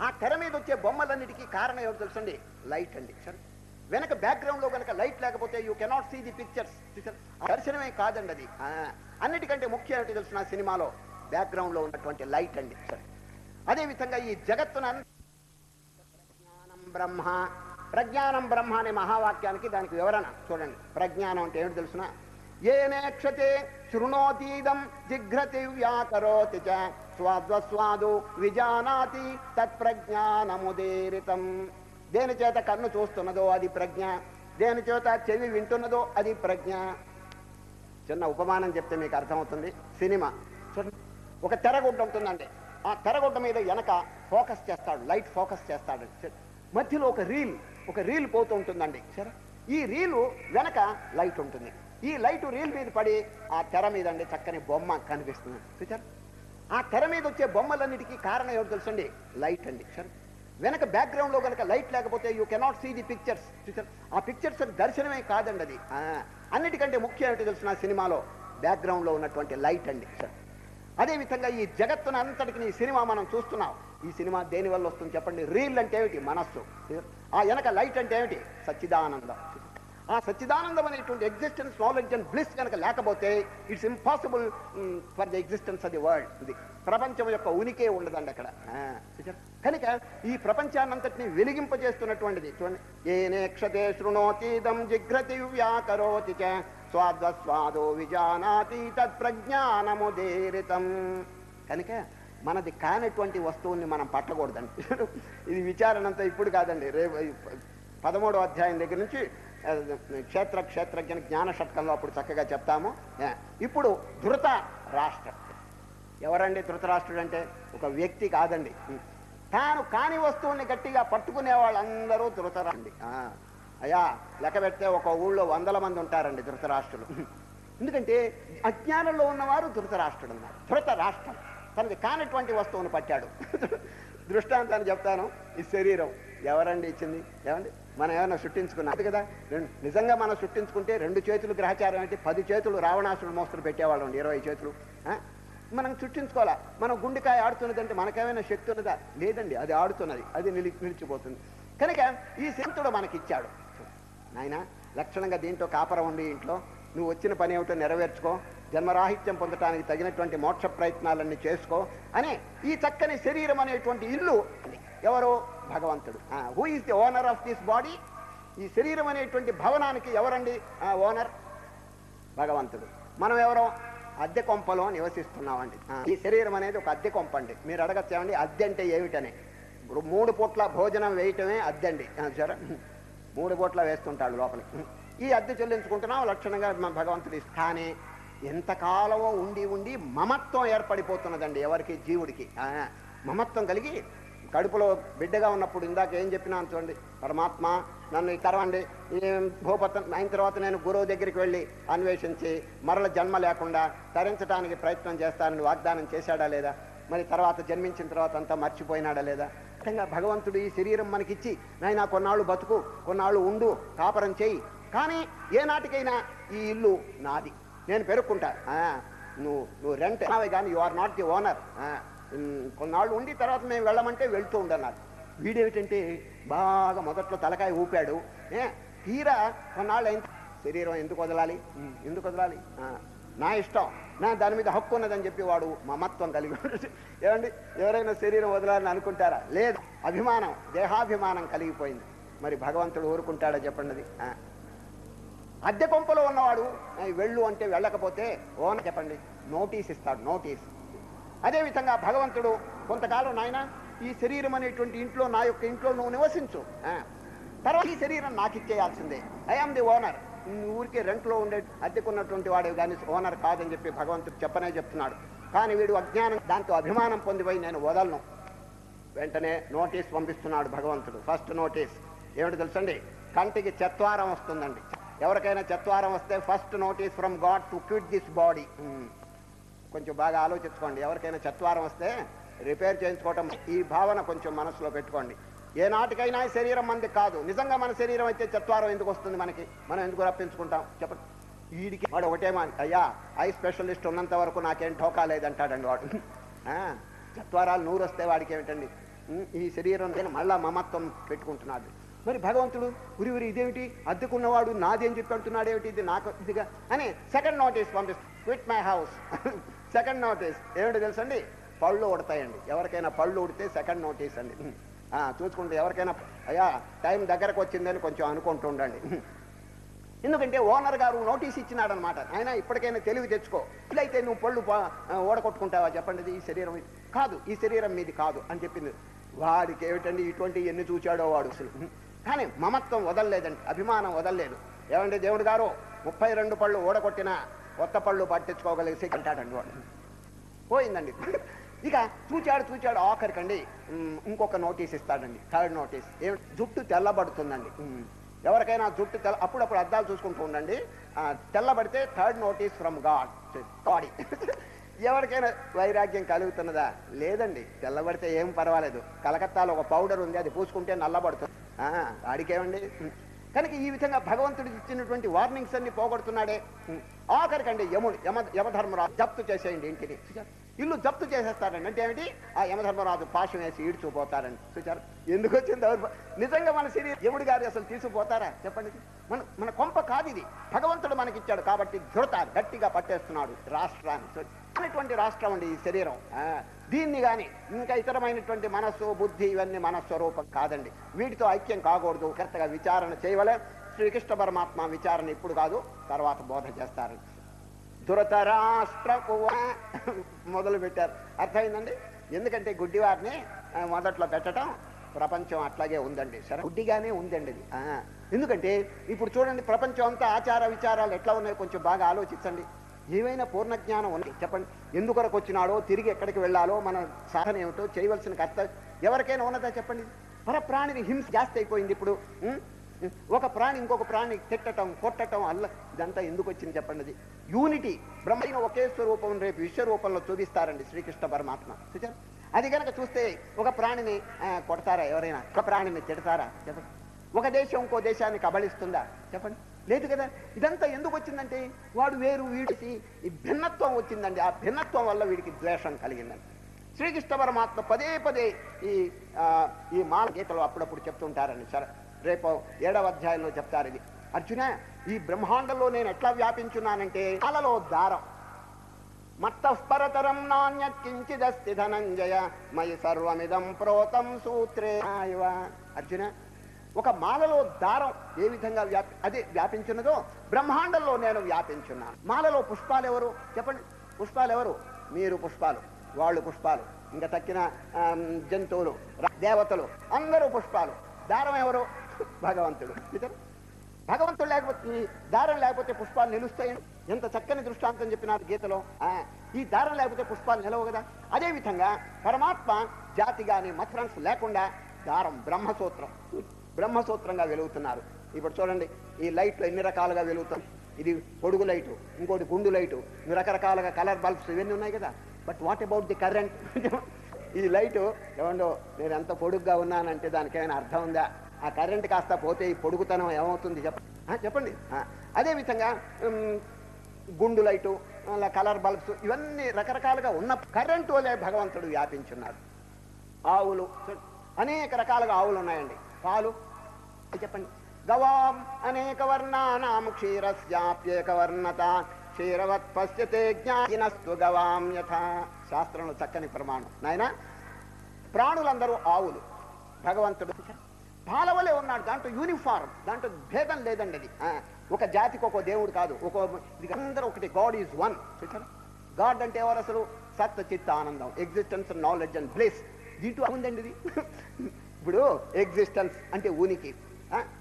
ఆ తెర మీద వచ్చే బొమ్మలన్నిటికీ కారణం ఏమిటో తెలుసండి? లైట్ అండి. సరే, వెనక బ్యాక్గ్రౌండ్ లో కనుక లైట్ లేకపోతే you cannot see the pictures. దర్శనమే కాదండి అది. అన్నిటికంటే ముఖ్యం ఏమిటి తెలుసిన సినిమాలో బ్యాక్గ్రౌండ్ లో ఉన్నటువంటి లైట్ అండి. సరే, అదేవిధంగా ఈ జగత్తున ప్రజ్ఞానం బ్రహ్మ. ప్రజ్ఞానం బ్రహ్మ అనే మహావాక్యానికి దానికి వివరణ చూడండి. ప్రజ్ఞానం అంటే ఏమిటి తెలుసిన? ఏనేక్షతే శృణోతీదం జిఘ్రతి వ్యాకరోతి చ స్వాద్వస్వాదు విజానాతి తత్ప్రజ్ఞానముదీరితం. దేని చేత కన్ను చూస్తున్నదో అది ప్రజ్ఞ, దేని చేత చెవి వింటున్నదో అది ప్రజ్ఞ. చిన్న ఉపమానం చెప్తే మీకు అర్థమవుతుంది. సినిమా చూడండి, ఒక తెరగుడ్డ ఉంటుందండి. ఆ తెరగుడ్డ మీద వెనక ఫోకస్ చేస్తాడు, లైట్ ఫోకస్ చేస్తాడు. మధ్యలో ఒక రీల్ పోతూ ఉంటుందండి. సరే, ఈ రీలు వెనక లైట్ ఉంటుంది. ఈ లైట్ రీల్ మీద పడి ఆ తెర మీద అండి చక్కని బొమ్మ కనిపిస్తుంది. చూచారు? ఆ తెర మీద వచ్చే బొమ్మలన్నిటికీ కారణం ఏమిటి తెలుసండి? లైట్ అండి. సరే, వెనక బ్యాక్గ్రౌండ్ లో కనుక లైట్ లేకపోతే you cannot see the pictures. చూచారు? ఆ పిక్చర్స్ దర్శనమే కాదండి అది. అన్నిటికంటే ముఖ్యం ఏమిటి తెలిసిన సినిమాలో బ్యాక్గ్రౌండ్లో ఉన్నటువంటి లైట్ అండి. అదేవిధంగా ఈ జగత్తును అంతటికి ఈ సినిమా మనం చూస్తున్నాం. ఈ సినిమా దేనివల్ల వస్తుంది చెప్పండి? రీల్ అంటే ఏమిటి? మనస్సు. ఆ వెనక లైట్ అంటే ఏమిటి? సచ్చిదానందం. ఆ సచ్చిదానందం అనేటువంటి ఎగ్జిస్టెన్స్, నాలెడ్జ్ అండ్ బ్లిస్ కనుక లేకపోతే it's impossible for the existence of the world. ఇది ప్రపంచం యొక్క ఉనికే ఉండదండి అక్కడ. కనుక ఈ ప్రపంచాన్నంతటిని వెలిగింపజేస్తున్నటువంటిది చూడండి. ఏనేక్షతే శృణోతీదం జిఘ్రతి వ్యాకరోతి చ స్వాద్వస్వాదో విజానాతి తత్ప్రజ్ఞానముదీరితం. కనుక మనది కానటువంటి వస్తువుల్ని మనం పట్టకూడదండి. ఇది విచారణ అంతా ఇప్పుడు కాదండి, రేపు 13వ అధ్యాయం దగ్గర నుంచి క్షేత్రజ్ఞ జ్ఞాన షట్కంలో అప్పుడు చక్కగా చెప్తాము. ఇప్పుడు ధృత రాష్ట్రం ఎవరండి? ధృతరాష్ట్రుడు అంటే ఒక వ్యక్తి కాదండి. తాను కాని వస్తువుని గట్టిగా పట్టుకునే వాళ్ళందరూ ధృతరాష్ట్రుడి. అయ్యా లెక్క పెడితే ఒక ఊళ్ళో 100 మంది ఉంటారండి ధృతరాష్ట్రులు. ఎందుకంటే అజ్ఞానంలో ఉన్నవారు ధృతరాష్ట్రుడు అన్నారు. ధృత రాష్ట్రం తనది కానటువంటి వస్తువును పట్టాడు. దృష్టాంతాన్ని చెప్తాను. ఈ శరీరం ఎవరండి ఇచ్చింది? ఏమండి మనం ఏమైనా సృష్టించుకున్నాం కదా? నిజంగా మనం సృష్టించుకుంటే 2 చేతులు గ్రహచారం అంటే 10 చేతులు రావణాసురుడు మోస్తులు పెట్టేవాళ్ళం, 20 చేతులు. మనం సృష్టించుకోవాలా? మనం గుండెకాయ ఆడుతున్నదంటే మనకేమైనా శక్తి ఉన్నదా? లేదండి, అది ఆడుతున్నది, అది నిలిచిపోతుంది. కనుక ఈ శక్తుడు మనకిచ్చాడు. నాయన లక్షణంగా దీంట్లో కాపరం ఉండి ఇంట్లో నువ్వు వచ్చిన పని ఏమిటో నెరవేర్చుకో, జన్మరాహిత్యం పొందటానికి తగినటువంటి మోక్ష ప్రయత్నాలన్నీ చేసుకో అని ఈ చక్కని శరీరం అనేటువంటి ఇల్లు ఎవరు? భగవంతుడు. Who is the owner of this body? ఈ శరీరం అనేటువంటి భవనానికి ఎవరండి ఓనర్? భగవంతుడు. మనం ఎవరో అద్దె కొంపలో నివసిస్తున్నామండి. ఈ శరీరం అనేది ఒక అద్దె కొంప అండి. మీరు అడగచ్చామండి అద్దె అంటే ఏమిటని. ఇప్పుడు 3 పూట్ల భోజనం వేయటమే అద్దె అండి. సరే, 3 పూట్ల వేస్తుంటాడు లోపలికి. ఈ అద్దె చెల్లించుకుంటున్నాం లక్షణంగా భగవంతుడి. కానీ ఎంతకాలమో ఉండి ఉండి మమత్వం ఏర్పడిపోతున్నదండి ఎవరికి? జీవుడికి. మమత్వం కలిగి కడుపులో బిడ్డగా ఉన్నప్పుడు ఇందాక ఏం చెప్పినా చూడండి, పరమాత్మ నన్ను తరవండి, భూపతం అయిన తర్వాత నేను గురువు దగ్గరికి వెళ్ళి అన్వేషించి మరల జన్మ లేకుండా తరించడానికి ప్రయత్నం చేస్తానని వాగ్దానం చేశాడా లేదా? మరి తర్వాత జన్మించిన తర్వాత అంతా మర్చిపోయినాడా లేదా? ఖచ్చితంగా భగవంతుడు ఈ శరీరం మనకిచ్చి నాయనా కొన్నాళ్ళు బతుకు, కొన్నాళ్ళు ఉండు, కాపరం చేయి, కానీ ఏనాటికైనా ఈ ఇల్లు నాది, నేను పెరుక్కుంటా, నువ్వు రెంట్ కానీ you are not the owner, కొన్నాళ్ళు ఉండి తర్వాత మేము వెళ్ళమంటే వెళ్తూ ఉండన్నారు. వీడేమిటంటే బాగా మొదట్లో తలకాయ ఊపాడు, తీరా కొన్నాళ్ళు అయిన శరీరం ఎందుకు వదలాలి, ఎందుకు వదలాలి, నా ఇష్టం, నా దాని మీద హక్కు ఉన్నదని చెప్పి వాడు మమత్వం కలిగి. ఏమండి ఎవరైనా శరీరం వదలాలని అనుకుంటారా? లేదు, అభిమానం, దేహాభిమానం కలిగిపోయింది. మరి భగవంతుడు ఊరుకుంటాడా చెప్పండి? అద్దె కొంపలో ఉన్నవాడు వెళ్ళు అంటే వెళ్ళకపోతే ఓన చెప్పండి నోటీస్ ఇస్తాడు, నోటీస్. అదేవిధంగా భగవంతుడు కొంతకాలం నాయన ఈ శరీరం అనేటువంటి ఇంట్లో, నా యొక్క ఇంట్లో నువ్వు నివసించు, తర్వాత ఈ శరీరం నాకు ఇచ్చేయాల్సిందే, ఐఆమ్ ది ఓనర్. ఊరికే రెంట్లో ఉండే అద్దెకున్నటువంటి వాడే కానీ ఓనర్ కాదని చెప్పి భగవంతుడు చెప్పనే చెప్తున్నాడు. కానీ వీడు అజ్ఞానం దాంతో అభిమానం పొందిపోయి నేను వదలను. వెంటనే నోటీస్ పంపిస్తున్నాడు భగవంతుడు. ఫస్ట్ నోటీస్ ఏమిటి తెలుసండి? కంటికి చత్వారం వస్తుందండి. ఎవరికైనా చత్వారం వస్తే first notice from God to quit this body. కొంచెం బాగా ఆలోచించుకోండి. ఎవరికైనా చత్వారం వస్తే రిపేర్ చేయించుకోవటం, ఈ భావన కొంచెం మనసులో పెట్టుకోండి. ఏ నాటికైనా శరీరం మంది కాదు. నిజంగా మన శరీరం అయితే చత్వారం ఎందుకు వస్తుంది మనకి? మనం ఎందుకు రప్పించుకుంటాం చెప్పండి? వీడికి వాడు ఒకటేమో, అయ్యా ఐ స్పెషలిస్ట్ ఉన్నంత వరకు నాకేం ఠోకా లేదంటాడండి వాడు. చత్వారాలు 100 వస్తే వాడికి ఏమిటండి? ఈ శరీరం మళ్ళా మమత్వం పెట్టుకుంటున్నాడు. మరి భగవంతుడు ఉరి ఇదేమిటి, అద్దెకున్నవాడు నాది అని చెప్పి అంటున్నాడు, ఏమిటి ఇది నాకు ఇదిగా అని సెకండ్ నోటీస్ పంపిస్తాడు. Quit my house. Second notice ఏమిటి తెలుసండి? పళ్ళు ఉడతాయండి. ఎవరికైనా పళ్ళు ఉడితే సెకండ్ నోటీస్ అండి. చూసుకుంటే ఎవరికైనా అయ్యా టైం దగ్గరకు వచ్చిందని కొంచెం అనుకుంటూ ఉండండి. ఎందుకంటే ఓనర్ గారు నోటీస్ ఇచ్చినాడు అనమాట. ఆయన ఇప్పటికైనా తెలివి తెచ్చుకో, ఇట్లయితే నువ్వు పళ్ళు ఓడగొట్టుకుంటావా చెప్పండి? ఈ శరీరం కాదు, ఈ శరీరం మీది కాదు అని చెప్పింది. వాడికి ఏమిటండి ఇటువంటి ఎన్ని చూచాడో వాడు అసలు. కానీ మమత్వం వదలలేదండి, అభిమానం వదలలేదు. ఏమంటే దేవుడు గారు 32 పళ్ళు ఓడగొట్టినా కొత్త పళ్ళు పట్టించుకోగలిసి అంటాడండి వాడు. పోయిందండి. ఇక చూచాడు ఆఖరికండి ఇంకొక నోటీస్ ఇస్తాడండి, థర్డ్ నోటీస్. ఏమిటి? జుట్టు తెల్లబడుతుందండి. ఎవరికైనా జుట్టు అప్పుడప్పుడు అద్దాలు చూసుకుంటూ ఉండండి, తెల్లబడితే third notice from God body. ఎవరికైనా వైరాగ్యం కలుగుతున్నదా? లేదండి, తెల్లబడితే ఏం పర్వాలేదు. కలకత్తాలో ఒక పౌడర్ ఉంది, అది పూసుకుంటే నల్లబడుతుంది. వాడికేమండి? కనుక ఈ విధంగా భగవంతుడు ఇచ్చినటువంటి వార్నింగ్స్ అన్ని పోగొడుతున్నాడే. ఆఖరికండి యమధర్మరాజు జప్తు చేసేయండి ఇంటిని. ఇల్లు జప్తు చేసేస్తారండి. అంటే ఏమిటి? ఆ యమధర్మరాజు పాశం వేసి ఈడ్చుకుపోతారండి. చూచారు ఎందుకు వచ్చింది? నిజంగా మన శరీరం యముడి గారు అసలు తీసుకుపోతారా చెప్పండి? మన కొంప కాదు ఇది, భగవంతుడు మనకిచ్చాడు కాబట్టి ధృత గట్టిగా పట్టేస్తున్నాడు రాష్ట్రాన్ని. అనేటువంటి రాష్ట్రం అండి ఈ శరీరం. దీన్ని కానీ ఇంకా ఇతరమైనటువంటి మనస్సు బుద్ధి ఇవన్నీ మన స్వరూపం కాదండి. వీటితో ఐక్యం కాకూడదు. కరెక్ట్గా విచారణ చేయవలే. శ్రీకృష్ణ పరమాత్మ విచారణ ఇప్పుడు కాదు, తర్వాత బోధ చేస్తారు. ధృతరాష్ట్ర మొదలు పెట్టారు. అర్థమైందండి? ఎందుకంటే గుడ్డివారిని మొదట్లో పెట్టడం ప్రపంచం అట్లాగే ఉందండి. సరే, గుడ్డిగానే ఉందండి ఇది. ఎందుకంటే ఇప్పుడు చూడండి, ప్రపంచం అంతా ఆచార విచారాలు ఎట్లా ఉన్నాయో కొంచెం బాగా ఆలోచించండి. ఏమైనా పూర్ణ జ్ఞానం ఉంది చెప్పండి? ఎందుకొరకు వచ్చినాడో, తిరిగి ఎక్కడికి వెళ్ళాలో, మన సాధన ఏమిటో, చేయవలసిన కర్తవ్యం ఎవరికైనా ఉన్నదా చెప్పండి? పరప్రాణిని హింస జాస్తి అయిపోయింది ఇప్పుడు. ఒక ప్రాణి ఇంకొక ప్రాణి తిట్టడం, కొట్టడం, ఇదంతా ఎందుకు వచ్చింది చెప్పండి? అది యూనిటీ. బ్రహ్మైన ఒకే స్వరూపం రేపు విశ్వరూపంలో చూపిస్తారండి శ్రీకృష్ణ పరమాత్మ. చూచారు? అది కనుక చూస్తే ఒక ప్రాణిని కొడతారా ఎవరైనా? ఒక ప్రాణిని తిడతారా చెప్పండి? ఒక దేశం ఇంకో దేశాన్ని కబళిస్తుందా చెప్పండి? లేదు కదా. ఇదంతా ఎందుకు వచ్చిందంటే వాడు వేరు వీడికి ఈ భిన్నత్వం వచ్చిందండి. ఆ భిన్నత్వం వల్ల వీడికి ద్వేషం కలిగిందండి. శ్రీకృష్ణ పరమాత్మ పదే పదే ఈ మాల గీతలో అప్పుడప్పుడు చెప్తుంటారండి. సరే, రేపు 7వ అధ్యాయంలో చెప్తారు ఇది. అర్జున, ఈ బ్రహ్మాండంలో నేను ఎట్లా వ్యాపించున్నానంటే మాలలో దారం. మత్తఃపరతరం నాణ్యత్ కించిదస్తి ధనంజయ మయి సర్వమిదం ప్రోతం సూత్రే. అర్జున, ఒక మాలలో దారం ఏ విధంగా వ్యాపించున్నదో బ్రహ్మాండంలో నేను వ్యాపించున్నాను. మాలలో పుష్పాలు ఎవరు చెప్పండి? పుష్పాలు ఎవరు? మీరు పుష్పాలు, వాళ్ళు పుష్పాలు, ఇంకా తక్కిన జంతువులు, దేవతలు అందరూ పుష్పాలు. దారం ఎవరు? భగవంతుడు. భగవంతుడు లేకపోతే, ఈ దారం లేకపోతే పుష్పాలు నిలుస్తాయండి. ఎంత చక్కని దృష్టాంతం చెప్పినారు గీతలో. ఈ దారం లేకపోతే పుష్పాలు నిలవు కదా. అదేవిధంగా పరమాత్మ జాతి కానీ మత్ఫ్రెండ్స్ లేకుండా దారం బ్రహ్మసూత్రంగా వెలుగుతున్నారు. ఇప్పుడు చూడండి, ఈ లైట్లు ఎన్ని రకాలుగా వెలుగుతాయి. ఇది పొడుగు లైటు, ఇంకోటి గుండు లైటు, రకరకాలుగా కలర్ బల్బ్స్ ఇవన్నీ ఉన్నాయి కదా. But what about the current? ఈ లైటు ఏమండో నేను ఎంత పొడుగ్గా ఉన్నానంటే దానికి ఏమైనా అర్థం ఉందా? ఆ కరెంట్ కాస్త పోతే ఈ పొడుగుతనం ఏమవుతుంది చెప్పండి? అదేవిధంగా గుండు లైటు, కలర్ బల్బ్స్ ఇవన్నీ రకరకాలుగా ఉన్న కరెంటు వలే భగవంతుడు వ్యాపించున్నాడు. ఆవులు, అనేక రకాలుగా ఆవులు ఉన్నాయండి. పాలు చెప్పండి. గవాం అనేక వర్ణానాం క్షీరస్యాప్యేక వర్ణత క్షీరవత్ పశ్యతే జ్ఞానినస్తు గవాం యథా. శాస్త్రంలో చక్కని ప్రమాణం నాయన. ప్రాణులందరూ ఆవులు, భగవంతుడు పాలవలే ఉన్నాడు. దాంట్లో యూనిఫార్మ్, దాంట్లో భేదం లేదండి. అది ఒక జాతికి ఒక దేవుడు కాదు, ఇది అందరూ ఒకటి. God is one. చూసారా? గాడ్ అంటే ఎవరు అసలు? సత్ చిత్త ఆనందం, ఎగ్జిస్టెన్స్, నాలెడ్జ్ అండ్ బ్లిస్. దీంట్లో ఉందండి ఇది. ఇప్పుడు ఎగ్జిస్టెన్స్ అంటే ఉనికి.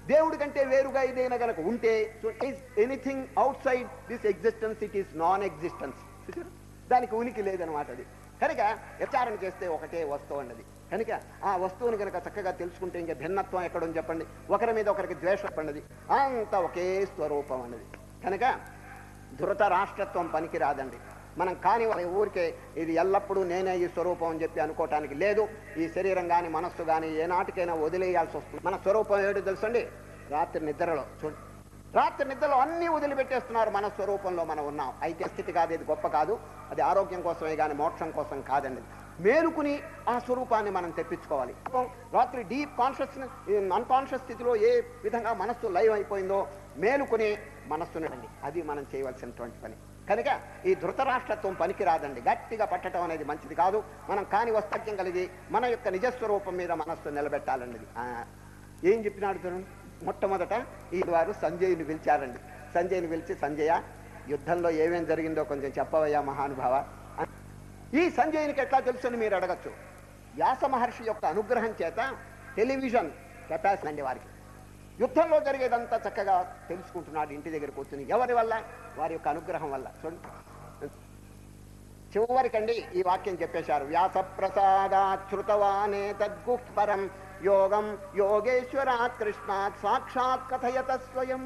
దేవుడి కంటే వేరుగా ఏదైనా కనుక ఉంటే anything out side this existence it is non existence. దానికి ఉనికి లేదనమాట. అది కనుక విచారణ చేస్తే ఒకటే వస్తువు అన్నది. కనుక ఆ వస్తువుని కనుక చక్కగా తెలుసుకుంటే ఇంకా భిన్నత్వం ఎక్కడుంది చెప్పండి? ఒకరి మీద ఒకరికి ద్వేషం పడినది, అంతా ఒకే స్వరూపం అన్నది. కనుక ధృత రాష్ట్రత్వం పనికి రాదండి. మనం కాని ఊరికే ఇది ఎల్లప్పుడూ నేనే ఈ స్వరూపం అని చెప్పి అనుకోవటానికి లేదు. ఈ శరీరం కానీ మనస్సు కానీ ఏనాటికైనా వదిలేయాల్సి వస్తుంది. మన స్వరూపం ఏమిటో తెలుసండి? రాత్రి నిద్రలో చూడండి, రాత్రి నిద్రలో అన్నీ వదిలిపెట్టేస్తున్నారు. మన స్వరూపంలో మనం ఉన్నాం. అయితే స్థితి కాదు, ఇది గొప్ప కాదు. అది ఆరోగ్యం కోసమే కానీ మోక్షం కోసం కాదండి. మేలుకుని ఆ స్వరూపాన్ని మనం తెప్పించుకోవాలి. రాత్రి డీప్ కాన్షియస్నెస్, అన్కాన్షియస్ స్థితిలో ఏ విధంగా మనస్సు లైవ్ అయిపోయిందో మేలుకుని మనస్సునండి, అది మనం చేయవలసినటువంటి పని. కనుక ఈ ధృతరాష్ట్రత్వం పనికి రాదండి. గట్టిగా పట్టడం అనేది మంచిది కాదు. మనం కాని వస్తక్యం కలిగి మన యొక్క నిజస్వరూపం మీద మనస్సు నిలబెట్టాలండి. ఏం చెప్పినాడు చూడండి. మొట్టమొదట ఈ వారు సంజయుని పిలిచారండి. సంజయుని పిలిచి, సంజయ యుద్ధంలో ఏమేం జరిగిందో కొంచెం చెప్పవయ్యా మహానుభావ. ఈ సంజయునికి ఎట్లా తెలుసని మీరు అడగచ్చు. వ్యాస మహర్షి యొక్క అనుగ్రహం చేత టెలివిజన్ కెపాసిటీ అండి వారికి. యుద్ధంలో జరిగేదంతా చక్కగా తెలుసుకుంటున్నాడు ఇంటి దగ్గర కూర్చుని. ఎవరి వల్ల? వారి యొక్క అనుగ్రహం వల్ల. చూడండి, చివరికండి ఈ వాక్యం చెప్పేశారు. వ్యాస ప్రసాదాశ్రుతవానే తద్గుహ్పరం యోగం యోగేశ్వరాత్ కృష్ణాత్ సాక్షాత్ కథయత స్వయం.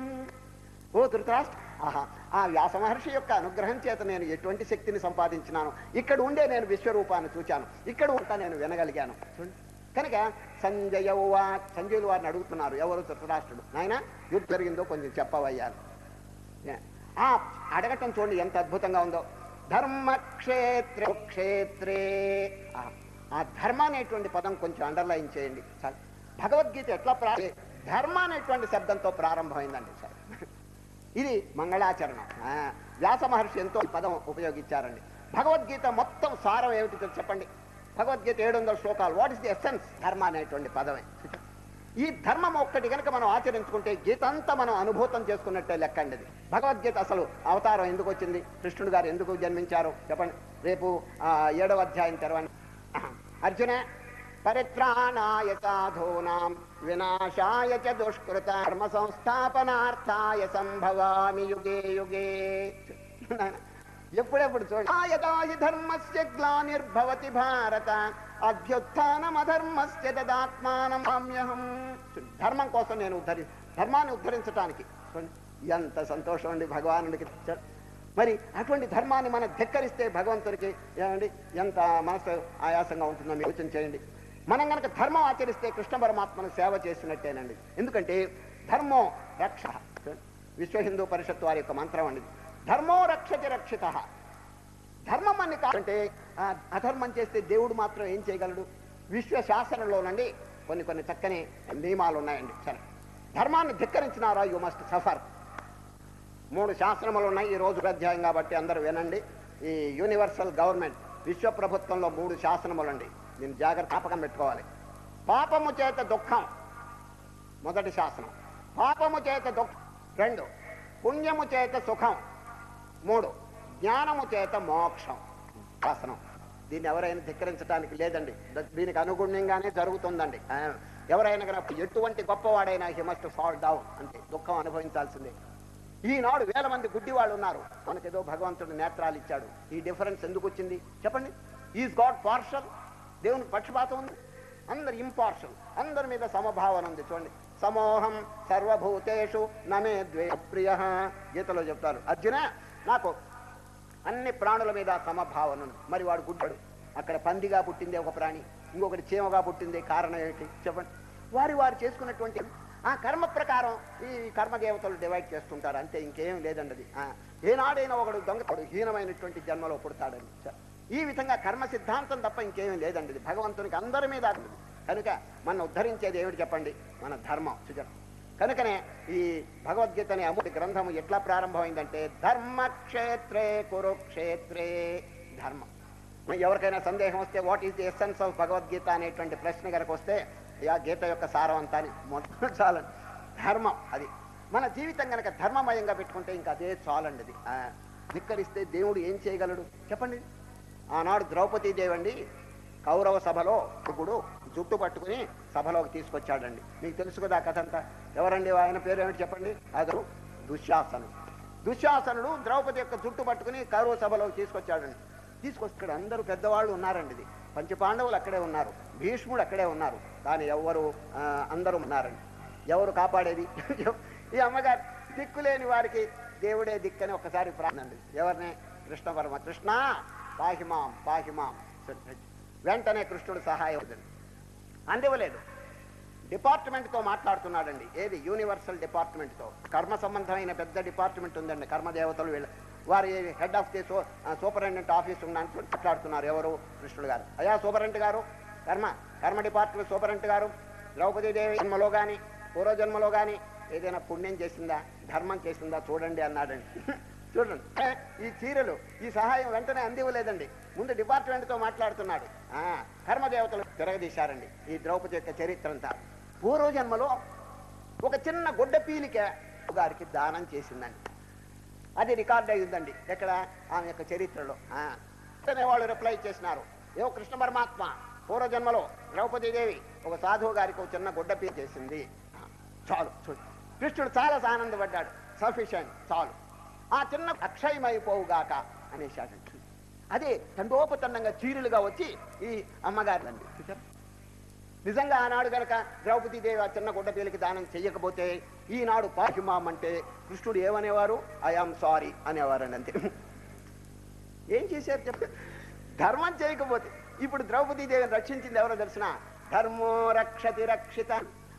ఓ ధృతరాష్ట్ర, ఆ వ్యాస మహర్షి యొక్క అనుగ్రహం చేత నేను ఎటువంటి శక్తిని సంపాదించినాను. ఇక్కడ ఉండే నేను విశ్వరూపాన్ని చూచాను, ఇక్కడ ఉంటా నేను వినగలిగాను. చూడండి, కనుక సంజయులు వారిని అడుగుతున్నారు, ఎవరు ధృతరాష్ట్రుడు, నాయన యుద్ధం జరిగిందో కొంచెం చెప్పవయ్యారు. అడగటం చూడండి ఎంత అద్భుతంగా ఉందో. ధర్మక్షేత్రే క్షేత్రే, ఆ ధర్మ అనేటువంటి పదం కొంచెం అండర్లైన్ చేయండి సార్. భగవద్గీత ఎట్లా ధర్మ అనేటువంటి శబ్దంతో ప్రారంభమైందండి సార్. ఇది మంగళాచరణం. వ్యాస మహర్షి ఎంతో పదం ఉపయోగించారండి. భగవద్గీత మొత్తం సారం ఏమిటి చెప్పండి. భగవద్గీత 700 శ్లోకాలు. What is the essence? ధర్మ అనేటువంటి పదమే. ఈ ధర్మం ఒక్కటి కనుక మనం ఆచరించుకుంటే గీత అంతా మనం అనుభూతం చేసుకున్నట్టే లెక్కండి. అది భగవద్గీత అసలు అవతారం ఎందుకు వచ్చింది, కృష్ణుడు గారు ఎందుకు జన్మించారు చెప్పండి. రేపు 7వ అధ్యాయం తెరవండి. అర్జున, పరిత్రాణాయ సాధూనాం వినాశాయ చ దుష్కృత ధర్మ సంస్థాపనార్థాయ సంభవామి యుగే యుగే. ఎప్పుడెప్పుడు చూడండి. ధర్మస్య గ్లానిర్భవతి భారత అభ్యుత్థానమధర్మస్య తదాత్మానం కామ్యహం. ధర్మం కోసం నేను ధర్మాన్ని ఉద్ధరించడానికి ఎంత సంతోషం అండి భగవానుడికి. మరి అటువంటి ధర్మాన్ని మనం ధిక్కరిస్తే భగవంతుడికి ఏమండి ఎంత మనసు ఆయాసంగా ఉంటుందో మీరు యోచన చేయండి. మనం కనుక ధర్మం ఆచరిస్తే కృష్ణ పరమాత్మను సేవ చేసినట్టేనండి. ఎందుకంటే ధర్మో రక్ష, విశ్వ హిందూ పరిషత్ వారి యొక్క మంత్రం అండి. ధర్మో రక్షతి రక్షిత. ధర్మం అని కాదంటే అధర్మం చేస్తే దేవుడు మాత్రం ఏం చేయగలడు? విశ్వ శాసనంలోనండి కొన్ని చక్కని నియమాలు ఉన్నాయండి. సరే, ధర్మాన్ని ధిక్కరించినారా యు మస్ట్ సఫర్. 3 శాసనములు ఉన్నాయి. ఈ రోజు అధ్యాయం కాబట్టి అందరూ వినండి. ఈ యూనివర్సల్ గవర్నమెంట్ విశ్వ ప్రభుత్వంలో 3 శాసనములండి. నేను జాగ్రత్త జ్ఞాపకం పెట్టుకోవాలి. పాపము చేత దుఃఖం మొదటి శాసనం. పాపము చేత దుఃఖం 2. పుణ్యము చేత సుఖం 3. జ్ఞానము చేత మోక్షం శాసనం. దీన్ని ఎవరైనా ధిక్కరించడానికి లేదండి. దీనికి అనుగుణ్యంగానే జరుగుతుందండి. ఎవరైనా కనుక ఎటువంటి గొప్పవాడైనా హీ మస్ట్ ఫాల్ డౌన్, అంటే దుఃఖం అనుభవించాల్సిందే. ఈనాడు 1000 మంది గుడ్డి వాళ్ళు ఉన్నారు. మనకేదో భగవంతుడు నేత్రాలు ఇచ్చాడు. ఈ డిఫరెన్స్ ఎందుకు వచ్చింది చెప్పండి? Is God partial? దేవునికి పక్షపాతం ఉంది? అందరు ఇంపార్షల్, అందరి మీద సమభావన ఉంది. చూడండి, సమోహం సర్వభూతేషు నమే ద్వే ప్రియ. గీతలో చెప్తారు, అర్జున నాకు అన్ని ప్రాణుల మీద సమభావన ఉంది. మరి వాడు గుడ్డాడు, అక్కడ పందిగా పుట్టిందే ఒక ప్రాణి, ఇంకొకటి చీమగా పుట్టిందే. కారణం ఏంటి చెప్పండి? వారు చేసుకున్నటువంటి ఆ కర్మ ప్రకారం ఈ కర్మదేవతలు డివైడ్ చేస్తుంటారు, అంతే, ఇంకేం లేదండి. అది ఏనాడైనా ఒకడు దొంగడు హీనమైనటువంటి జన్మలో పుడతాడని. ఈ విధంగా కర్మ సిద్ధాంతం తప్ప ఇంకేమీ లేదండి. ఇది భగవంతునికి అందరి మీద కనుక మనం ఉద్ధరించేది ఏమిటి చెప్పండి? మన ధర్మం. కనుకనే ఈ భగవద్గీత అనే అమూల్య గ్రంథము ఎట్లా ప్రారంభమైందంటే ధర్మక్షేత్రే కురుక్షేత్రే. ధర్మం. ఎవరికైనా సందేహం వస్తే what is the essence of Bhagavad Gita అనేటువంటి ప్రశ్న కనుక వస్తే ఆ గీత యొక్క సారం అంతా మొత్తం చాలండి. ధర్మం అది మన జీవితం కనుక ధర్మమయంగా పెట్టుకుంటే ఇంకా అదే చాలండి. అది ధిక్కరిస్తే దేవుడు ఏం చేయగలడు చెప్పండి? ఆనాడు ద్రౌపదీదేవి అండి కౌరవ సభలో ఇప్పుడు జుట్టు పట్టుకుని సభలోకి తీసుకొచ్చాడండి. మీకు తెలుసు కదా కథ అంతా. ఎవరండి ఆయన పేరు ఏమిటి చెప్పండి? అతడు దుశ్శాసనుడు. దుశ్శాసనుడు ద్రౌపది యొక్క జుట్టు పట్టుకుని కౌరవ సభలోకి తీసుకొచ్చాడండి. తీసుకొచ్చాడు. అందరూ పెద్దవాళ్ళు ఉన్నారండి. ఇది పంచపాండవులు అక్కడే ఉన్నారు, భీష్ముడు అక్కడే ఉన్నారు. కానీ అందరూ ఉన్నారండి. ఎవరు కాపాడేది? ఈ అమ్మగారు దిక్కులేని వారికి దేవుడే దిక్కని ఒకసారి ప్రార్థనండి. ఎవరిని? కృష్ణ పరమ. కృష్ణ పాహిమాం పాహిమాం. వెంటనే కృష్ణుడు సహాయం అందివ్వలేదు. డిపార్ట్మెంట్తో మాట్లాడుతున్నాడండి. ఏది? యూనివర్సల్ డిపార్ట్మెంట్తో. కర్మ సంబంధమైన పెద్ద డిపార్ట్మెంట్ ఉందండి. కర్మదేవతలు వీళ్ళు వారి head of the superintendent office ఉన్నాను మాట్లాడుతున్నారు. ఎవరు? కృష్ణుడు గారు. అయ్యా సూపరింటెండెంట్ గారు, కర్మ డిపార్ట్మెంట్ సూపరింటెండెంట్ గారు, ద్రౌపదీదేవి జన్మలో కానీ పూర్వజన్మలో కానీ ఏదైనా పుణ్యం చేసిందా, ధర్మం చేసిందా చూడండి అన్నాడండి. చూడండి, ఈ చీరలు ఈ సహాయం వెంటనే అందివ్వలేదండి. ముందు డిపార్ట్మెంట్తో మాట్లాడుతున్నాడు. కర్మదేవతలు తిరగదీశారండి ఈ ద్రౌపది యొక్క చరిత్ర అంతా. పూర్వజన్మలో ఒక చిన్న గుడ్డ పీలిక గారికి దానం చేసిందండి. అది రికార్డ్ అయ్యిందండి. ఎక్కడ? ఆమె యొక్క చరిత్రలో. వాళ్ళు రిప్లై చేసినారు, ఏవో కృష్ణ పరమాత్మ పూర్వజన్మలో ద్రౌపదీదేవి ఒక సాధువు గారికి ఒక చిన్న గుడ్డ పీలి చేసింది. చాలు. చూడు, కృష్ణుడు చాలా ఆనందపడ్డాడు. సఫిషియెంట్, చాలు. ఆ చిన్న అక్షయమైపోవుగాక అనేసాడు. అదే తండోపతండంగా చీరులుగా వచ్చి ఈ అమ్మగారు అండి. నిజంగా ఆనాడు కనుక ద్రౌపదీదేవి ఆ చిన్న గుడ్డ పీలికి దానం చెయ్యకపోతే ఈనాడు పాహిమాం అంటే కృష్ణుడు ఏమనేవారు? I am sorry అనేవారండి. అంతే. ఏం చేశారు చెప్ప? ధర్మం చేయకపోతే. ఇప్పుడు ద్రౌపదీదేవిని రక్షించింది ఎవరో తెలిసిన? ధర్మో రక్షతి రక్షిత.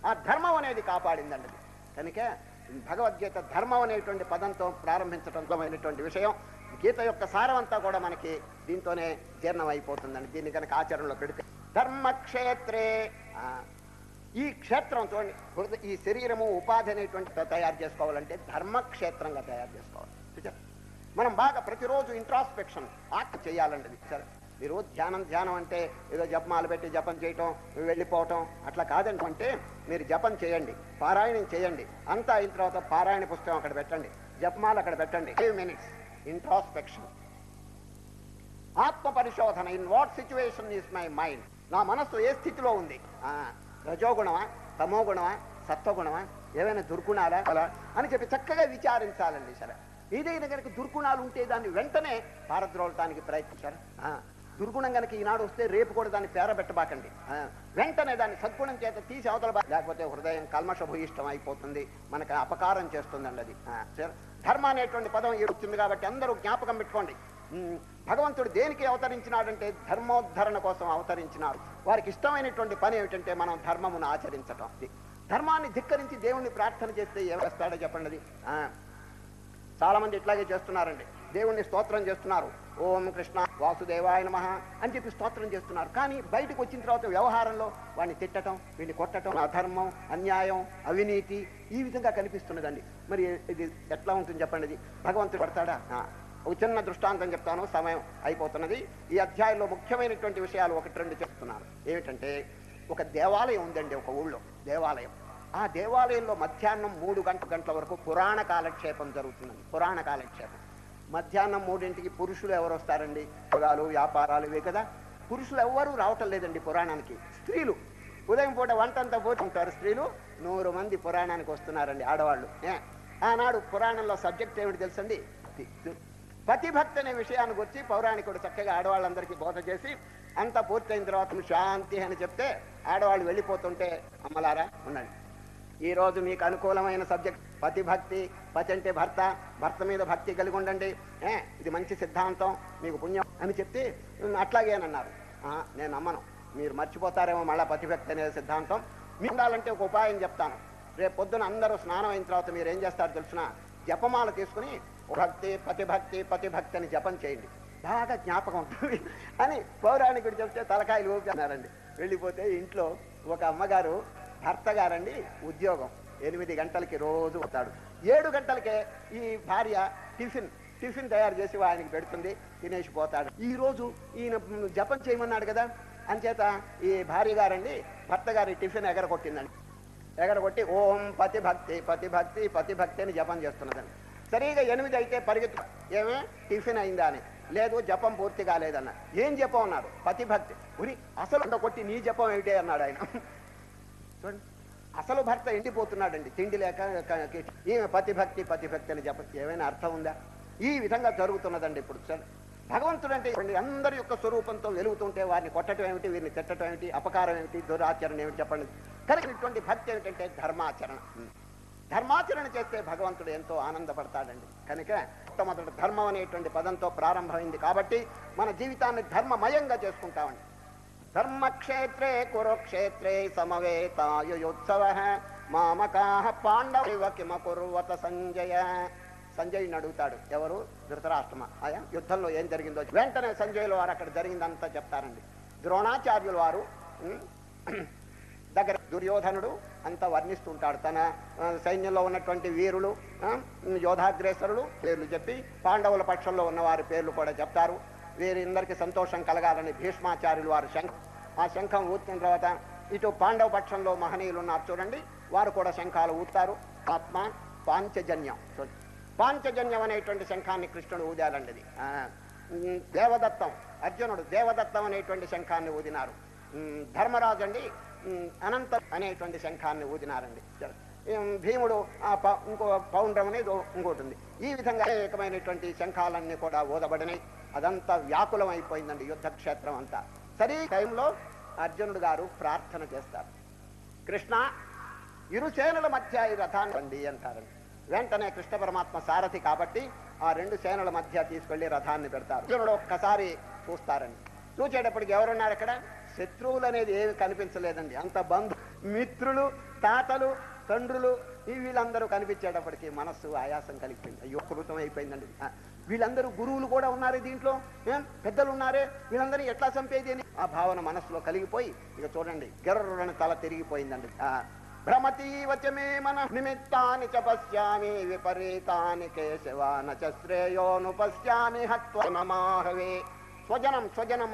ఆ ధర్మం అనేది కాపాడిందండి అది. కనుక భగవద్గీత ధర్మం అనేటువంటి పదంతో ప్రారంభించడంమైనటువంటి విషయం. గీత యొక్క సారం అంతా కూడా మనకి దీంతోనే జీర్ణం అయిపోతుందండి. దీన్ని కనుక ఆచరణలో పెడితే ధర్మక్షేత్రే, ఈ క్షేత్రం చూడండి, ఈ శరీరము ఉపాధి అనేటువంటి తయారు చేసుకోవాలంటే ధర్మక్షేత్రంగా తయారు చేసుకోవాలి. మనం బాగా ప్రతిరోజు ఇంట్రాస్పెక్షన్ చేయాలండి అది. సరే, మీరు ధ్యానం అంటే ఏదో జపమాలు పెట్టి జపం చేయటం వెళ్ళిపోవటం అట్లా కాదండి. అంటే మీరు జపం చేయండి, పారాయణం చేయండి, అంతా అయిన తర్వాత పారాయణ పుస్తకం అక్కడ పెట్టండి, జపమాలు అక్కడ పెట్టండి. 5 minutes ఇంట్రాస్పెక్షన్, ఆత్మ పరిశోధన. In what situation is my mind, నా మనస్సు ఏ స్థితిలో ఉంది, రజోగుణమా, తమోగుణమా, సత్వగుణమా, ఏమైనా దుర్గుణాలా అలా అని చెప్పి చక్కగా విచారించాలండి. సరే, ఏదైనా కనుక దుర్గుణాలు ఉంటే దాన్ని వెంటనే పారద్రోలటానికి ప్రయత్నించారు. దుర్గుణం కనుక ఈనాడు వస్తే రేపు కూడా దాన్ని పేరబెట్టబాకండి. వెంటనే దాన్ని సద్గుణం చేత తీసి అవతల, లేకపోతే హృదయం కల్మషభూయిష్టం అయిపోతుంది, మనకు అపకారం చేస్తుందండి అది. ధర్మ అనేటువంటి పదం వచ్చింది కాబట్టి అందరూ జ్ఞాపకం పెట్టుకోండి. భగవంతుడు దేనికి అవతరించినాడంటే ధర్మోద్ధరణ కోసం అవతరించినాడు. వారికి ఇష్టమైనటువంటి పని ఏమిటంటే మనం ధర్మమును ఆచరించటం. ధర్మాన్ని ధిక్కరించి దేవుణ్ణి ప్రార్థన చేస్తే ఏం చేస్తాడో చెప్పండి. అది చాలా మంది ఇట్లాగే చేస్తున్నారండి. దేవుణ్ణి స్తోత్రం చేస్తున్నారు, ఓం కృష్ణ వాసుదేవాయ నమః అని చెప్పి స్తోత్రం చేస్తున్నారు. కానీ బయటకు వచ్చిన తర్వాత వ్యవహారంలో వాడిని తిట్టడం, వీడిని కొట్టడం, అధర్మం, అన్యాయం, అవినీతి ఈ విధంగా కనిపిస్తున్నదండి. మరి ఇది ఎట్లా ఉంటుంది చెప్పండి. ఇది భగవంతుడు పడతాడా? ఒక చిన్న దృష్టాంతం చెప్తాను, సమయం అయిపోతున్నది. ఈ అధ్యాయంలో ముఖ్యమైనటువంటి విషయాలు 1-2 చెప్తున్నాను. ఏమిటంటే, ఒక దేవాలయం ఉందండి, ఒక ఊళ్ళో దేవాలయం. ఆ దేవాలయంలో మధ్యాహ్నం 3 గంటల వరకు పురాణ కాలక్షేపం జరుగుతుందండి. పురాణ కాలక్షేపం మధ్యాహ్నం 3ంటికి పురుషులు ఎవరు వస్తారండి? పొలాలు, వ్యాపారాలు ఇవే కదా. పురుషులు ఎవ్వరూ రావటం లేదండి పురాణానికి. స్త్రీలు ఉదయం పూట వంటంతా పోతుంటారు. స్త్రీలు 100 మంది పురాణానికి వస్తున్నారండి, ఆడవాళ్ళు. ఆనాడు పురాణంలో సబ్జెక్ట్ ఏమిటి తెలుసండి? పతిభక్తి అనే విషయాన్ని గురించి పౌరాణికుడు చక్కగా ఆడవాళ్ళందరికీ బోధ చేసి అంతా పూర్తయిన తర్వాత శాంతి అని చెప్తే ఆడవాళ్ళు వెళ్ళిపోతుంటే, అమ్మలారా ఉండండి, ఈరోజు మీకు అనుకూలమైన సబ్జెక్ట్ పతిభక్తి. పతి అంటే భర్త, భర్త మీద భక్తి కలిగి ఉండండి, ఇది మంచి సిద్ధాంతం, మీకు పుణ్యం అని చెప్తే అట్లాగేనన్నారు. నేను నమ్మను, మీరు మర్చిపోతారేమో మళ్ళీ పతిభక్తి అనే సిద్ధాంతం. మీకు ఉండాలంటే ఒక ఉపాయం చెప్తాను. రేపు పొద్దున అందరూ స్నానం అయిన తర్వాత మీరు ఏం చేస్తారో తెలుసిన, జపమాల తీసుకుని భక్తి పతిభక్తి పతిభక్తి అని జపం చేయండి, బాగా జ్ఞాపకం ఉంటుంది అని పౌరాణికుడు చెప్తే తలకాయలు ఊపినారండి. వెళ్ళిపోతే ఇంట్లో ఒక అమ్మగారు, భర్త గారండి ఉద్యోగం 8 గంటలకి రోజు వస్తాడు. 7 గంటలకే ఈ భార్య టిఫిన్ తయారు చేసి ఆయనకి పెడుతుంది, తినేసి పోతాడు. ఈ రోజు ఈయన జపం చేయమన్నాడు కదా అంచేత ఈ భార్య గారండి భర్త గారి టిఫిన్ ఎగరగొట్టిందండి. ఎగరగొట్టి ఓం పతిభక్తి పతిభక్తి పతిభక్తి అని జపం చేస్తున్నదండి. సరిగా 8 అయితే పరిగెత్తు, ఏమే టిఫిన్ అయిందా అని. లేదు, జపం పూర్తి కాలేదన్న. ఏం జపం అన్నారు? పతిభక్తి. ఉరి అసలు కొట్టి నీ జపం ఏమిటే అన్నాడు ఆయన. చూడండి, అసలు భర్త ఎండిపోతున్నాడండి తిండి లేక. ఈమె పతిభక్తి పతిభక్తి అని జపం, ఏమైనా అర్థం ఉందా? ఈ విధంగా జరుగుతున్నదండి ఇప్పుడు. సరే, భగవంతుడు అంటే అందరి యొక్క స్వరూపంతో వెలుగుతుంటే వారిని కొట్టడం ఏమిటి, వీరిని తిట్టడం ఏమిటి, అపకారం ఏమిటి, దురాచరణ ఏమిటి చెప్పండి. కనుక ఇటువంటి భక్తి ఏమిటంటే ధర్మాచరణ. ధర్మాచరణ చేస్తే భగవంతుడు ఎంతో ఆనందపడతాడండి. కనుక మొట్టమొదటి ధర్మం అనేటువంటి పదంతో ప్రారంభమైంది కాబట్టి మన జీవితాన్ని ధర్మమయంగా చేసుకుంటామండి. ధర్మక్షేత్రే కురుక్షేత్రే సమవేతాయుయోత్సవ మామకాః పాండవ కిమకుర్వత సంజయ. సంజయుని అడుగుతాడు, ఎవరు? ధృతరాష్ట్రమ. ఆయా యుద్ధంలో ఏం జరిగిందో వెంటనే సంజయుల వారు అక్కడ జరిగిందంతా చెప్తారండి. ద్రోణాచార్యుల వారు దగ్గర దుర్యోధనుడు అంతా వర్ణిస్తుంటాడు. తన సైన్యంలో ఉన్నటువంటి వీరులు, యోధాగ్రేసరులు పేర్లు చెప్పి పాండవుల పక్షంలో ఉన్న వారి పేర్లు కూడా చెప్తారు. వీరందరికీ సంతోషం కలగాలని భీష్మాచార్యులు వారు ఆ శంఖం ఊతిన తర్వాత ఇటు పాండవ పక్షంలో మహనీయులు ఉన్నారు చూడండి, వారు కూడా శంఖాలు ఊతారు. ఆత్మ పాంచజన్యం, పాంచజన్యం అనేటువంటి శంఖాన్ని కృష్ణుడు ఊదాలండి. దేవదత్తం, అర్జునుడు దేవదత్తం అనేటువంటి శంఖాన్ని ఊదినారు. ధర్మరాజు అండి అనంత అనేటువంటి శంఖాన్ని ఊదినారండి. భీముడు ఇంకో పౌండ్రం అనేది ఇంకోటి ఉంది. ఈ విధంగా అనేకమైనటువంటి శంఖాలన్నీ కూడా ఊదబడినాయి. అదంతా వ్యాకులం అయిపోయిందండి యుద్ధక్షేత్రం అంతా. సరే టైంలో అర్జునుడు గారు ప్రార్థన చేస్తారు, కృష్ణ ఇరు సేనల మధ్య ఈ రథాన్ని రండి అంటారండి. వెంటనే కృష్ణ పరమాత్మ సారథి కాబట్టి ఆ 2 సేనల మధ్య తీసుకెళ్లి రథాన్ని పెడతారు. అర్జునుడు ఒక్కసారి చూస్తారండి. చూచేటప్పటికి ఎవరున్నారు అక్కడ? శత్రువులు అనేది ఏమి కనిపించలేదండి. అంత మిత్రులు, తాతలు, తండ్రులు వీళ్ళందరూ కనిపించేటప్పటికీ మనస్సు ఆయాసం కలిగిపోయింది. అయ్యో కృతం అయిపోయిందండి. వీళ్ళందరూ గురువులు కూడా ఉన్నారు దీంట్లో, పెద్దలు ఉన్నారే, వీళ్ళందరూ ఎట్లా చంపేది అని ఆ భావన మనస్సులో కలిగిపోయి ఇక చూడండి గిర్రని తల తిరిగిపోయిందండి. భ్రమతీ వచమే మన నిమిత్తాని చ పశ్యామి విపరీతాని కేశవా నచ శ్రేయోను పశ్యామి హత్వనమాహవే. స్వజనం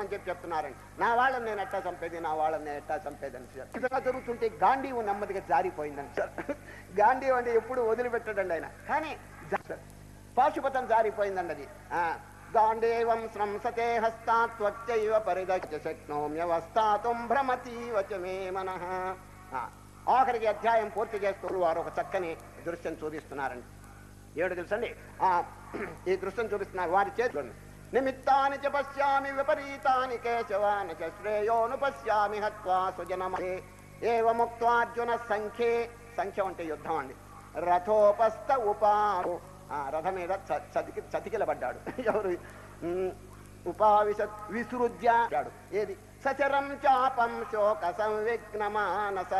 అని చెప్తున్నారండి. నా వాళ్ళని నేను ఎట్టా చంపేది, నా వాళ్ళని నేను ఎట్టా చంపేదని ఇట్లా జరుగుతుంటే గాంధీవు నెమ్మదిగా జారిపోయిందండి సార్. గాంధీవు అంటే ఎప్పుడు వదిలిపెట్టడండి ఆయన, కానీ పాశుపతం జారిపోయిందండి అది. గాంధీవం స్రంసతే హస్తాత్వచ్చైవ పరిదక్ష శక్నోమ్యవస్థాతుం భ్రమతీ వచమే మనః. ఆఖరికి అధ్యాయం పూర్తి చేస్తూ వారు ఒక చక్కని దృశ్యం చూపిస్తున్నారండి. ఏడు తెలుసండి ఈ దృశ్యం చూపిస్తున్నారు. వారి చేతులు నిమిత్తాని చ పశ్యామి విపరీతాని కేశవాని చ శ్రేయోను పశ్యామి హత్వా సుజనమే ఏవముక్త్వార్జున సంఖ్యే. సంఖ్య అంటే యుద్ధం అండి. రథోపస్థ ఉపారు, రథం మీద చతికిలబడ్డాడు. ఎవరు? విసృజ్యాడు. ఏది? సచరం చాపం శోక సంవిఘ్నమానస.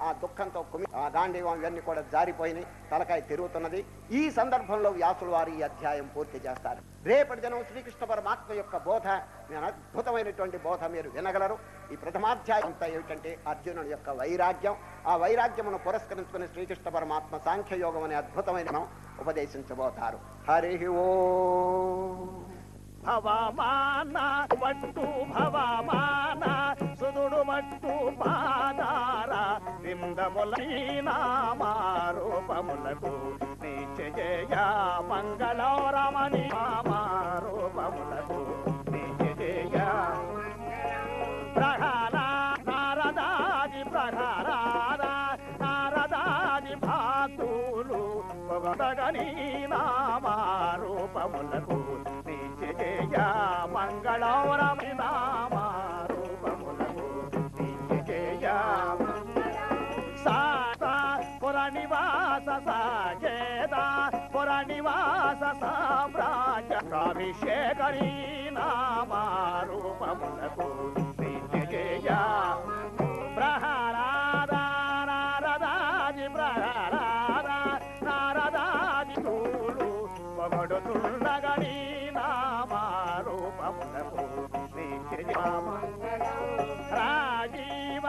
ఆ దుఃఖంతో ఆ గాంధీవం ఇవన్నీ కూడా జారిపోయినాయి, తలకాయ తిరుగుతున్నది. ఈ సందర్భంలో వ్యాసులు వారు ఈ అధ్యాయం పూర్తి చేస్తారు. రేపటి దినం శ్రీకృష్ణ పరమాత్మ యొక్క బోధ, అద్భుతమైనటువంటి బోధ మీరు వినగలరు. ఈ ప్రథమాధ్యాయం అంతా ఏమిటంటే అర్జునుడి యొక్క వైరాగ్యం. ఆ వైరాగ్యమును పురస్కరించుకుని శ్రీకృష్ణ పరమాత్మ సాంఖ్యయోగం అనే అద్భుతమైన ఉపదేశించబోతారు. హరి ఓ భవమాన వట్టు భవమాన సుదుడు మట్టు పాదార విందములైనామారూపములకు నిత్యజయ మంగళరమణి మారూపములకు నిత్యజయ ప్రహ్లాద నారదాది ప్రహ్లాద నారదాది భాతులు పొగడగని నామారూపములకు నిత్యజయ మంగళరమణి నామారూపములకు నిత్యజయ పురనివాస సాకేత పురనివాస సామ్రాజ్యాభిషేకరీ నామారూపములకు నిత్యజయ ప్రహ్లాద నారదాది ప్రహ్లాద నారదాది తూలు పొగడుతుండగని నామారూపములకు నిత్యజయ రాజీవ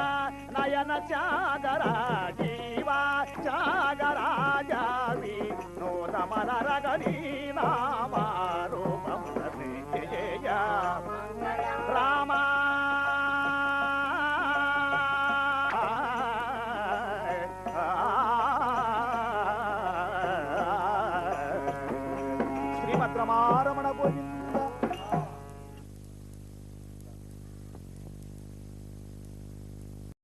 నయన చాగరాజీవ చాగరాజావి నూతమనరగని నామారూపములకు నిత్యజయ రామా శ్రీమద్రమారమణ